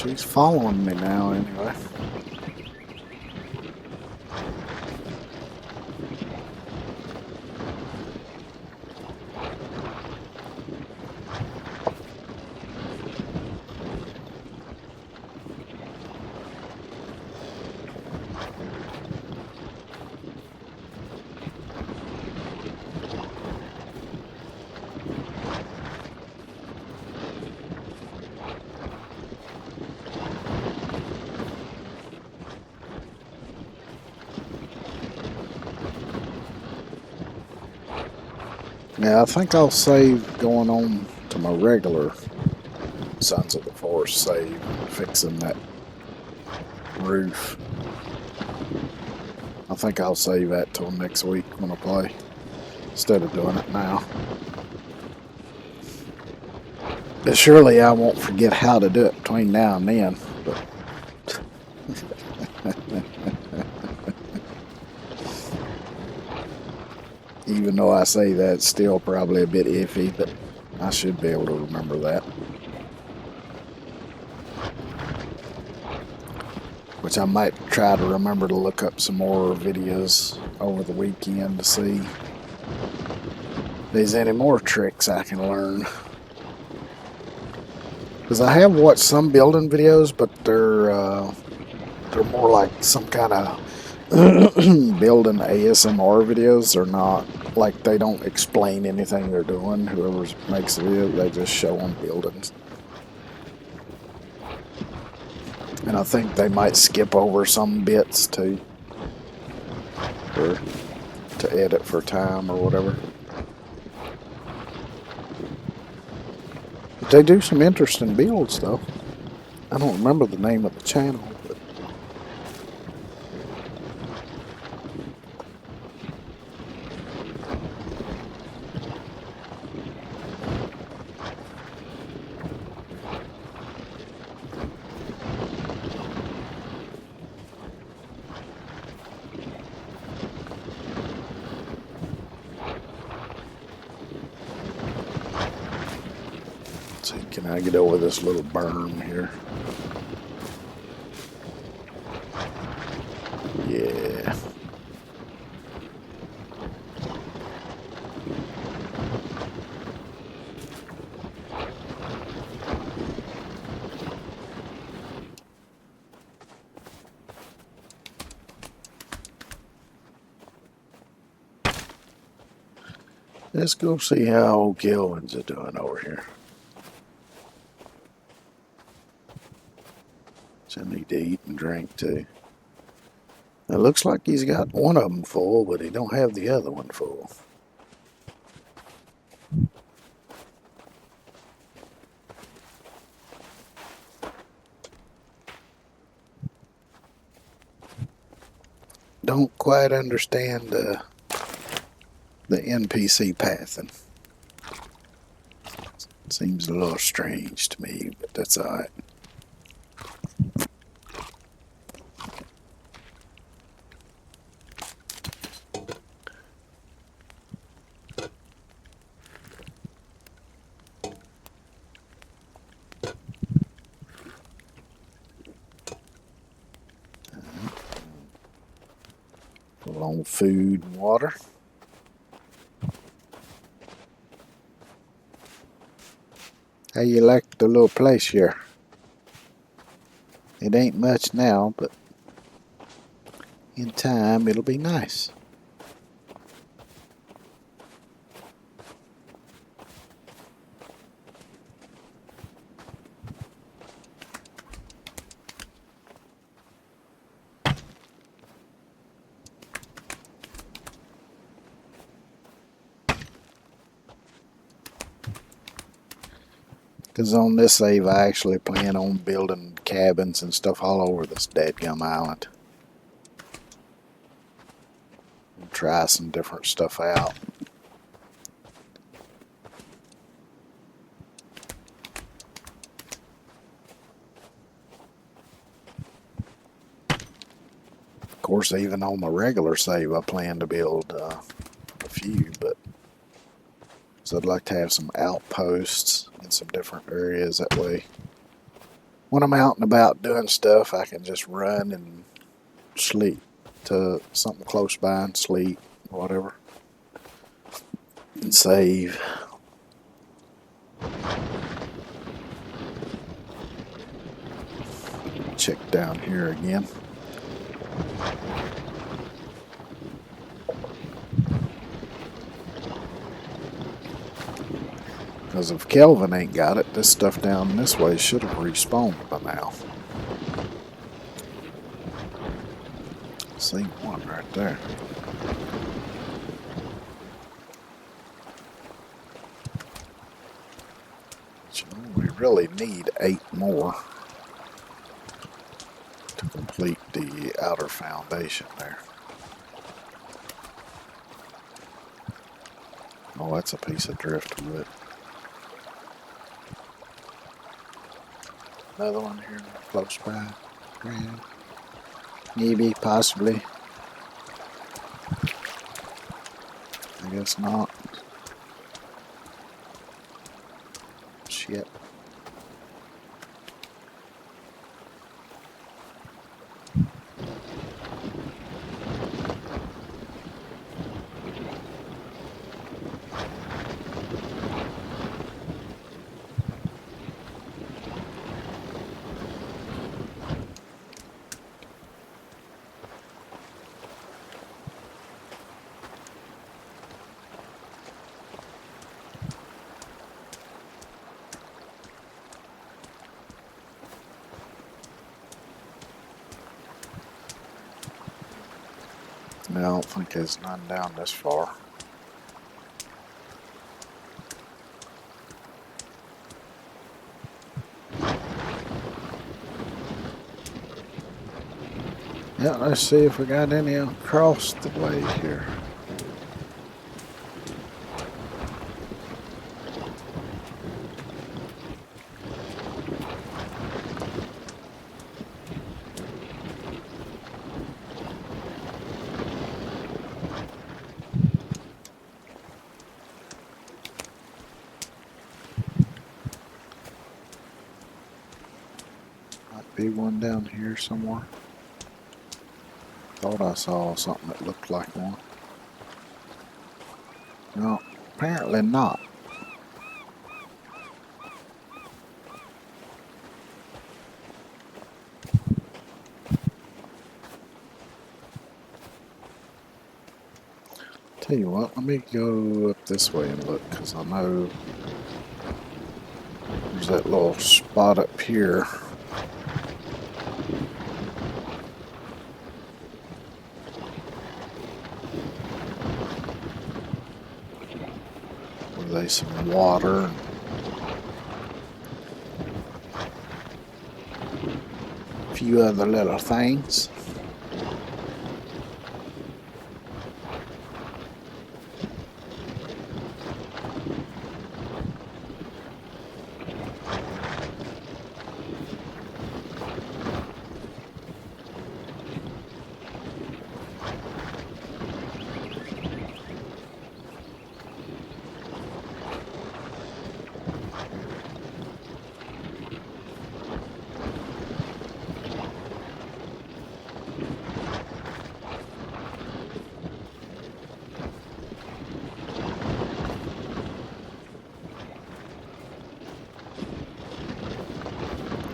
she's following me now anyway. Yeah, I think I'll save going on to my regular Sons of the Forest save, fixing that roof. I think I'll save that till next week when I play, instead of doing it now. But surely I won't forget how to do it between now and then. But even though I say that, it's still probably a bit iffy, but I should be able to remember that. Which I might try to remember to look up some more videos over the weekend to see if there's any more tricks I can learn. Because I have watched some building videos, but they're more like some kind of building ASMR videos. They're not like, they don't explain anything they're doing. Whoever makes the video, they just show them buildings. And I think they might skip over some bits too, or to edit for time or whatever. But they do some interesting builds though. I don't remember the name of the channel, but let's see, can I get over this little berm here? Yeah. Let's go see how old Gilvin's are doing over here. So I need to eat and drink too. It looks like he's got one of them full, but he don't have the other one full. Don't quite understand the NPC pathing. Seems a little strange to me, but that's alright. Full on food and water. How you like the little place here? It ain't much now, but in time it'll be nice. Because on this save, I actually plan on building cabins and stuff all over this dadgum island. We'll try some different stuff out. Of course, even on my regular save, I plan to build a few, but so I'd like to have some outposts in some different areas that way. when I'm out and about doing stuff, I can just run and sleep to something close by and sleep, whatever, and save. Check down here again. Because if Kelvin ain't got it, this stuff down this way should have respawned by now. See one right there. So we really need 8 more to complete the outer foundation there. Oh, that's a piece of driftwood. Another one here close by. Yeah. Maybe, possibly. I guess not. Shit. I don't think there's none down this far. Yeah, let's see if we got any across the way here. Might be one down here somewhere. Thought I saw something that looked like one. No, apparently not. Tell you what, let me go up this way and look, because I know there's that little spot up here. Where there's some water. A few other little things.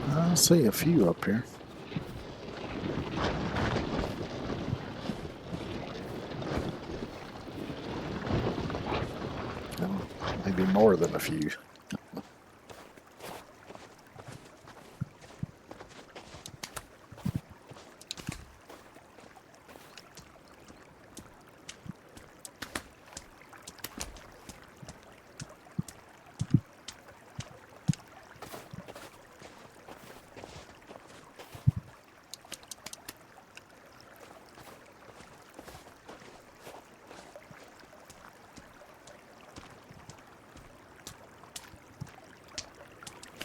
I see a few up here. Well, maybe more than a few.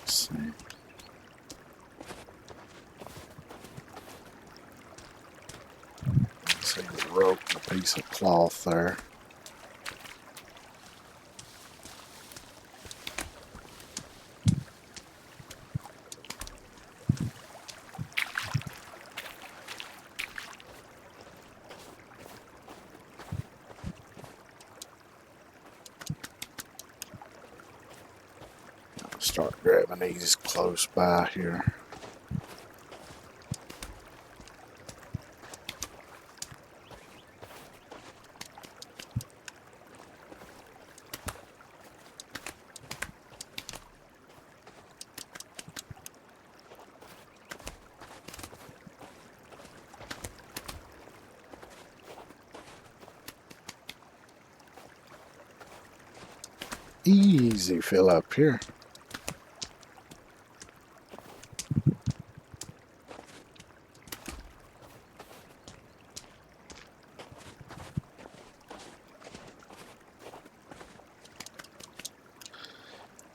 Let's see. See the rope and a piece of cloth there. start grabbing these close by here. Easy fill up here.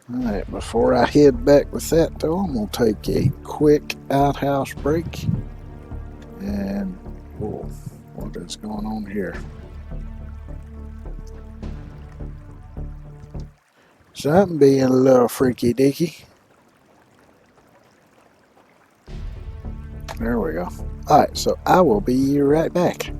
Alright, before I head back with that though, I'm going to take a quick outhouse break. And, whoa, what is going on here? Something being a little freaky deaky. There we go. Alright, so I will be right back.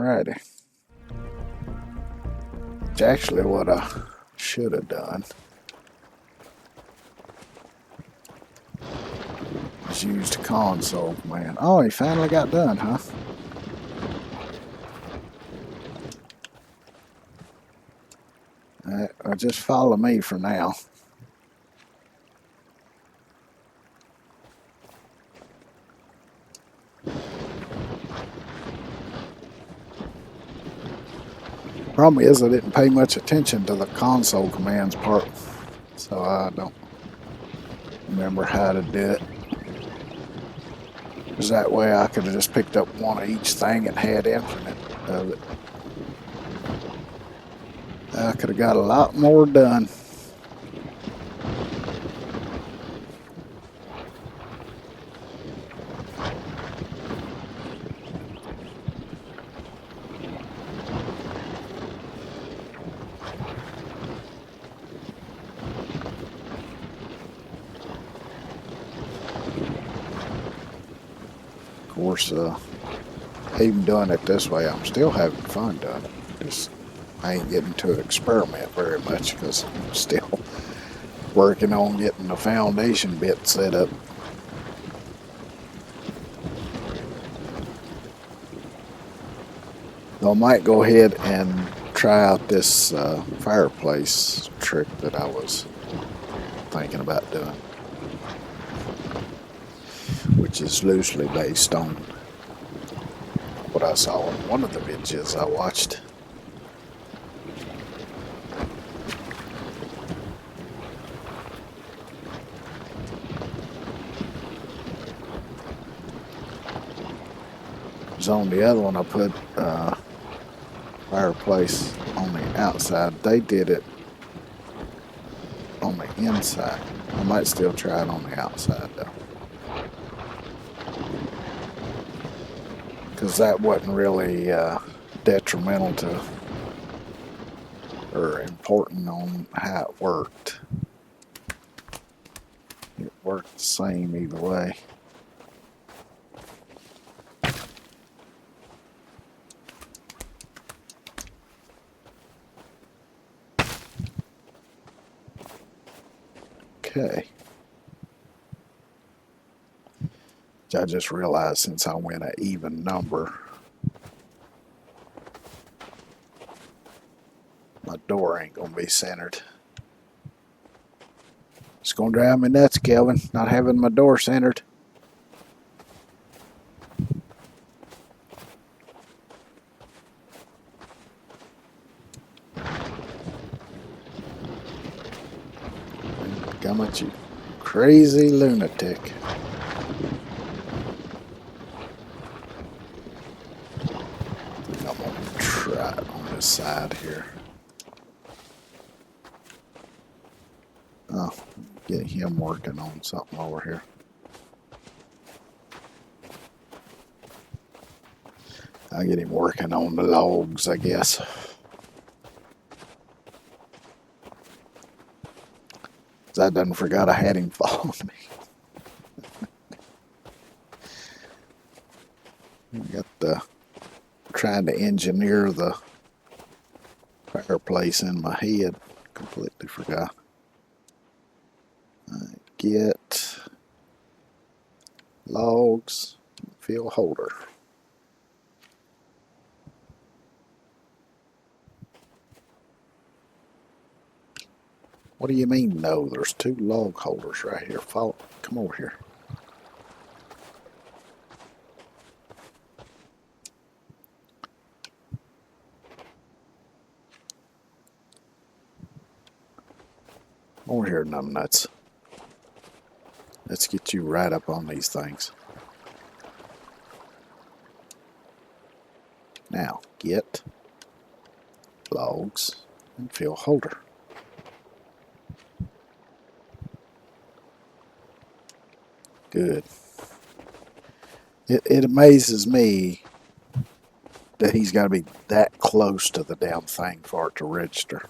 Alrighty. It's actually what I should have done. Just used a console command. Oh, he finally got done, huh? Well, just follow me for now. Problem is, I didn't pay much attention to the console commands part, so I don't remember how to do it. Because that way I could have just picked up one of each thing and had infinite of it. I could have got a lot more done. Of course, even doing it this way, I'm still having fun doing it. Just, I ain't getting to experiment very much because I'm still working on getting the foundation bit set up. So I might go ahead and try out this fireplace trick that I was thinking about doing, which is loosely based on what I saw in one of the videos I watched. On the other one I put fireplace on the outside. They did it on the inside. I might still try it on the outside though, because that wasn't really detrimental to or important on how it worked. It worked the same either way. Okay. I just realized since I went an even number, my door ain't gonna be centered. It's gonna drive me nuts, Kelvin, not having my door centered. Come at you, crazy lunatic. I'm gonna try it on this side here. Oh, get him working on something over here. I'll get him working on the logs, I guess. I done forgot I had him following me. Got the trying to engineer the fireplace in my head. Completely forgot. Right, get logs, fill holder. What do you mean no? There's two log holders right here. Follow, come over here. Over here, numbnuts. Let's get you right up on these things. Now, get logs and fill holder. Good. It amazes me that he's got to be that close to the damn thing for it to register.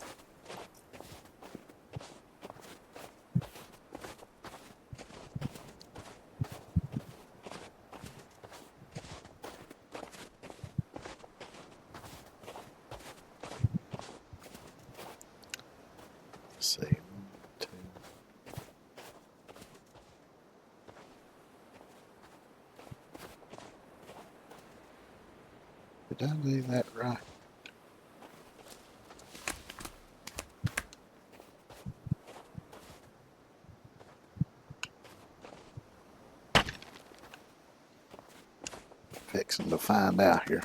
Did I do that right? Fixing to find out here.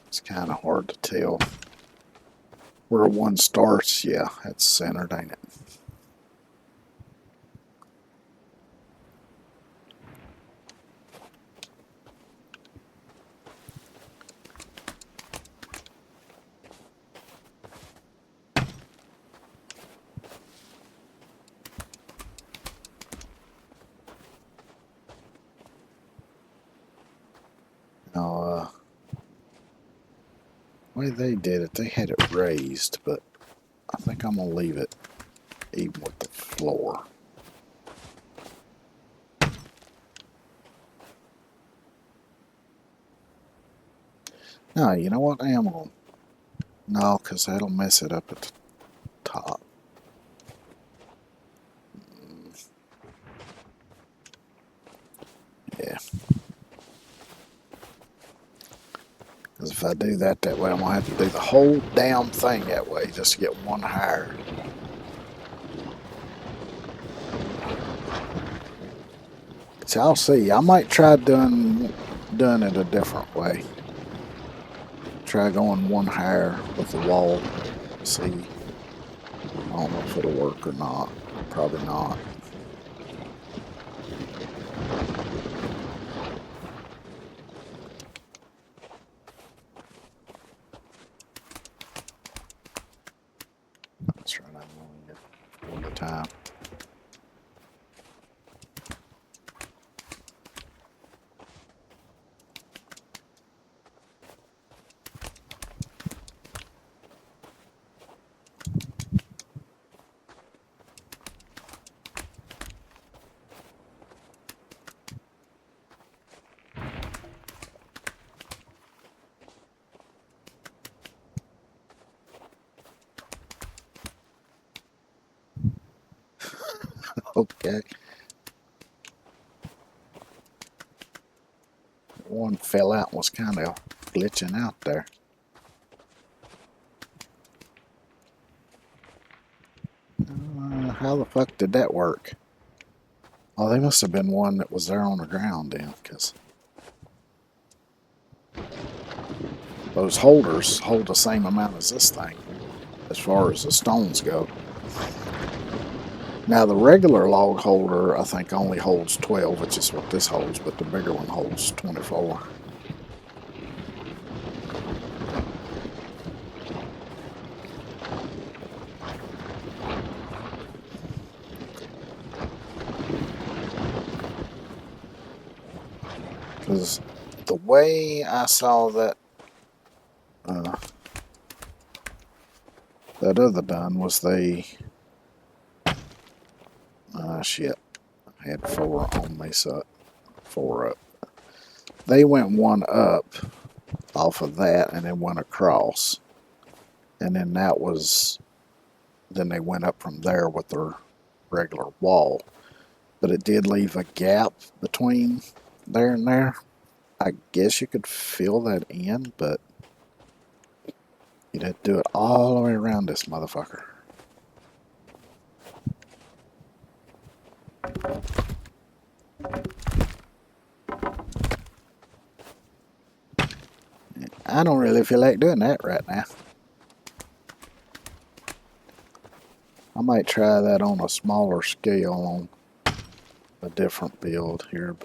It's kind of hard to tell where one starts. Yeah, it's centered, ain't it? Now, the way they did it, they had it raised, but I think I'm gonna leave it even with the floor. No, you know what? I am gonna. No, because that'll mess it up at the top. Yeah. Because if I do that way, I'm going to have to do the whole damn thing that way just to get one higher. So I'll see. I might try doing it a different way. Try going one higher with the wall. See. I don't know if it'll work or not. Probably not. That's right. I'm going to get one at a time. Okay. One fell out and was kind of glitching out there. How the fuck did that work? Oh, they must have been one that was there on the ground then, because those holders hold the same amount as this thing, as far as the stones go. Now, the regular log holder, I think, only holds 12, which is what this holds, but the bigger one holds 24. Because the way I saw that that other done was they shit, I had 4 on me, so 4 up. They went 1 up off of that and then 1 across, and then then they went up from there with their regular wall, but it did leave a gap between there and there. I guess you could fill that in, but you'd have to do it all the way around this motherfucker. I don't really feel like doing that right now. I might try that on a smaller scale on a different build here.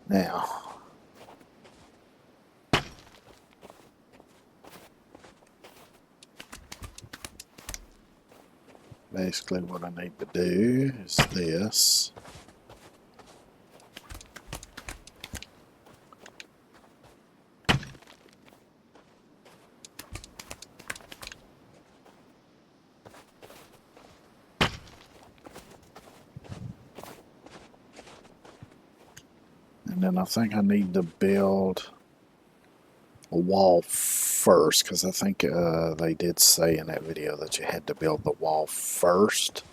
Now, basically what I need to do is this. And then I think I need to build a wall first, because I think they did say in that video that you had to build the wall first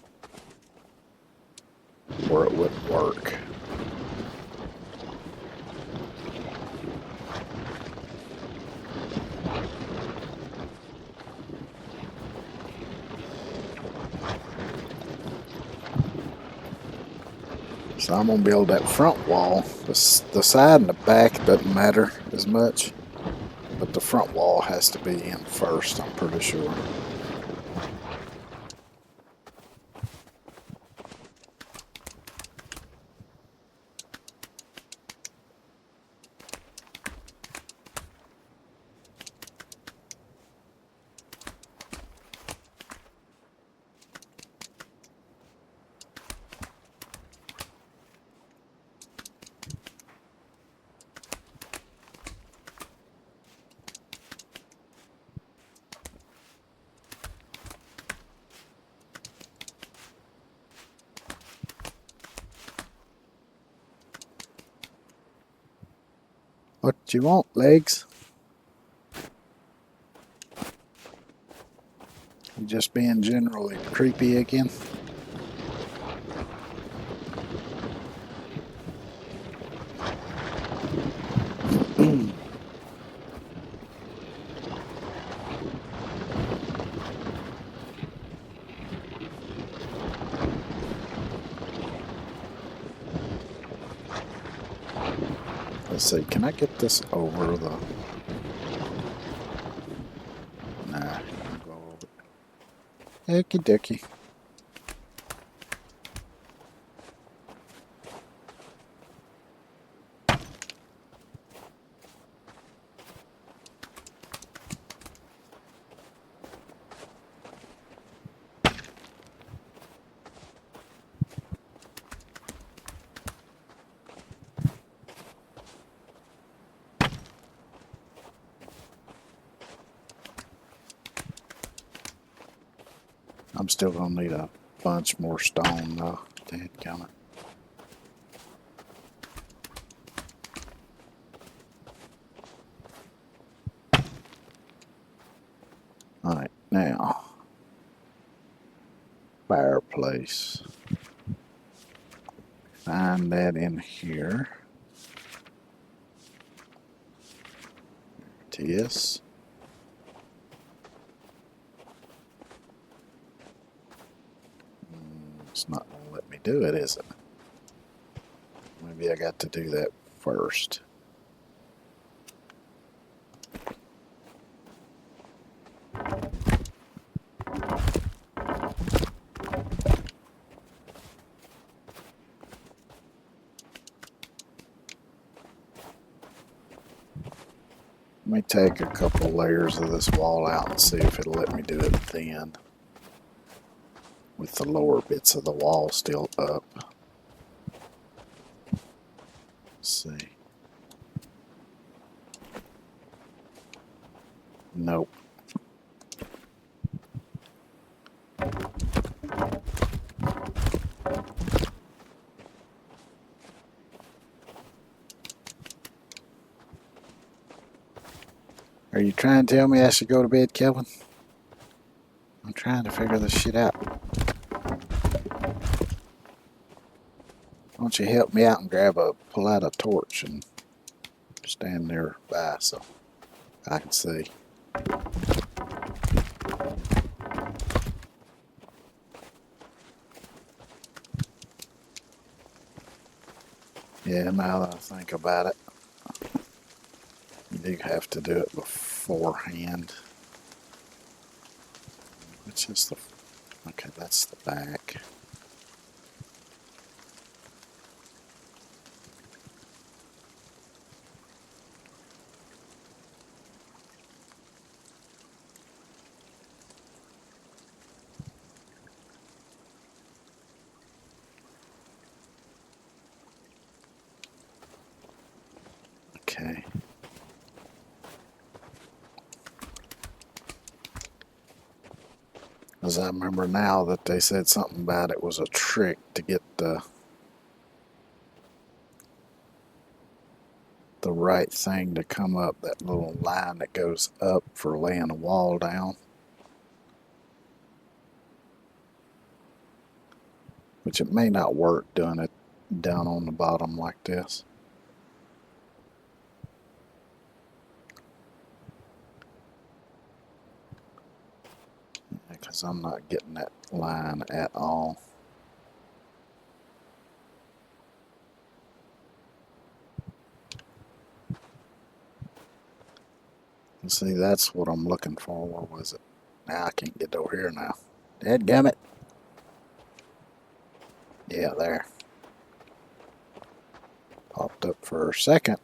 or it wouldn't work. So I'm going to build that front wall. The side and the back doesn't matter as much, but the front wall has to be in first, I'm pretty sure. What you want, legs? You just being generally creepy again? Let's see, can I get this over the... Nah, I'll go over it. Okie dokie. I'm still gonna need a bunch more stone though. Dadgummit. Alright, now fireplace. Find that in here. There it is. It's not gonna let me do it, is it? Maybe I got to do that first. Let me take a couple layers of this wall out and see if it'll let me do it then, with the lower bits of the wall still up. Let's see. Nope. Are you trying to tell me I should go to bed, Kelvin? I'm trying to figure this shit out. Why don't you help me out and pull out a torch and stand nearby so I can see. Yeah, now that I think about it, you do have to do it beforehand. Which is the... Okay, that's the back. Okay. As I remember now that they said something about it was a trick to get the the right thing to come up, that little line that goes up for laying a wall down. Which it may not work doing it down on the bottom like this. Because I'm not getting that line at all. And see, that's what I'm looking for. Where was it? Now I can't get over here now. Dadgummit. Yeah, there. Popped up for a second.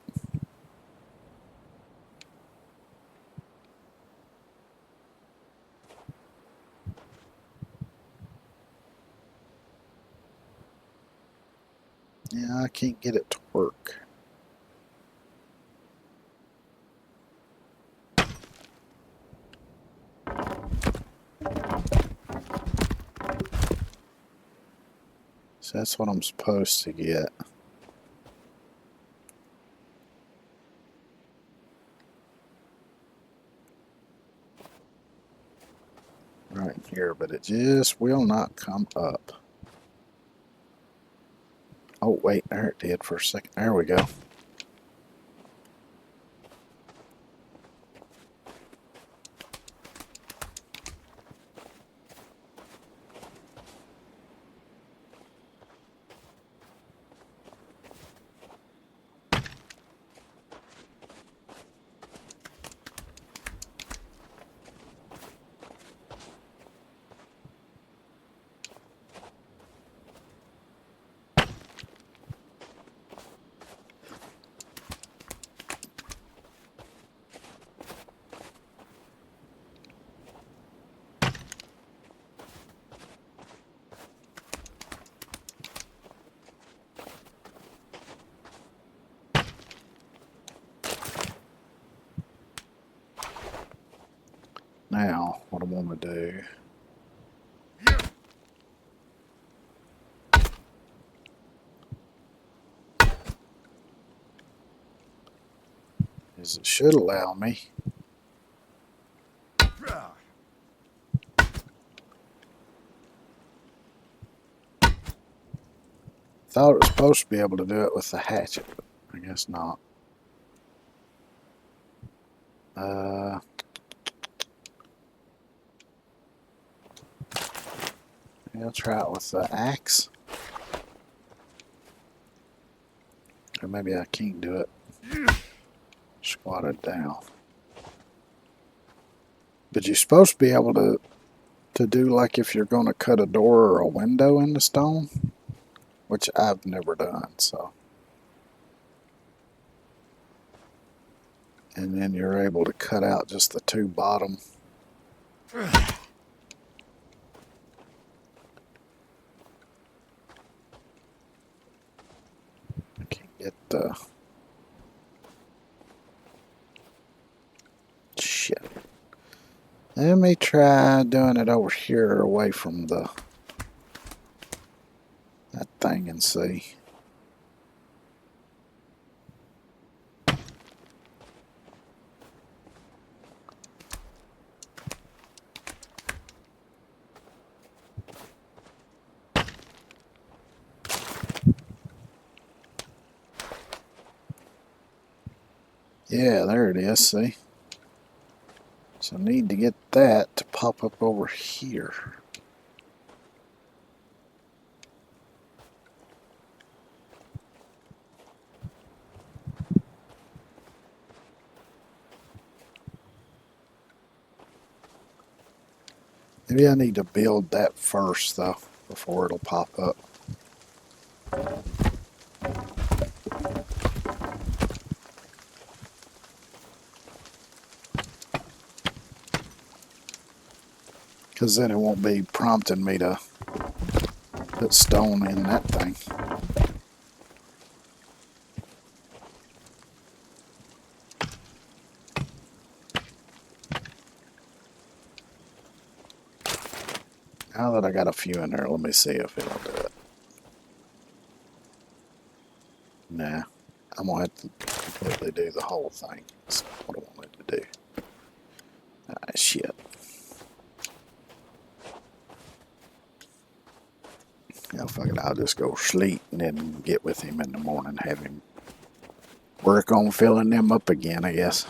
Yeah, I can't get it to work. So that's what I'm supposed to get. Right here, but it just will not come up. Oh, wait, there it did for a second. There we go. Now, what I want to do is it should allow me thought it was supposed to be able to do it with the hatchet, but I guess not. I'll try it with the axe. Or maybe I can't do it. Squat it down. But you're supposed to be able to do like if you're going to cut a door or a window into stone, which I've never done, so. And then you're able to cut out just the two bottom. I can't get the... Shit. Let me try doing it over here away from that thing and see. Yeah, there it is, see? So I need to get that to pop up over here. Maybe I need to build that first, though, before it'll pop up. Because then it won't be prompting me to put stone in that thing. Now that I got a few in there, let me see if it'll do it. Nah, I'm going to have to completely do the whole thing. That's what I wanted to do. Ah, shit. Yeah, fuck it. I'll just go sleep and then get with him in the morning, have him work on filling them up again, I guess.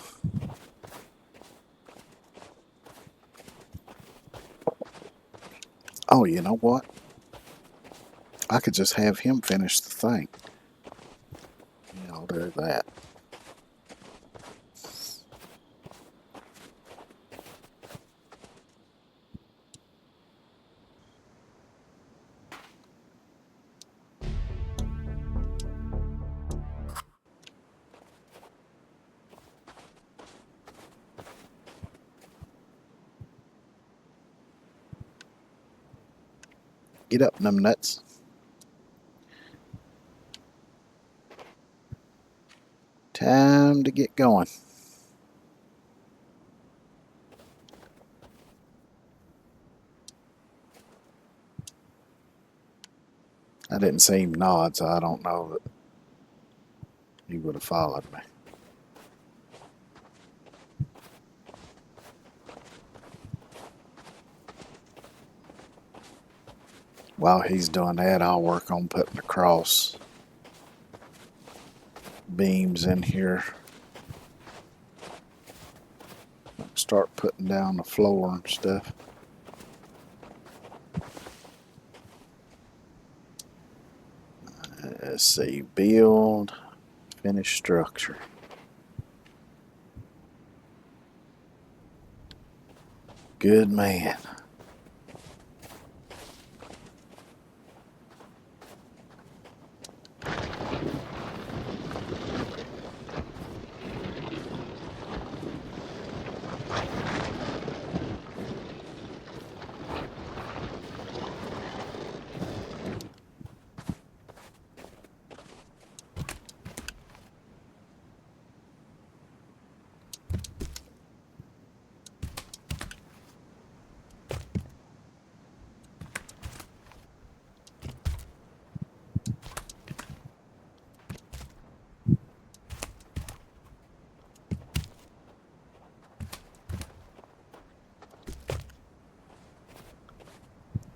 Oh, you know what? I could just have him finish the thing. Yeah, I'll do that. Get up, them nuts. Time to get going. I didn't see him nod, so I don't know that he would have followed me. While he's doing that, I'll work on putting the cross beams in here. Start putting down the floor and stuff. Let's see, build, finish structure. Good man.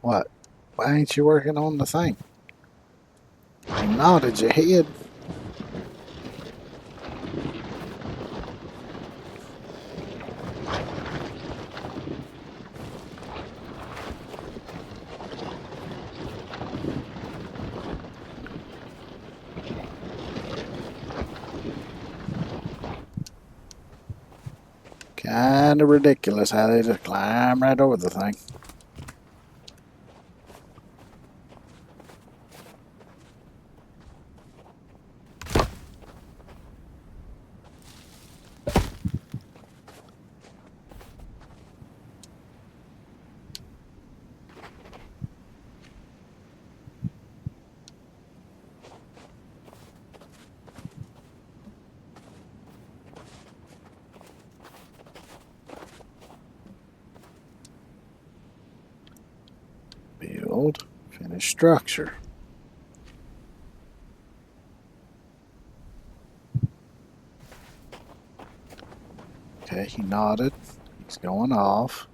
What? Why ain't you working on the thing? You nodded your head. Kinda ridiculous how they just climb right over the thing. Build, finish structure. Okay, he nodded. He's going off.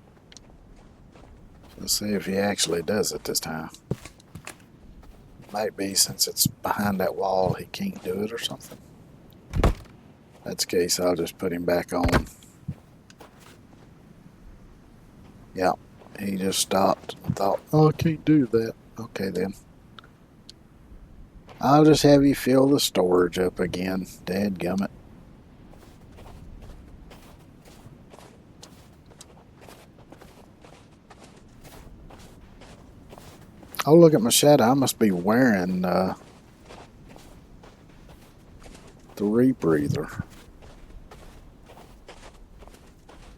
Let's see if he actually does it this time. Might be since it's behind that wall he can't do it or something. If that's the case, I'll just put him back on. Yeah, he just stopped and thought, oh, I can't do that. Okay then. I'll just have you fill the storage up again. Dadgummit. Oh, look at my shadow. I must be wearing the rebreather.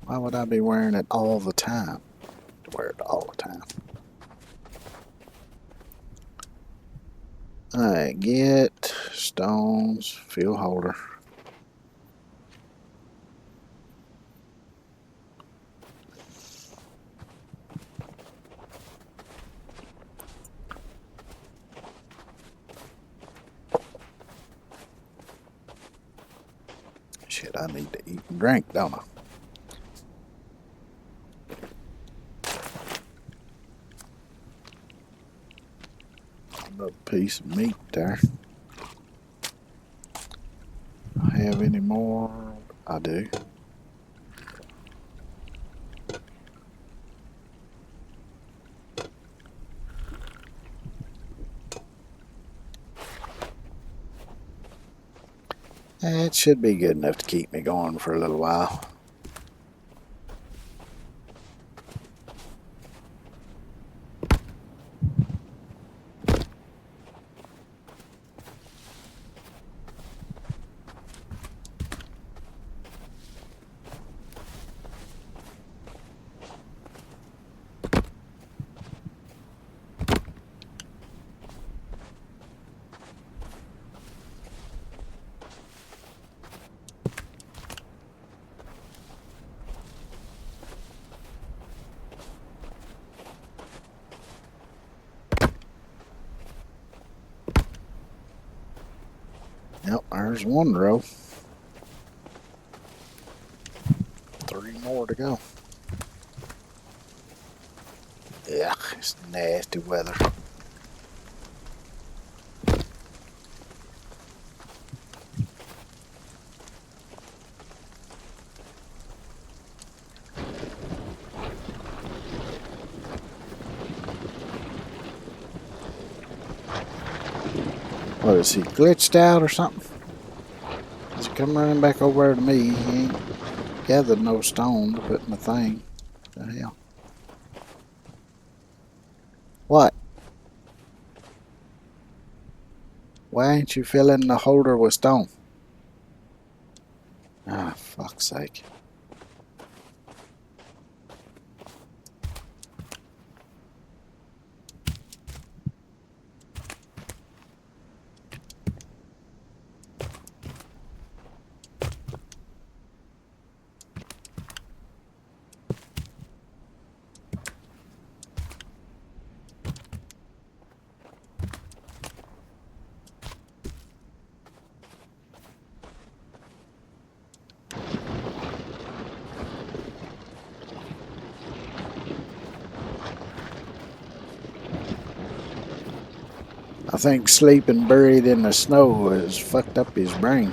Why would I be wearing it all the time? To wear it all the time. Alright, get stones, fuel holder. Shit, I need to eat and drink, don't I? Another piece of meat there. I have any more? I do. It should be good enough to keep me going for a little while. Yep, there's one row. 3 more to go. Yeah, it's nasty weather. What, is he glitched out or something? He's come running back over to me. He ain't gathered no stone to put in the thing. What the hell? What? Why ain't you filling the holder with stone? Ah, fuck's sake. I think sleeping buried in the snow has fucked up his brain.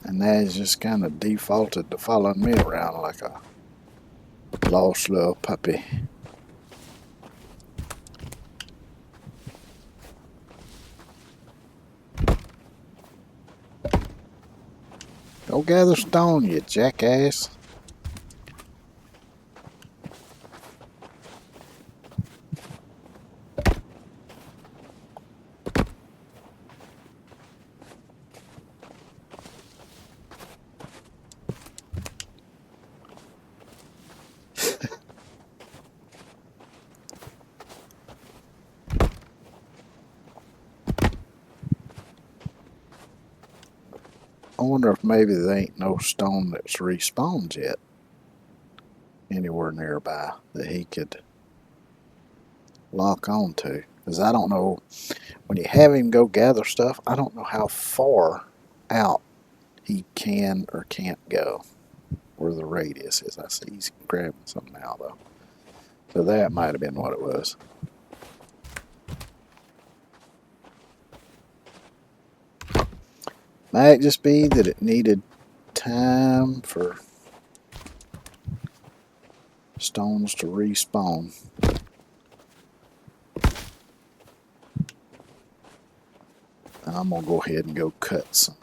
And now he's just kind of defaulted to following me around like a lost little puppy. Go gather stone, you jackass. I wonder if maybe there ain't no stone that's respawned yet anywhere nearby that he could lock on to. Because I don't know, when you have him go gather stuff, I don't know how far out he can or can't go, where the radius is. I see he's grabbing something now though. So that might have been what it was. Might just be that it needed time for stones to respawn. I'm gonna go ahead and go cut some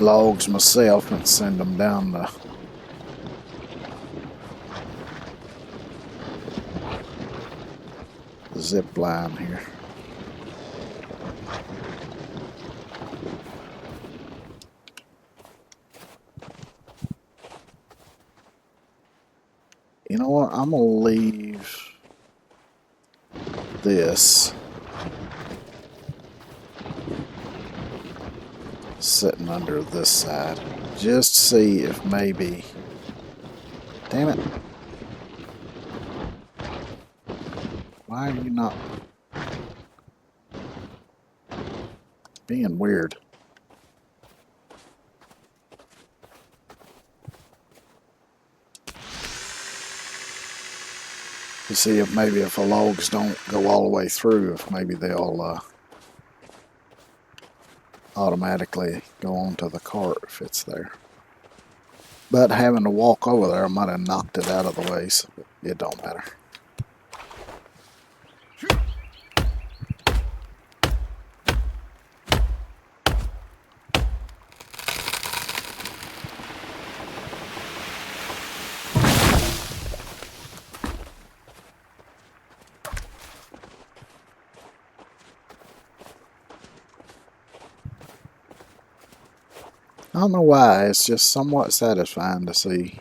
logs myself and send them down the zip line here. You know what? I'm gonna leave this sitting under this side just to see if maybe Damn it. Why are you not being weird? To see if maybe if the logs don't go all the way through, if maybe they'll automatically go onto the cart if it's there. But having to walk over there, I might have knocked it out of the way, so it don't matter. I don't know why, it's just somewhat satisfying to see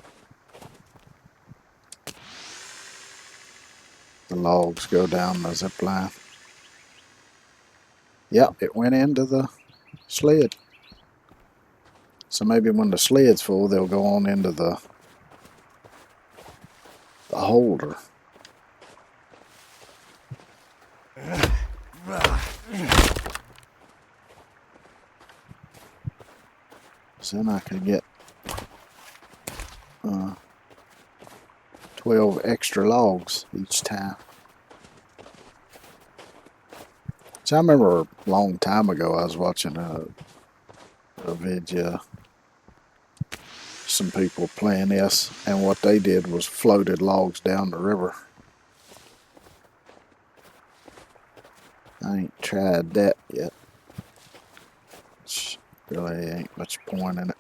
the logs go down the zip line. Yep, it went into the sled. So maybe when the sled's full, they'll go on into the holder. So then I could get 12 extra logs each time. So I remember a long time ago I was watching a video, some people playing this, and what they did was floated logs down the river. I ain't tried that yet. Really ain't much point in it.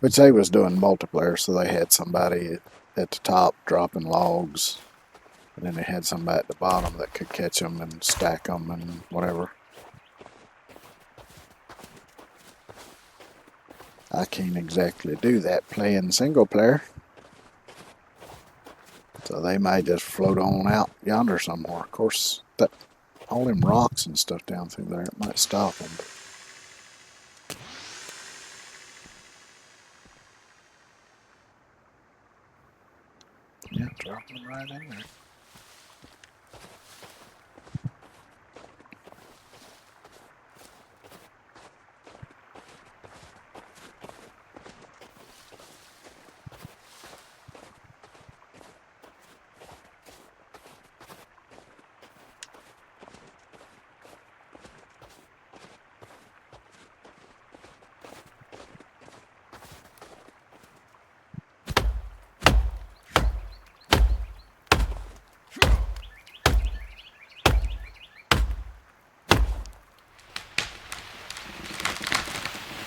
Which they was doing multiplayer, so they had somebody at the top dropping logs, and then they had somebody at the bottom that could catch them and stack them and whatever. I can't exactly do that playing single player. So they may just float on out yonder somewhere. Of course, that all them rocks and stuff down through there, it might stop them. Yeah, dropping them right in there.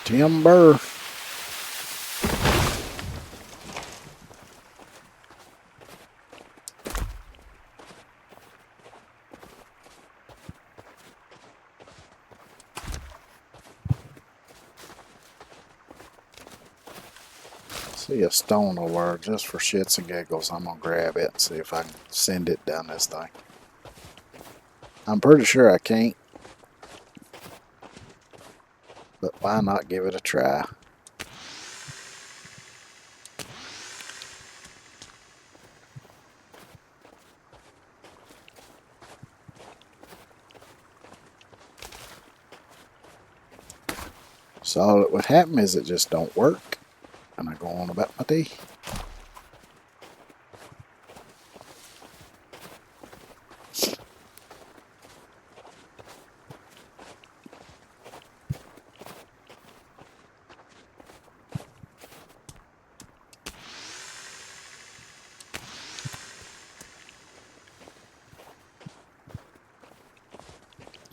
Timber. See a stone over there just for shits and giggles. I'm gonna grab it and see if I can send it down this thing. I'm pretty sure I can't, but why not give it a try? So all that would happen is it just don't work, and I go on about my day.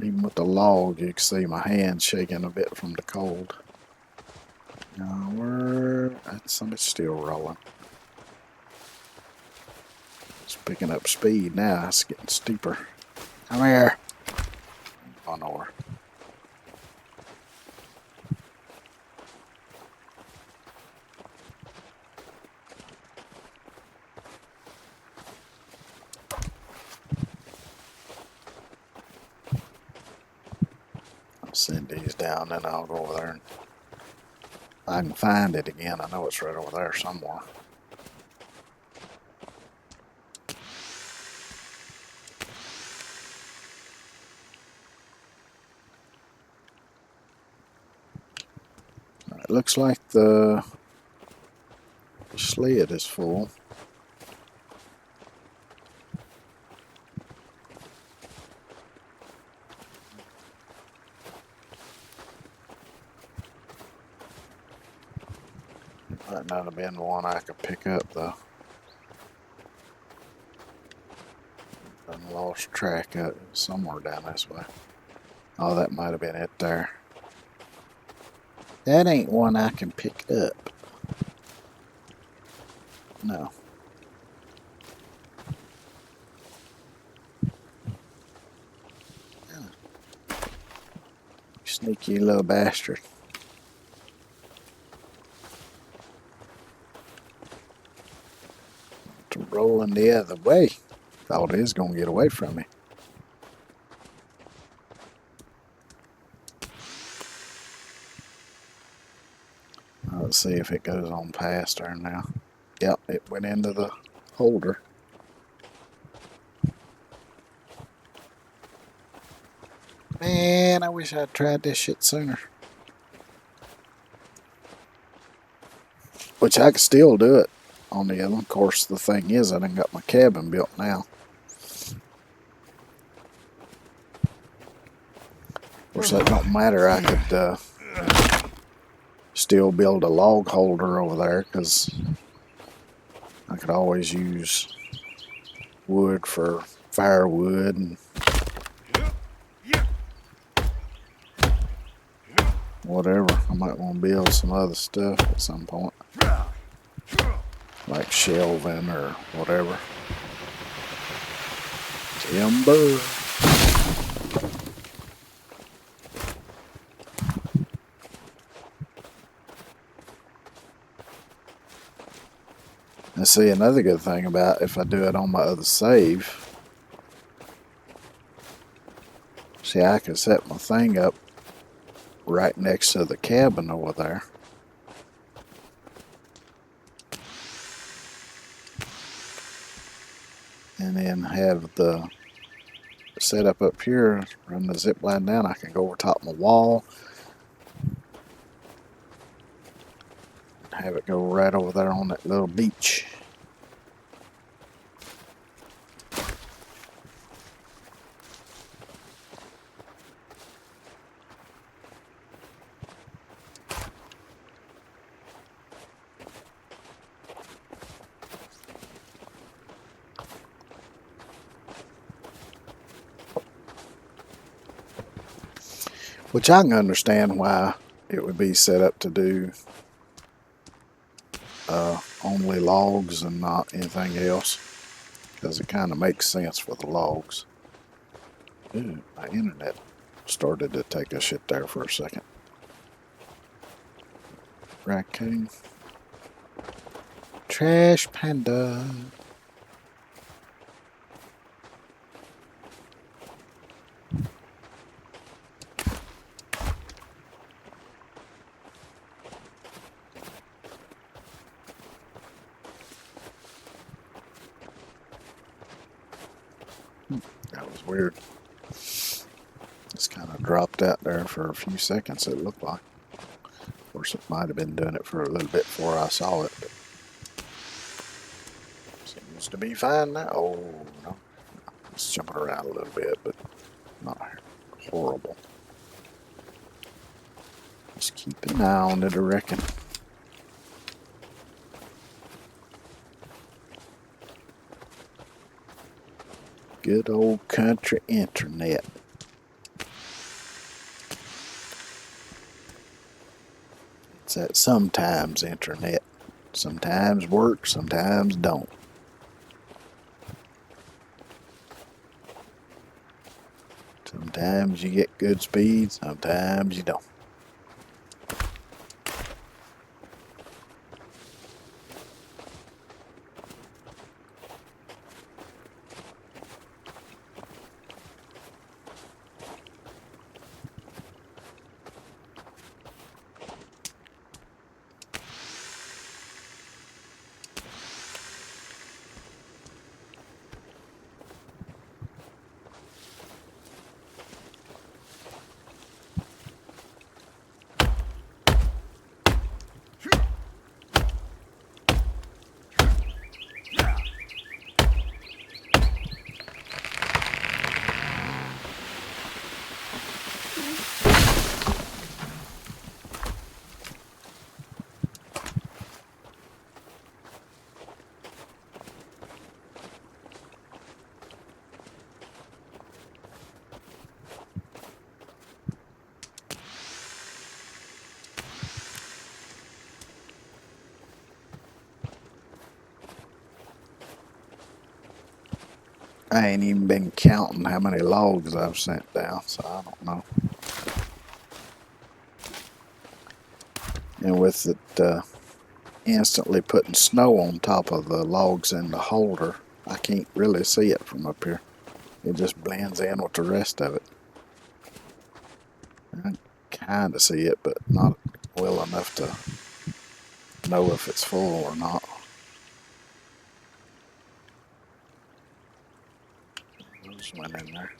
Even with the log, you can see my hand shaking a bit from the cold. Now somebody's still rolling. It's picking up speed now. It's getting steeper. Come here. Oh, nowhere. I'll send these down, then I'll go over there and I can find it again. I know it's right over there somewhere. It looks like the sled is full. Might not have been the one I could pick up though. I lost track of it. Somewhere down this way. Oh, that might have been it there. That ain't one I can pick up. No. Sneaky little bastard. To rolling the other way. Thought it was gonna get away from me. Let's see if it goes on past her now. Yep, it went into the holder. Man, I wish I'd tried this shit sooner. Which I could still do it on the other one. Of course, the thing is, I done got my cabin built now. Of course, that don't matter. I could still build a log holder over there because I could always use wood for firewood and whatever. I might want to build some other stuff at some point, like shelving or whatever. Timber. And see, another good thing about if I do it on my other save, see, I can set my thing up right next to the cabin over there. And then have the setup up here, run the zip line down. I can go over top of my wall. Have it go right over there on that little beach. Which I can understand why it would be set up to do only logs and not anything else, because it kind of makes sense for the logs. Ooh, my internet started to take a shit there for a second. Raccoon. Trash panda. That was weird. Just kind of dropped out there for a few seconds, it looked like. Of course, it might have been doing it for a little bit before I saw it, but seems to be fine now. Oh, no. It's jumping around a little bit, but not horrible. Just keep an eye on it, I reckon. Good old country internet. It's that sometimes internet. Sometimes works, sometimes don't. Sometimes you get good speed, sometimes you don't. I ain't even been counting how many logs I've sent down, so I don't know. And with it instantly putting snow on top of the logs in the holder, I can't really see it from up here. It just blends in with the rest of it. I kind of see it, but not well enough to know if it's full or not. Just went in there.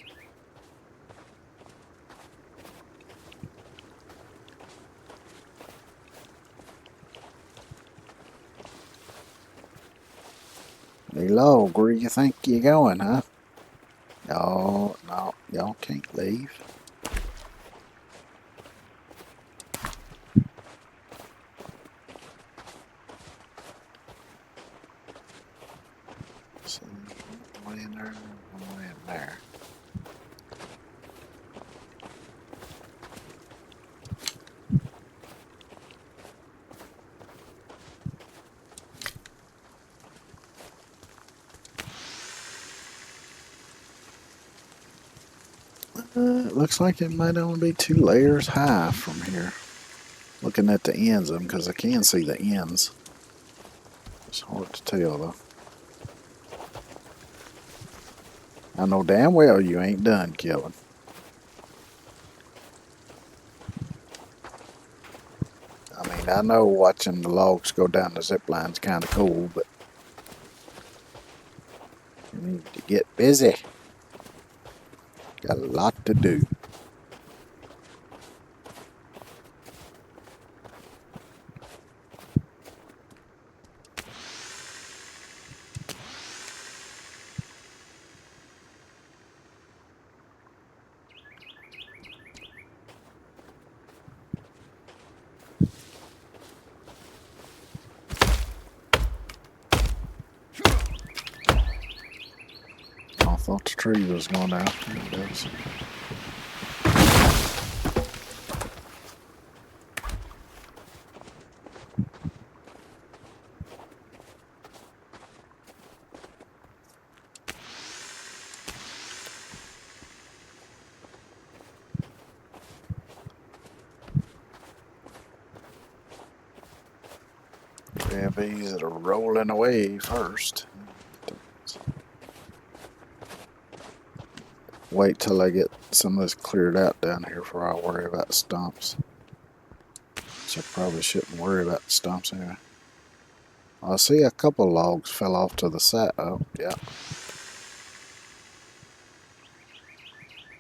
Hey, log, where you think you're going, huh? No, y'all can't leave. See, one way in there, one way in there. It looks like it might only be 2 layers high from here. Looking at the ends of them, because I can see the ends. It's hard to tell, though. I know damn well you ain't done killing. I mean, I know watching the logs go down the zip line's kind of cool, but you need to get busy. Got a lot to do. I thought the tree was going down. There it is. Grab these that are rolling away first. Wait till I get some of this cleared out down here before I worry about stumps. So I probably shouldn't worry about the stumps anyway. I see a couple logs fell off to the side. Oh, yeah.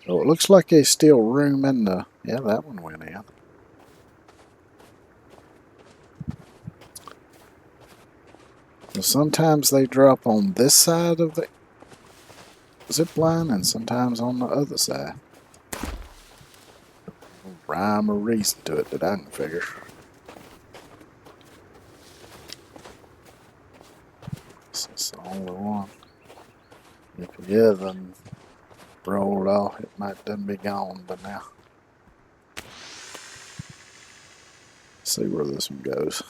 Oh, it looks like there's still room in the... Yeah, that one went in. So sometimes they drop on this side of the zip line and sometimes on the other side. No rhyme or reason to it that I can figure. This is the only one. If the other one rolled off, it might done be gone by now. See where this one goes.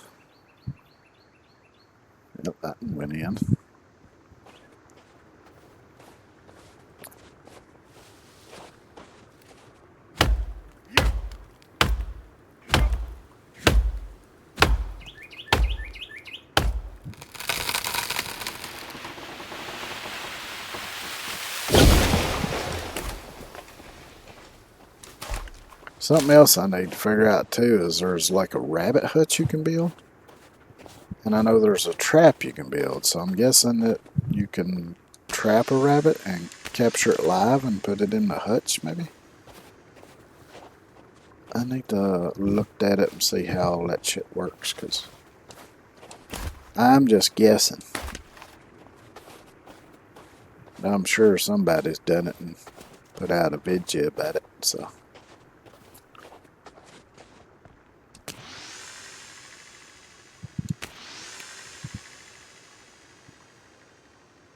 Yep, that one went in. Something else I need to figure out too is there's like a rabbit hutch you can build. And I know there's a trap you can build, so I'm guessing that you can trap a rabbit and capture it live and put it in the hutch, maybe? I need to look at it and see how all that shit works, because I'm just guessing. But I'm sure somebody's done it and put out a video about it, so...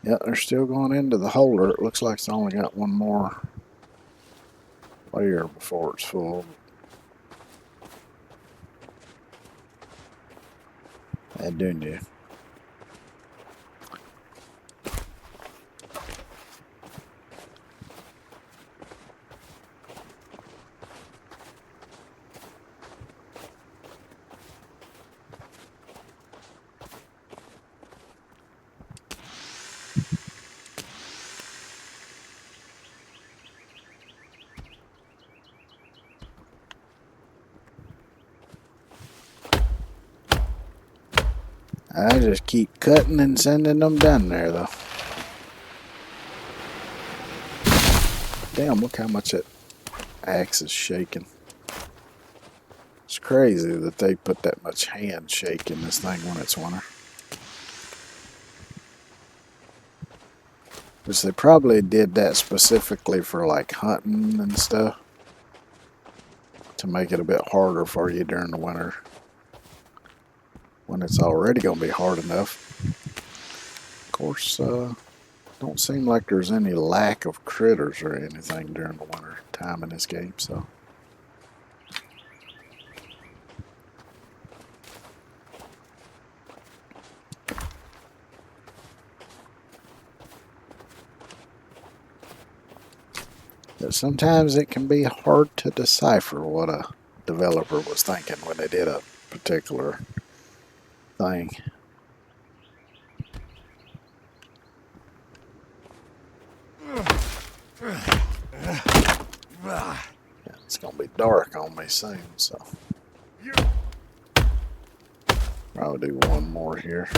Yeah, they're still going into the holder. It looks like it's only got one more layer before it's full. And doing you. I just keep cutting and sending them down there, though. Damn, look how much that axe is shaking. It's crazy that they put that much hand shake in this thing when it's winter. Which they probably did that specifically for like hunting and stuff. To make it a bit harder for you during the winter. When it's already going to be hard enough. Of course, don't seem like there's any lack of critters or anything during the winter time in this game, so. But sometimes it can be hard to decipher what a developer was thinking when they did a particular thing. Yeah, it's going to be dark on me soon, so. I'll do one more here.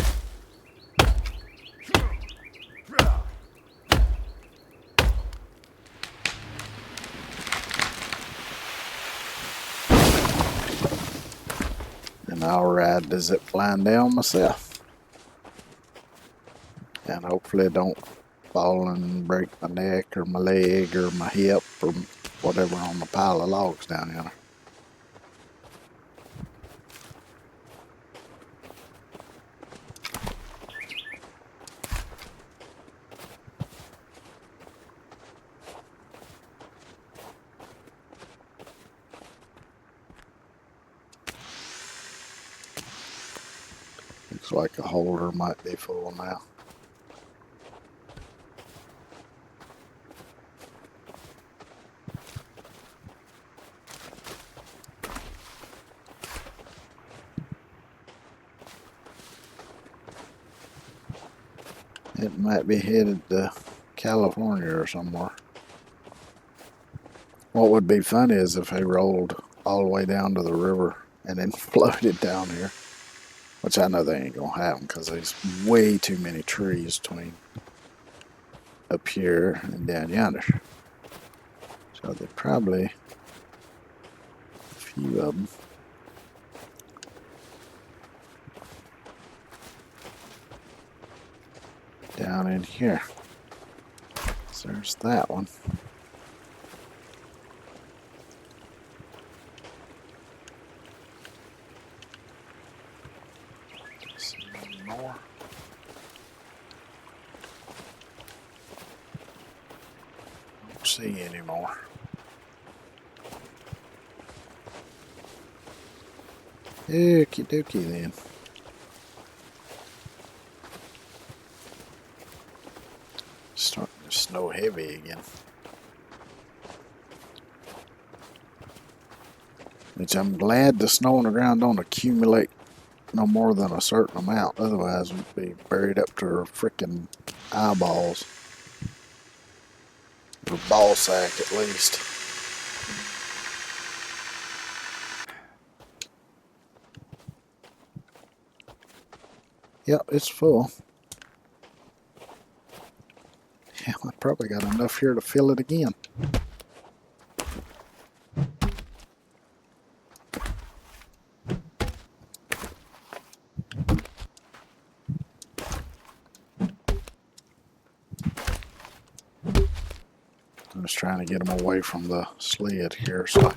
And I'll ride the zip line down myself. And hopefully I don't fall and break my neck or my leg or my hip or whatever on the pile of logs down here. Looks like a holder might be full now. It might be headed to California or somewhere. What would be funny is if they rolled all the way down to the river and then floated down here. Which I know they ain't gonna happen because there's way too many trees between up here and down yonder. So they probably, a few of them. Down in here. So there's that one. Some more. Don't see any more. Okie dokie then. Starting to snow heavy again. Which I'm glad the snow on the ground don't accumulate no more than a certain amount. Otherwise we'd be buried up to our freaking eyeballs. Or ball sack at least. Yep, it's full. Yeah, I probably got enough here to fill it again. I'm just trying to get them away from the sled here so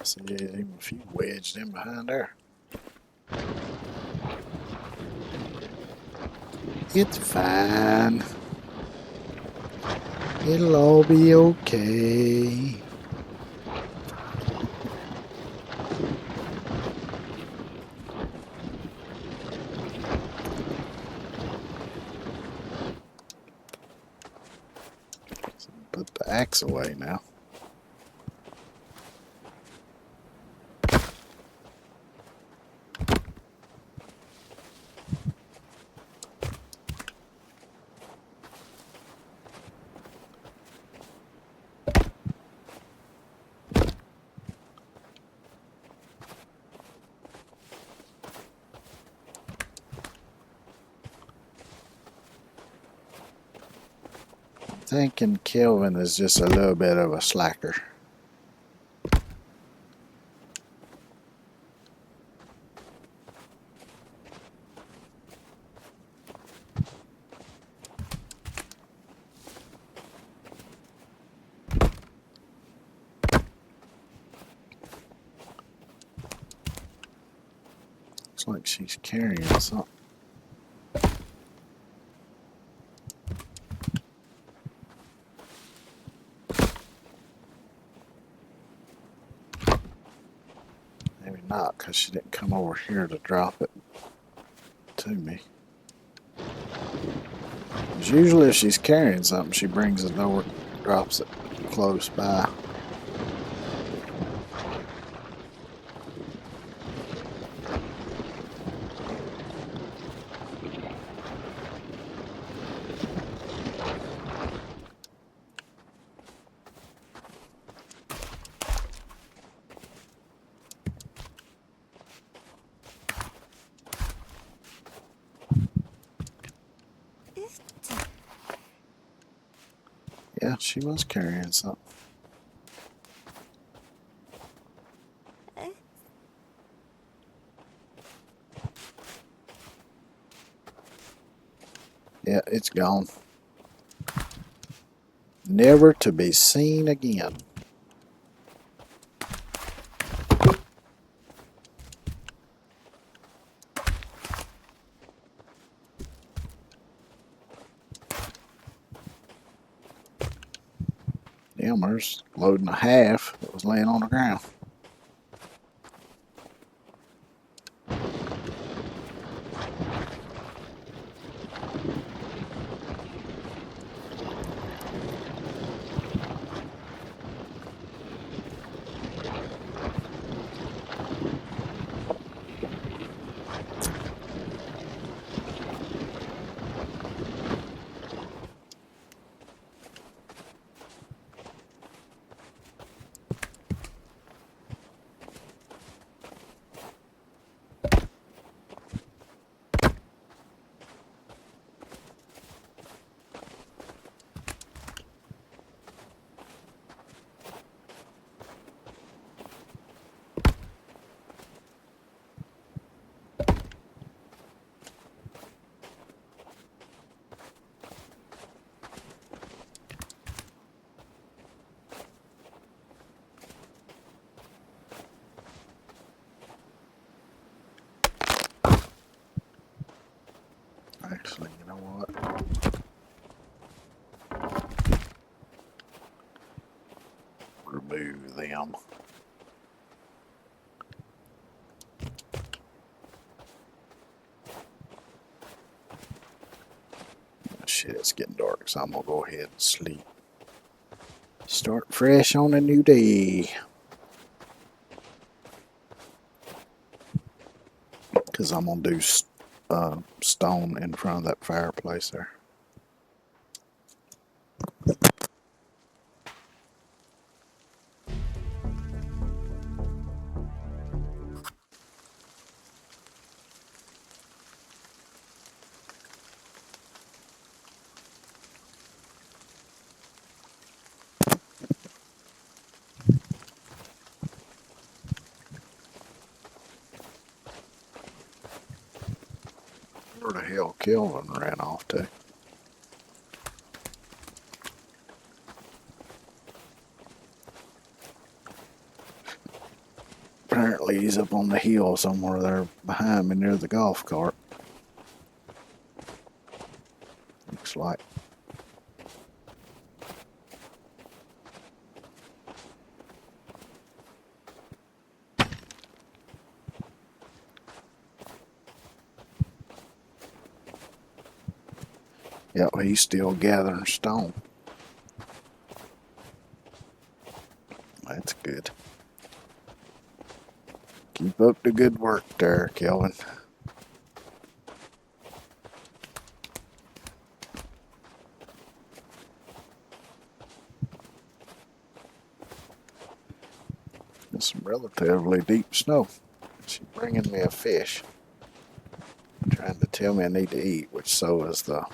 see, even a few wedged in behind there. It's fine. It'll all be okay. Put the axe away now. thinking Kelvin is just a little bit of a slacker. Looks like she's carrying something. Maybe not, because she didn't come over here to drop it to me. Because usually if she's carrying something, she brings it over, drops it close by. Yeah, she was carrying something. Yeah, it's gone. Never to be seen again. Elmer's loading a half that was laying on the ground. Actually, you know what? Remove them. Shit, it's getting dark, so I'm gonna go ahead and sleep. Start fresh on a new day. Because I'm gonna do stone in front of that fireplace there. Where the hell Kelvin ran off to? Apparently he's up on the hill somewhere there behind me near the golf cart. Looks like. Yep, he's still gathering stone. That's good. Keep up the good work there, Kelvin. There's some relatively deep snow. She's bringing me a fish. Trying to tell me I need to eat, which so is the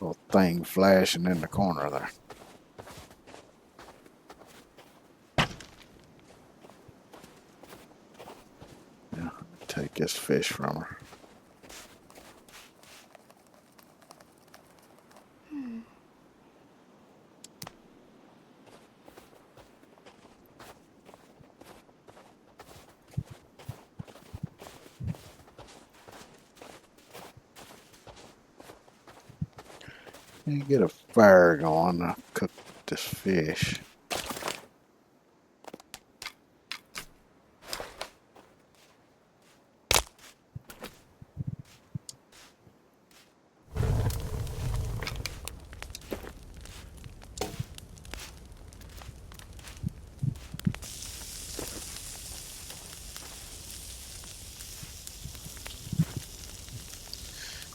Little thing flashing in the corner there. Yeah, take this fish from her. You get a fire going, I'll cook this fish.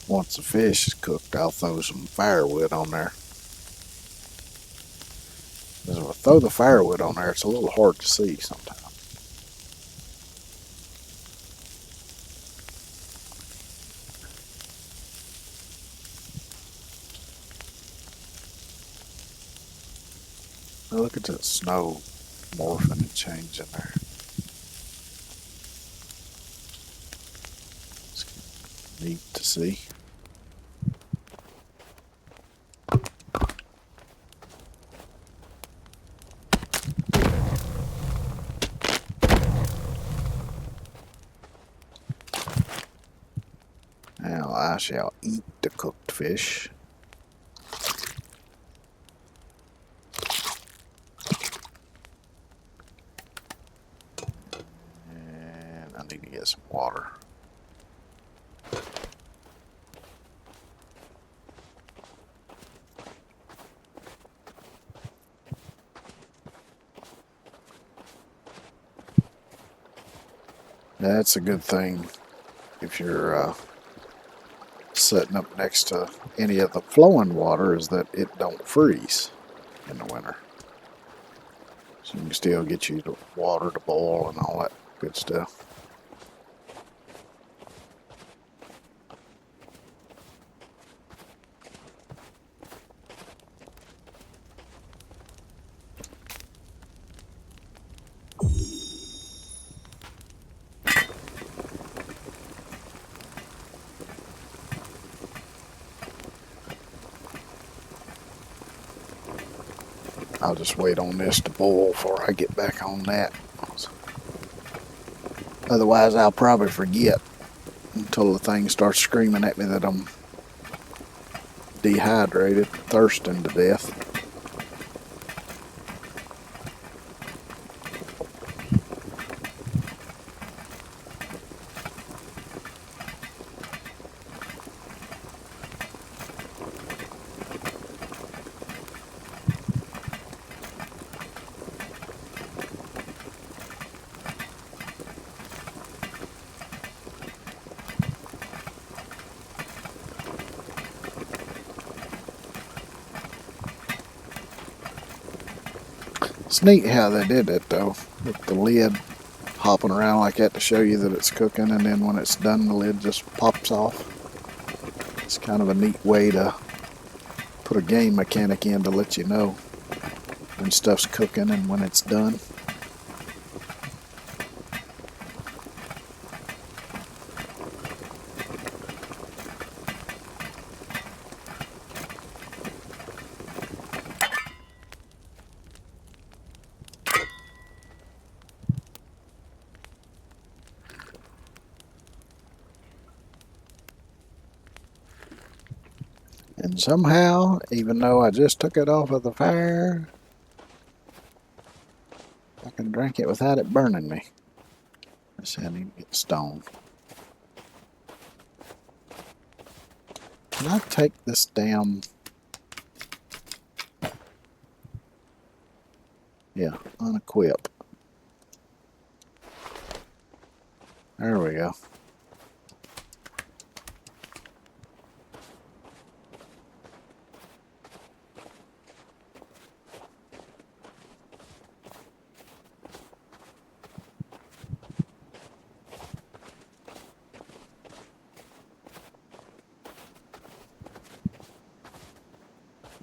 Once the fish is cooked, I'll throw some firewood on there. Because if I throw the firewood on there, it's a little hard to see sometimes. Now look at that snow morphing and changing there. It's neat to see. Now I shall eat the cooked fish. And I need to get some water. That's a good thing if you're setting up next to any of the flowing water, is that it don't freeze in the winter. So you can still get you the water to boil and all that good stuff. I'll just wait on this to boil before I get back on that. Otherwise, I'll probably forget until the thing starts screaming at me that I'm dehydrated, thirsting to death. It's neat how they did it though, with the lid hopping around like that to show you that it's cooking, and then when it's done the lid just pops off. It's kind of a neat way to put a game mechanic in to let you know when stuff's cooking and when it's done. And somehow, even though I just took it off of the fire, I can drink it without it burning me. I need to get stoned. Can I take this damn... Yeah, unequip. There we go.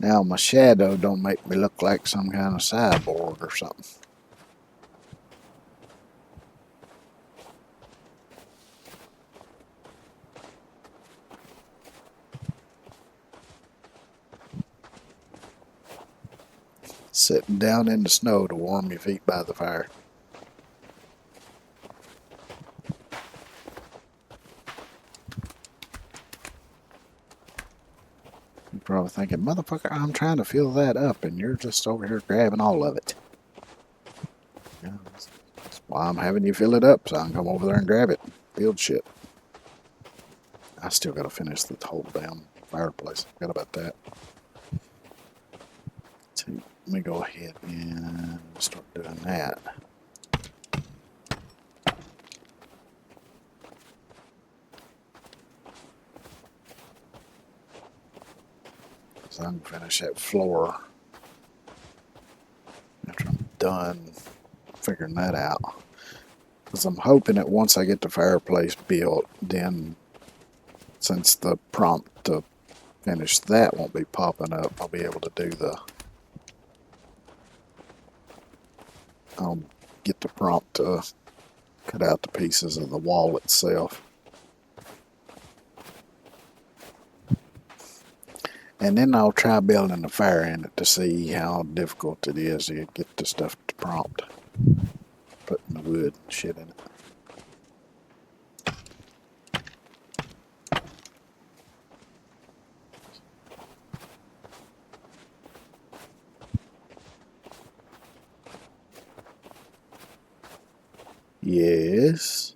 Now my shadow don't make me look like some kind of cyborg or something. Sitting down in the snow to warm your feet by the fire. You're probably thinking, motherfucker, I'm trying to fill that up and you're just over here grabbing all of it. Yeah, that's why I'm having you fill it up so I can come over there and grab it. Build shit. I still gotta finish the whole damn fireplace. Forgot about that. So let me go ahead and start doing that. So I can finish that floor after I'm done figuring that out. Because I'm hoping that once I get the fireplace built, then since the prompt to finish that won't be popping up, I'll be able to do the... I'll get the prompt to cut out the pieces of the wall itself. And then I'll try building a fire in it to see how difficult it is to get the stuff to prompt. Putting the wood and shit in it. Yes.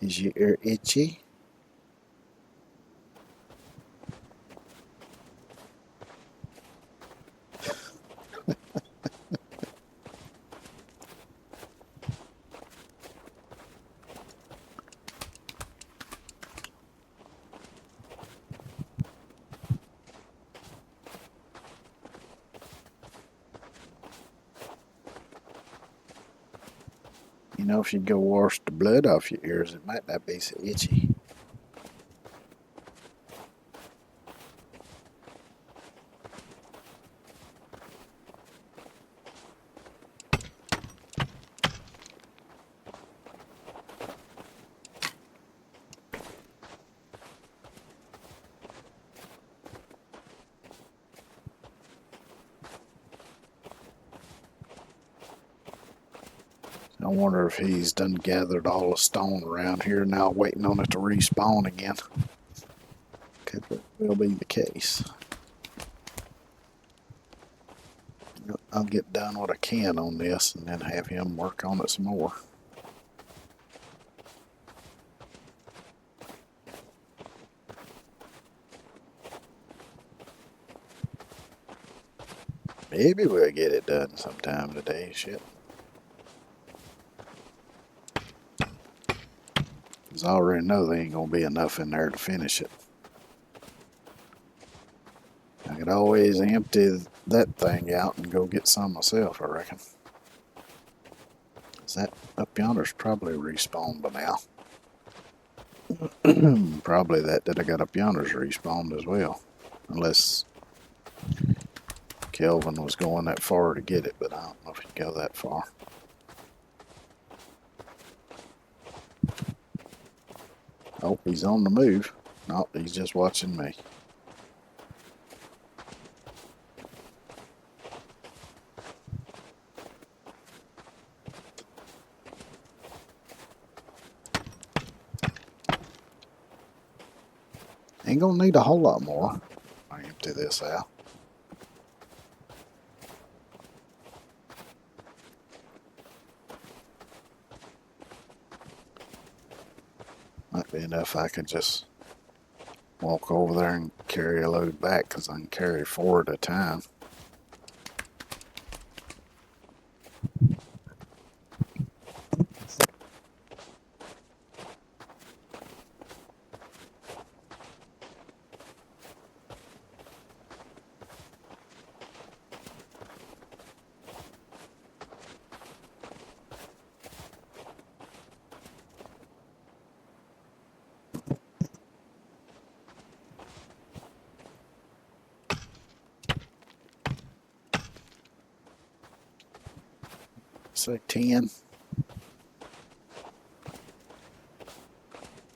Is your ear itchy? You know, if you go wash the blood off your ears, it might not be so itchy. I wonder if he's done gathered all the stone around here now, waiting on it to respawn again. Could well be the case. I'll get done what I can on this and then have him work on it some more. Maybe we'll get it done sometime today, shit. Because I already know there ain't going to be enough in there to finish it. I could always empty that thing out and go get some myself, I reckon. Is that up yonder's probably respawned by now. Probably that I got up yonder's respawned as well. Unless Kelvin was going that far to get it, but I don't know if he'd go that far. Oh, he's on the move. No, he's just watching me. Ain't gonna need a whole lot more. I empty this out. Might be enough I could just walk over there and carry a load back, because I can carry 4 at a time. Say 10.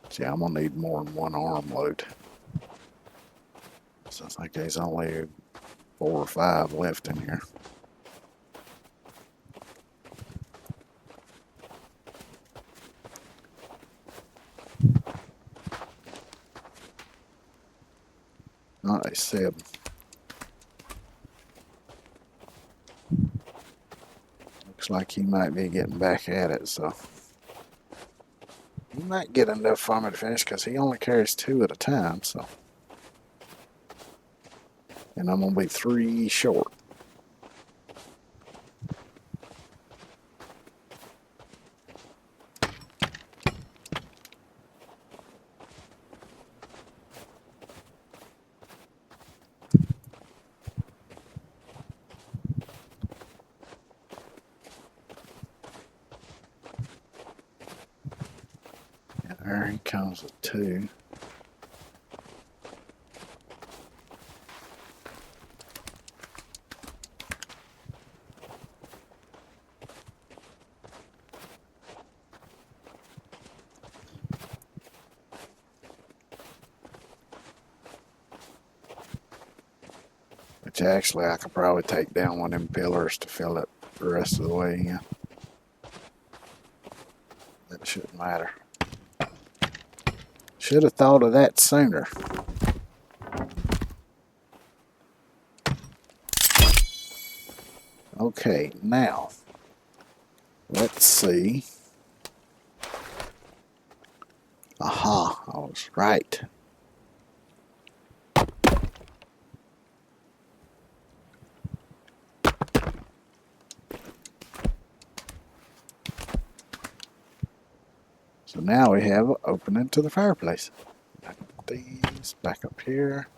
See, I'm gonna need more than one arm load. So I think there's only 4 or 5 left in here. No, there's 7. Looks like he might be getting back at it, so he might get enough for me to finish because he only carries 2 at a time, so. And I'm gonna be 3 short. And there he comes with 2. Which actually I could probably take down one of them pillars to fill it the rest of the way in. That shouldn't matter. Should have thought of that sooner. Okay, now let's see. Aha, I was right. So now we have an opening to the fireplace. Put these back up here.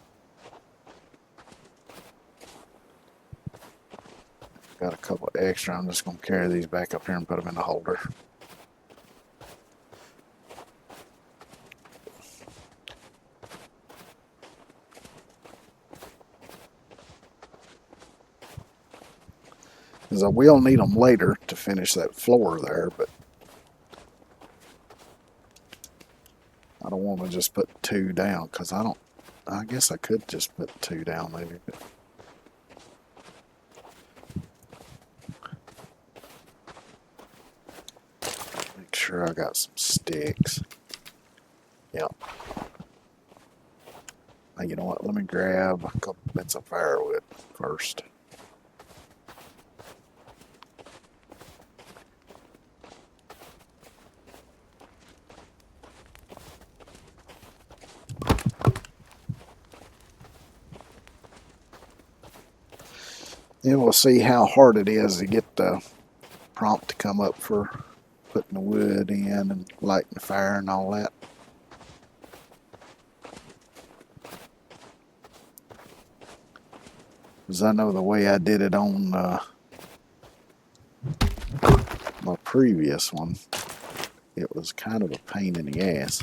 Got a couple extra. I'm just going to carry these back up here and put them in the holder. Because I will need them later to finish that floor there, but I don't want to just put 2 down because I guess I could just put 2 down maybe, but make sure I got some sticks. Yep. Now, you know what? Let me grab a couple bits of firewood first. Then we'll see how hard it is to get the prompt to come up for putting the wood in and lighting the fire and all that. Because I know the way I did it on my previous one, it was kind of a pain in the ass.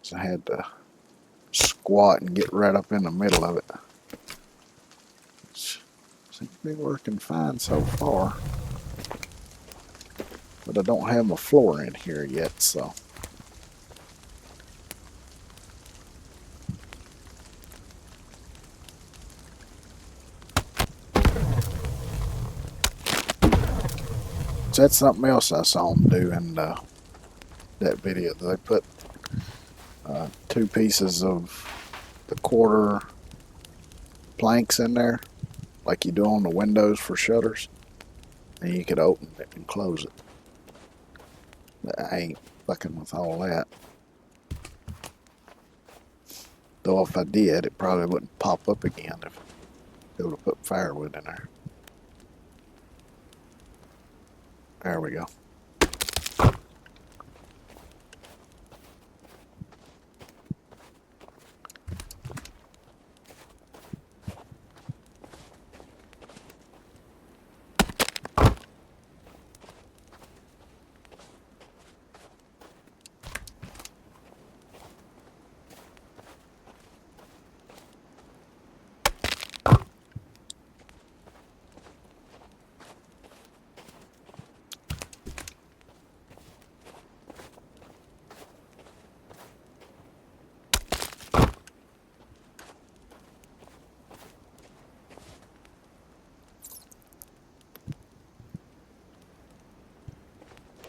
So I had to squat and get right up in the middle of it. Seems to be working fine so far. But I don't have my floor in here yet, so. So that's something else I saw them do in that video. They put 2 pieces of the quarter planks in there, like you do on the windows for shutters, and you could open it and close it. But I ain't fucking with all that. Though if I did, it probably wouldn't pop up again if I would have put firewood in there. There we go.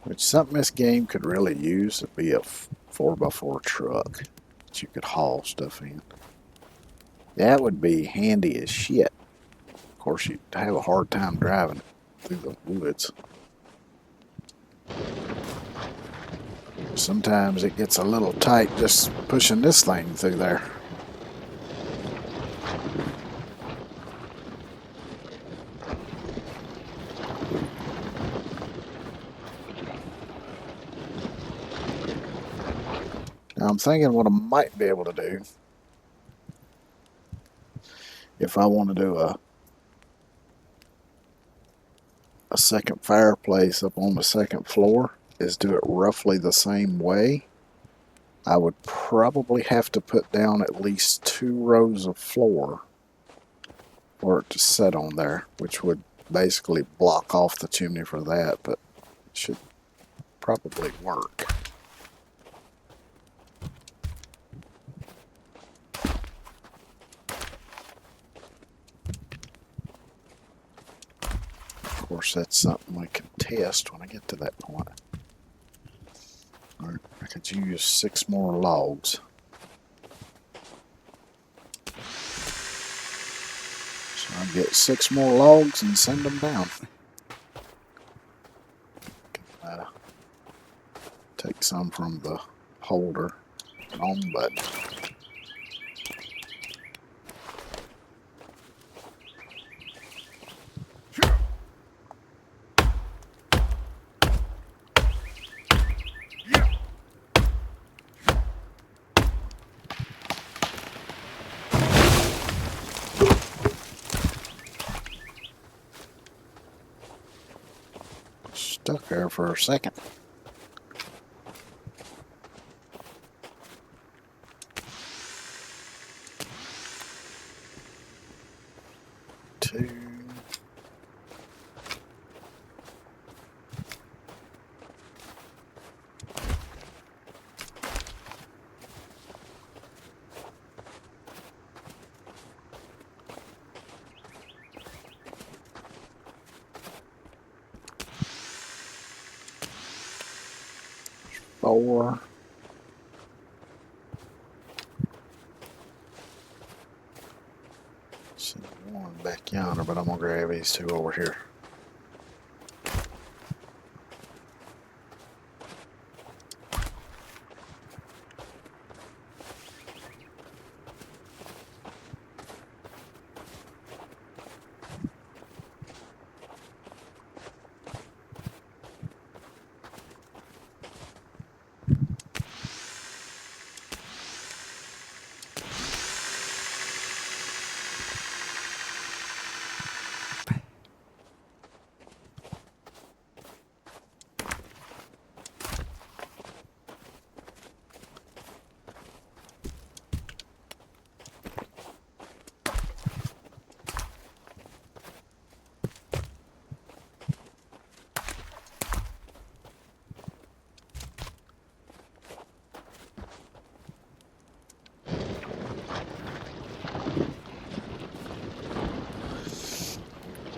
Which something this game could really use would be a 4x4 truck that you could haul stuff in. That would be handy as shit. Of course, you'd have a hard time driving it through the woods. Sometimes it gets a little tight just pushing this thing through there. Now I'm thinking what I might be able to do if I want to do a second fireplace up on the second floor is do it roughly the same way. I would probably have to put down at least 2 rows of floor for it to set on there, which would basically block off the chimney for that, but it should probably work. Of course, that's something we can test when I get to that point. Or I could use 6 more logs. So I'll get 6 more logs and send them down. Take some from the holder on button. Stuck there for a second. Two. Four. See one back yonder, but I'm gonna grab these 2 over here.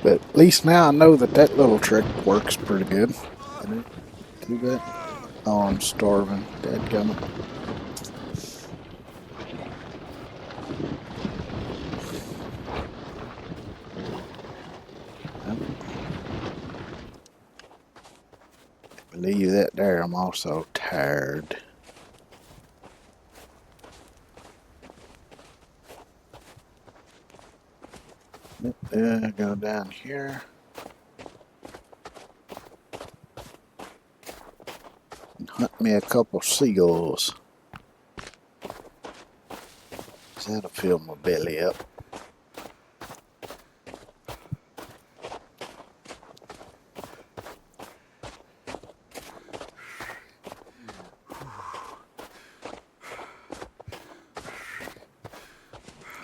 But at least now I know that that little trick works pretty good. Can I do that? Oh, I'm starving. Dadgummit. Leave that there. I'm also tired. Go down here. And hunt me a couple seagulls. That'll fill my belly up.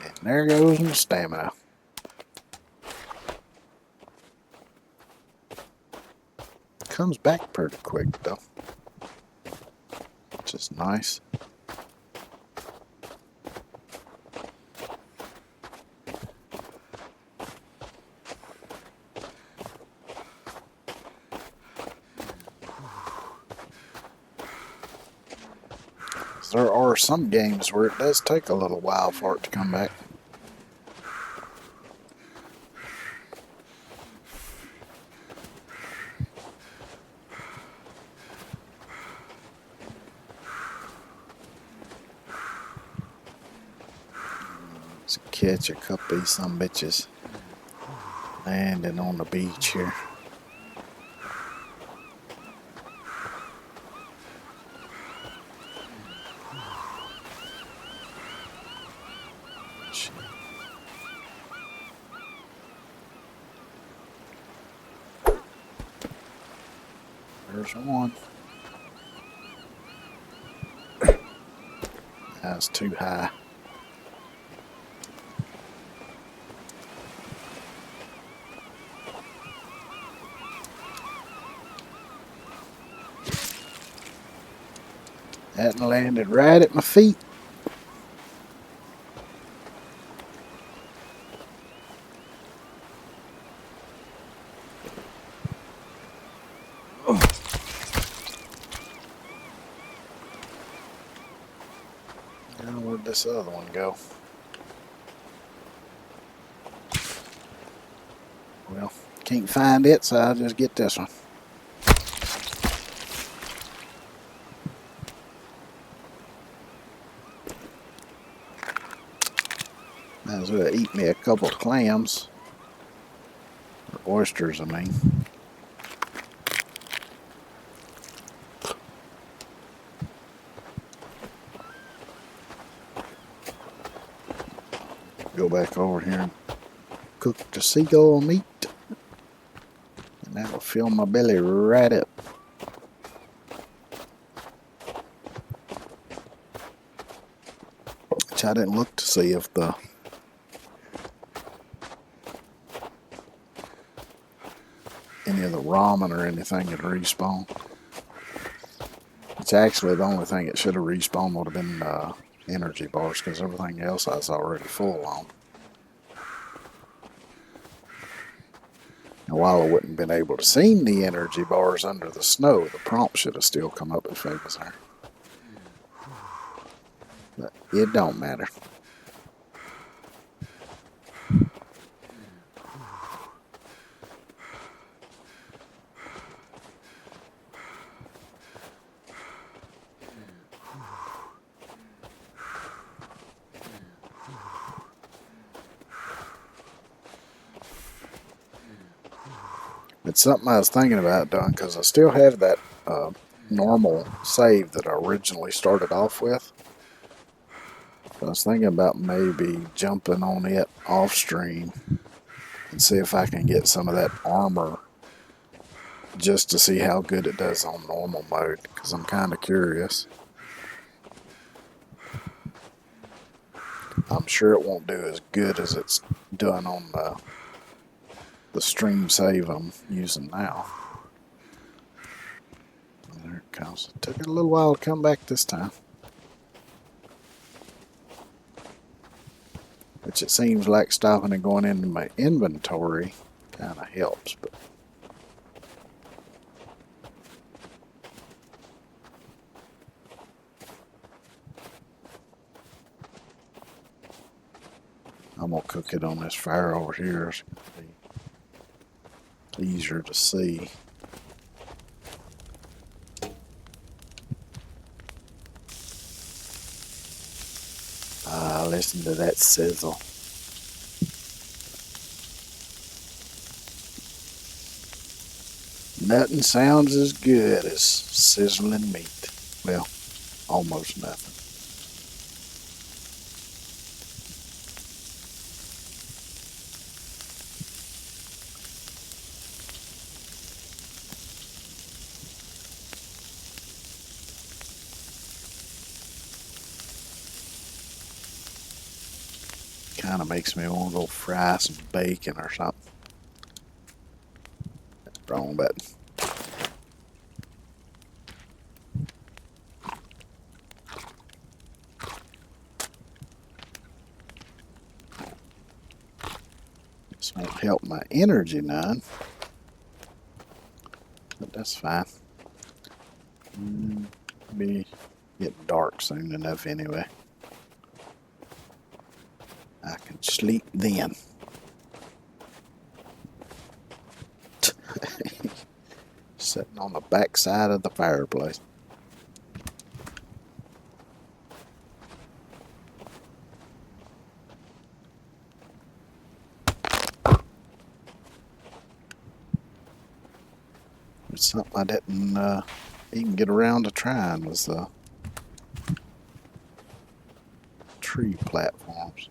And there goes my stamina. Comes back pretty quick though, which is nice. there are some games where it does take a little while for it to come back. Let's catch a couple of some bitches landing on the beach here. There's one. That's too high. That landed right at my feet. Now where'd this other one go? Well, can't find it, so I'll just get this one. Might as well eat me a couple of clams. Or oysters, I mean. Go back over here and cook the seagull meat. And that'll fill my belly right up. Which I didn't look to see if any of the ramen or anything had respawned. It's actually the only thing that should have respawned would have been energy bars, because everything else I was already full on. Now, while I wouldn't have been able to see the energy bars under the snow, the prompt should have still come up if it was there. But it don't matter. It's something I was thinking about doing, because I still have that normal save that I originally started off with. I was thinking about maybe jumping on it off stream and see if I can get some of that armor just to see how good it does on normal mode, because I'm kind of curious. I'm sure it won't do as good as it's done on the stream save I'm using now. There it comes. It took it a little while to come back this time. Which it seems like stopping and going into my inventory kind of helps, but I'm gonna cook it on this fire over here. It's gonna be easier to see. Listen to that sizzle. Nothing sounds as good as sizzling meat. Well, almost nothing. Kind of makes me want to go fry some bacon or something. Wrong button. This won't help my energy none, but that's fine. Maybe Getting dark soon enough anyway. I can sleep then. Sitting on the back side of the fireplace. It's something I didn't even get around to trying was the tree platforms.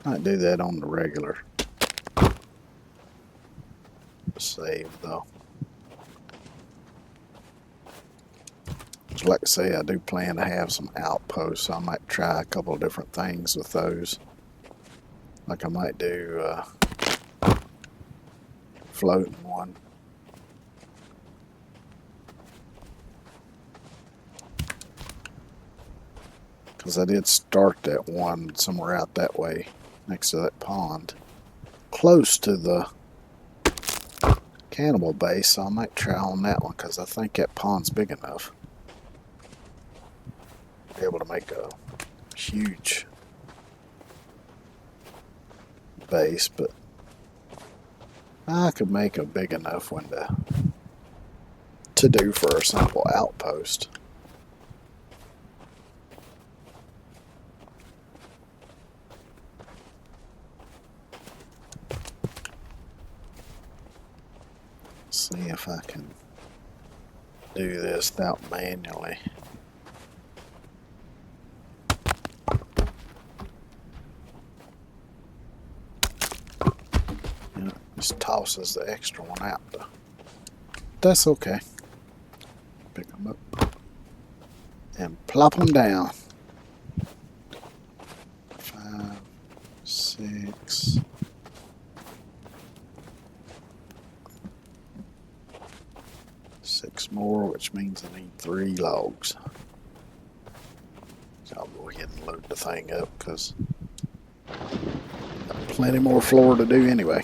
Might do that on the regular save though. Like I say, I do plan to have some outposts, so I might try a couple of different things with those. Like I might do floating one. Because I did start that one somewhere out that way, next to that pond, close to the cannibal base, so I might try on that one, because I think that pond's big enough. Be able to make a huge base, but I could make a big enough one to do for a simple outpost. See if I can do this without manually. Just tosses the extra one out though. That's okay. Pick them up and plop them down. 5, 6. Six more, which means I need 3 logs. So I'll go ahead and load the thing up because got plenty more floor to do anyway.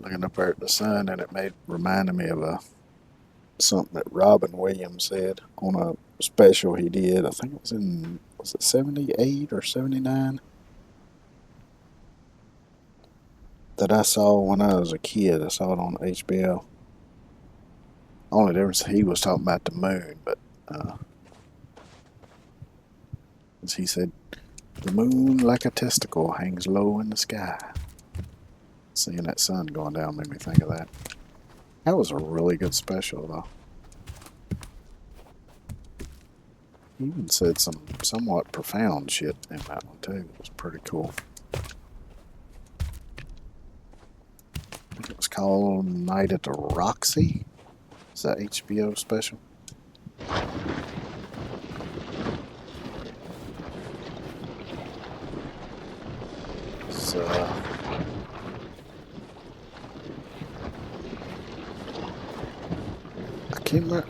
Looking up there at the sun, and it reminded me of something that Robin Williams said on a special he did. I think it was it 78 or 79? That I saw when I was a kid. I saw it on HBO. Only difference, he was talking about the moon, but as he said, the moon like a testicle hangs low in the sky. Seeing that sun going down made me think of that. That was a really good special, though. He even said some somewhat profound shit in that one, too. It was pretty cool. I think it was called Night at the Roxy. Is that HBO special? So,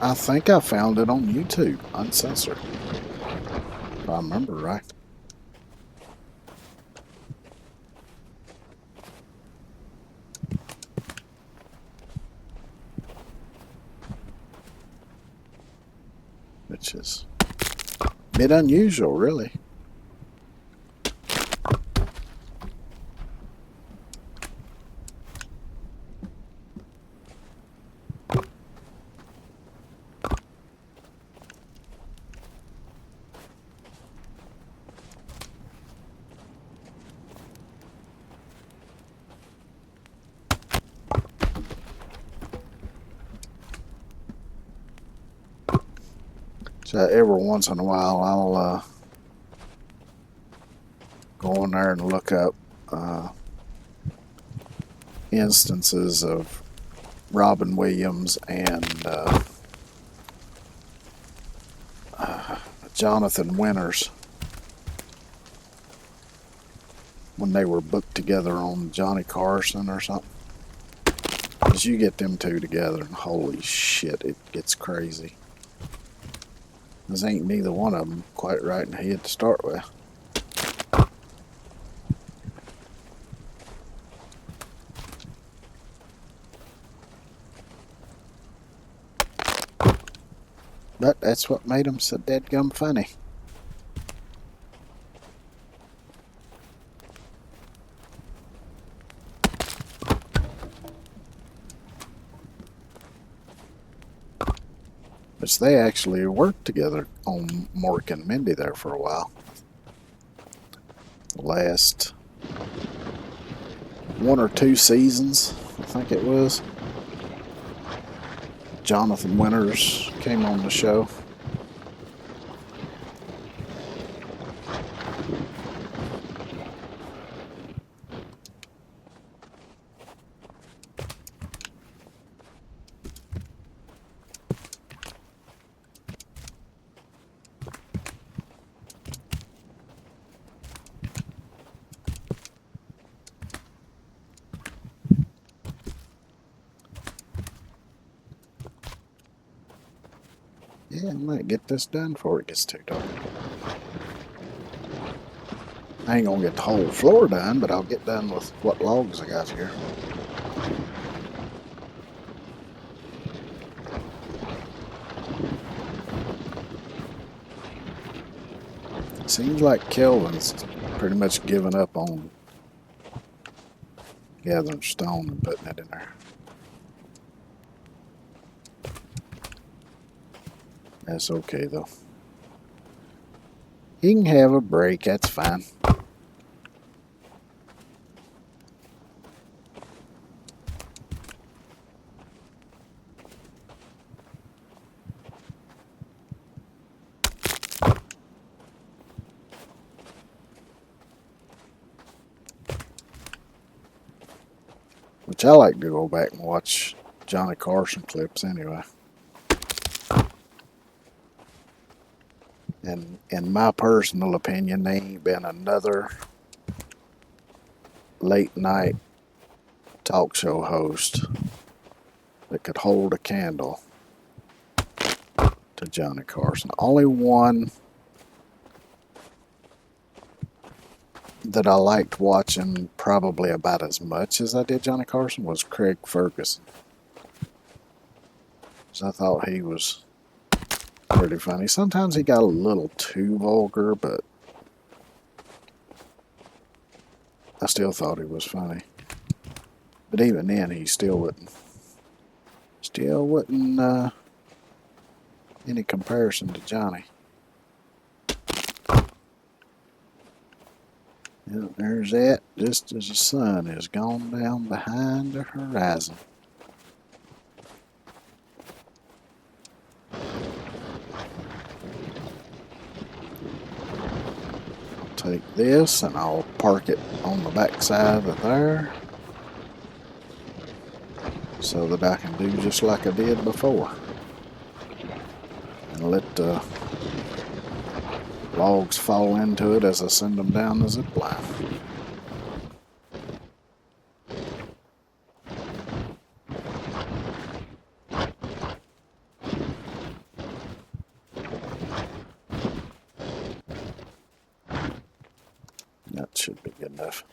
I think I found it on YouTube, uncensored. If I remember right. Which is a bit unusual, really. So every once in a while, I'll go in there and look up instances of Robin Williams and Jonathan Winters when they were booked together on Johnny Carson or something. Because you get them two together and holy shit, it gets crazy. This ain't neither one of them quite right in the head to start with. But that's what made them so deadgum funny. Which they actually worked together on Mork and Mindy there for a while. The last 1 or 2 seasons, I think it was. Jonathan Winters came on the show. Yeah, I might get this done before it gets too dark. I ain't gonna get the whole floor done, but I'll get done with what logs I got here. Seems like Kelvin's pretty much given up on gathering stone and putting it in there. That's okay though. He can have a break, that's fine. Which I like to go back and watch Johnny Carson clips anyway. And in my personal opinion, there ain't been another late night talk show host that could hold a candle to Johnny Carson. Only one that I liked watching probably about as much as I did Johnny Carson was Craig Ferguson. So I thought he was pretty funny. Sometimes he got a little too vulgar, but I still thought he was funny. But even then, he still wouldn't any comparison to Johnny. Yeah, there's that, just as the sun has gone down behind the horizon. Take this and I'll park it on the back side of there so that I can do just like I did before and let the logs fall into it as I send them down the zip line. That should be good enough.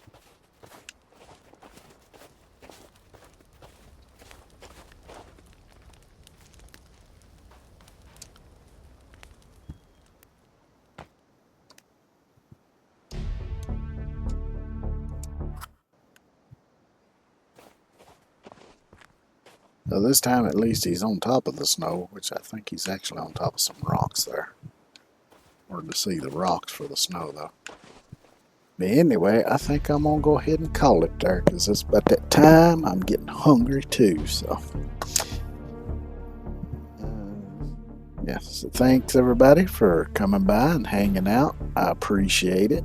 So this time at least he's on top of the snow, which I think he's actually on top of some rocks there. Hard to see the rocks for the snow though. But anyway, I think I'm going to go ahead and call it there because it's about that time. I'm getting hungry too, so. Yeah, so thanks everybody for coming by and hanging out. I appreciate it.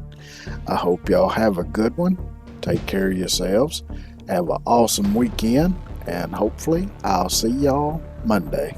I hope y'all have a good one. Take care of yourselves. Have an awesome weekend. And hopefully I'll see y'all Monday.